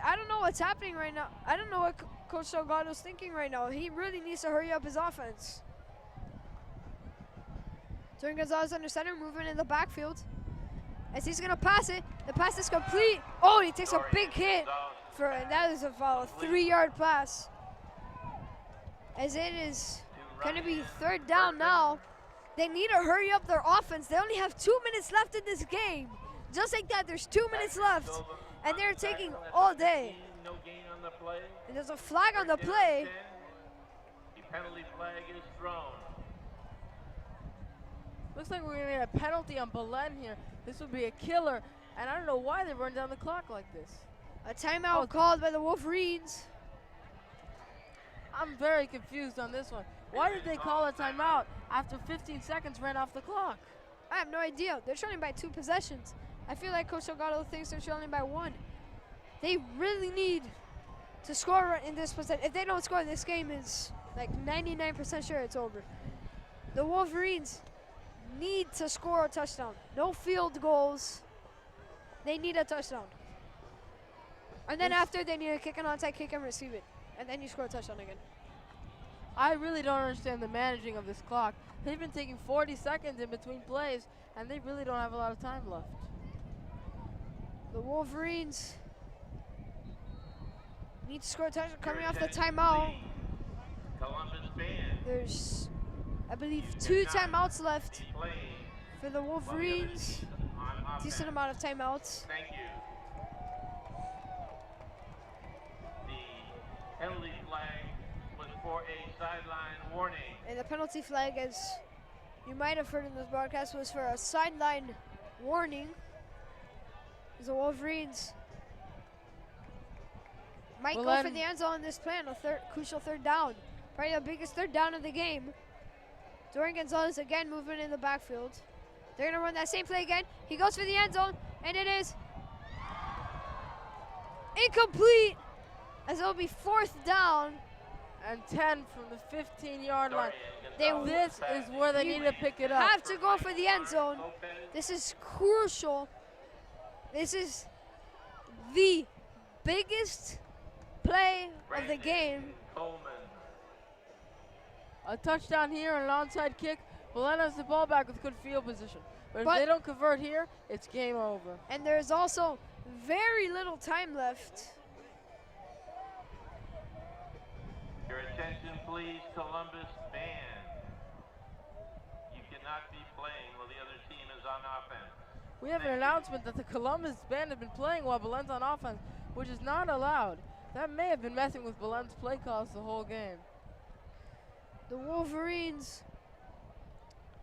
I don't know what's happening right now. I don't know what Coach Delgado's thinking right now. He really needs to hurry up his offense. Jordan Gonzalez under center, moving in the backfield. As he's gonna pass it, the pass is complete. Oh, he takes a big hit and that is a foul, a 3-yard pass. As it is gonna be 3rd down now. They need to hurry up their offense. They only have 2 minutes left in this game. Just like that, there's 2 minutes left, and they're taking all day. No gain on the play. And there's a flag on the play. The penalty flag is thrown. Looks like we're gonna get a penalty on Belen here. This would be a killer, and I don't know why they run down the clock like this. A timeout called by the Wolverines. I'm very confused on this one. Why did they call a timeout after 15 seconds ran off the clock? I have no idea. They're trailing by 2 possessions. I feel like Coach Delgado thinks they're trailing by 1. They really need to score in this possession. If they don't score, this game is like 99% sure it's over. The Wolverines need to score a touchdown. No field goals. They need a touchdown. And then after, they need to kick an onside kick and receive it. And then you score a touchdown again. I really don't understand the managing of this clock. They've been taking 40 seconds in between plays, and they really don't have a lot of time left. The Wolverines need to score a touchdown coming off the timeout. Columbus band. There's, I believe, 2 timeouts left Play for the Wolverines. on offense. Decent amount of timeouts. Thank you. The penalty flag was for a sideline warning. And the penalty flag, as you might have heard in this broadcast, was for a sideline warning. As the Wolverines might go for the end zone in this plan, a crucial 3rd down. Probably the biggest 3rd down of the game. Dorian Gonzalez again moving in the backfield. They're gonna run that same play again. He goes for the end zone, and it is incomplete, as it'll be 4th down. And 10 from the 15-yard line. This is where they need to pick it up. Have to go for the end zone. This is crucial. This is the biggest play of the game. Coleman. A touchdown here and an onside kick. Belen has the ball back with good field position. But if But- they don't convert here, it's game over. And there's also very little time left. Your attention, please, Columbus band. You cannot be playing while the other team is on offense. We have an announcement that the Columbus band have been playing while Belen's on offense, which is not allowed. That may have been messing with Belen's play calls the whole game. The Wolverines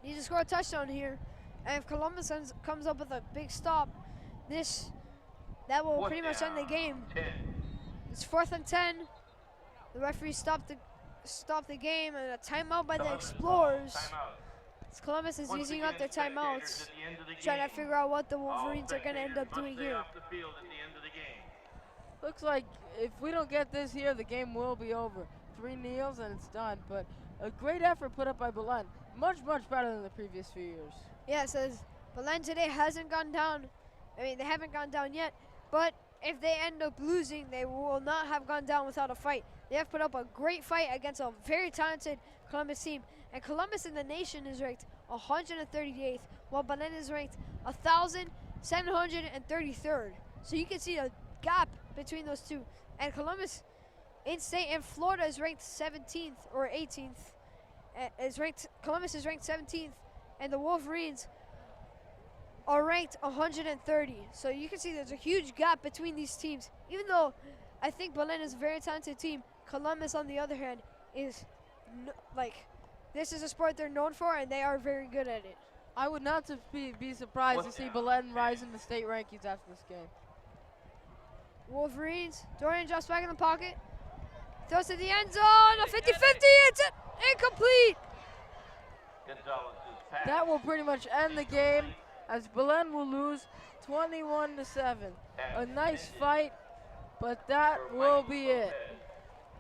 need to score a touchdown here. And if Columbus comes up with a big stop, that will pretty much end the game. 10. It's 4th and 10. The referee stopped the game, and a timeout by the Columbus, Explorers. timeout. As Columbus is Once using again, up their spectators, timeouts, at the end of the trying to game, figure out what the all Wolverines are going to end up spectators doing must stay here. off the field at the end of the game. Looks like if we don't get this here, the game will be over. 3 kneels and it's done. But a great effort put up by Belen. Much, much better than the previous few years. Yeah, it says Belen today hasn't gone down. I mean, they haven't gone down yet, but if they end up losing, they will not have gone down without a fight. They have put up a great fight against a very talented Columbus team. And Columbus in the nation is ranked 138th, while Belen is ranked 1,733rd. So you can see a gap between those two. And Columbus in state and Florida is ranked 17th or 18th. Columbus is ranked 17th, and the Wolverines are ranked 130. So you can see there's a huge gap between these teams. Even though I think Belen is a very talented team, Columbus, on the other hand, is this is a sport they're known for, and they are very good at it. I would not be surprised to see Belen rise in the state rankings after this game. Wolverines, Dorian drops back in the pocket, Throws to the end zone. A 50-50. It's incomplete. Gonzalez's pass. That will pretty much end the game as Belen will lose 21-7. A nice fight, but that will be it.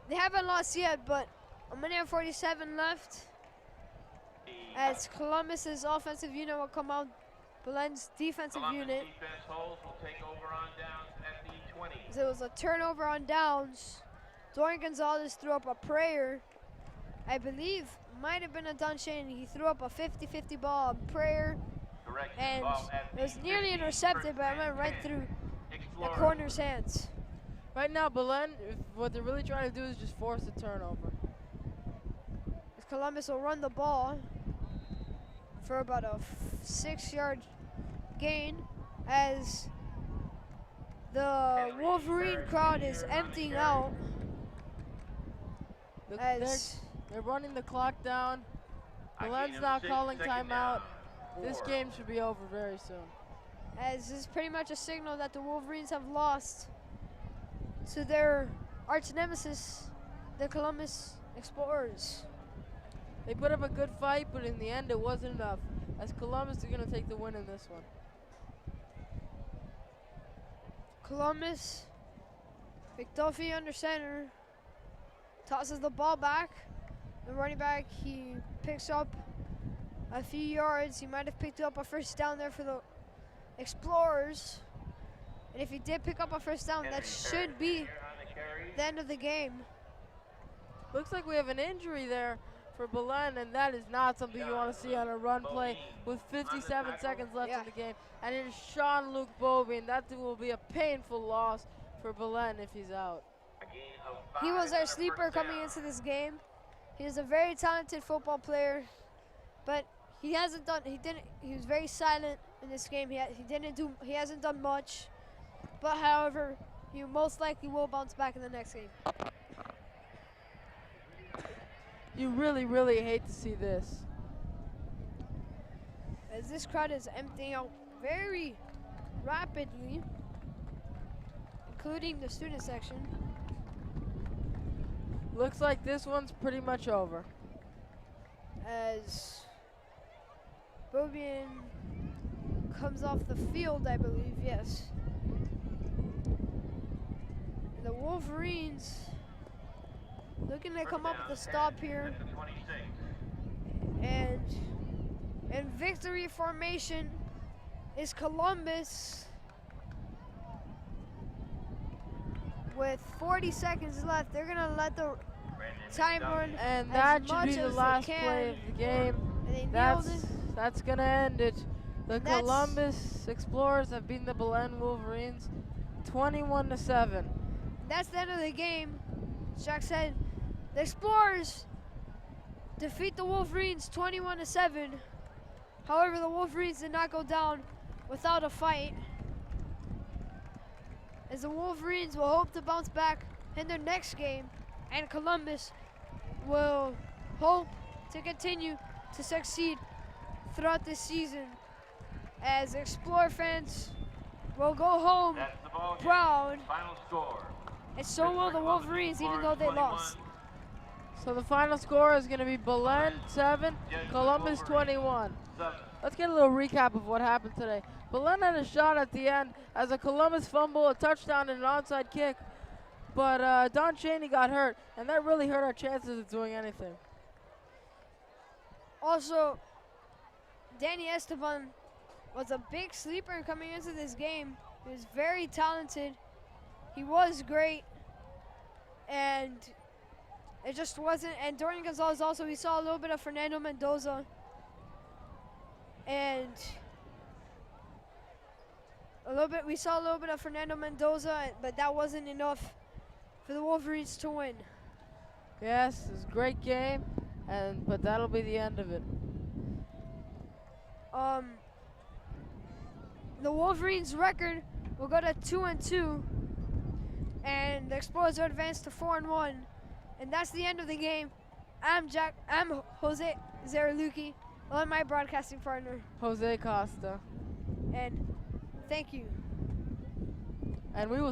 They haven't lost yet, but a minute and 47 left. As Columbus's offensive unit will come out, Belen's defensive Columbus unit. defense holds will take over on downs at the 20. So it was a turnover on downs. Dorian Gonzalez threw up a prayer. I believe might have been a Don Cheney. He threw up a 50-50 ball on prayer, Direction and ball at it was the nearly 50, intercepted, but it went right through the Explorer. corner's hands. Right now, Belen, what they're really trying to do is just force a turnover. As Columbus will run the ball for about a 6-yard gain as the Wolverine crowd is emptying out. They're running the clock down. Belen's now calling timeout. This game should be over very soon. As this is pretty much a signal that the Wolverines have lost to their arch nemesis, the Columbus Explorers. They put up a good fight, but in the end it wasn't enough, as Columbus are going to take the win in this one. Columbus, McDuffie under center, tosses the ball back. The running back, he picks up a few yards. He might have picked up a first down there for the Explorers. And if he did pick up a first down, that should be the end of the game. Looks like we have an injury there for Belen, and that is not something you want to see on a run play with 57 seconds left in the game. And it is Sean-Luc Bobien. That will be a painful loss for Belen if he's out. He was our sleeper coming into this game. He is a very talented football player, but he was very silent in this game. He hasn't done much. But however, he most likely will bounce back in the next game. You really, really hate to see this. As this crowd is emptying out very rapidly, including the student section. Looks like this one's pretty much over. As Bobien comes off the field, I believe, yes. The Wolverines looking to come up with a stop here. And in victory formation is Columbus with 40 seconds left. They're gonna let the time run, and as that should much be the as last they can. play of the game. And they nailed it. That's gonna end it. The And that's- Columbus Explorers have beaten the Belen Wolverines 21-7. That's the end of the game. Shaq said the Explorers defeat the Wolverines 21-7. However, the Wolverines did not go down without a fight, as the Wolverines will hope to bounce back in their next game, and Columbus will hope to continue to succeed throughout this season, as Explorer fans will go home proud, Final score. and so will the Wolverines, even though they lost. So the final score is going to be Belen 7, Columbus 21. Let's get a little recap of what happened today. Belen had a shot at the end as a Columbus fumble, a touchdown, and an onside kick. But Don Cheney got hurt, and that really hurt our chances of doing anything. Also, Danny Esteban was a big sleeper coming into this game. He was very talented. He was great. And it just wasn't. And Dorian Gonzalez also, we saw a little bit of Fernando Mendoza. And we saw a little bit of Fernando Mendoza, but that wasn't enough for the Wolverines to win. Yes, it was a great game, but that'll be the end of it. The Wolverines' record will go to 2-2, and the Explorers are advanced to 4-1, and that's the end of the game. I'm Jose Zaraluki, along my broadcasting partner, Jose Costa. and thank you. And we will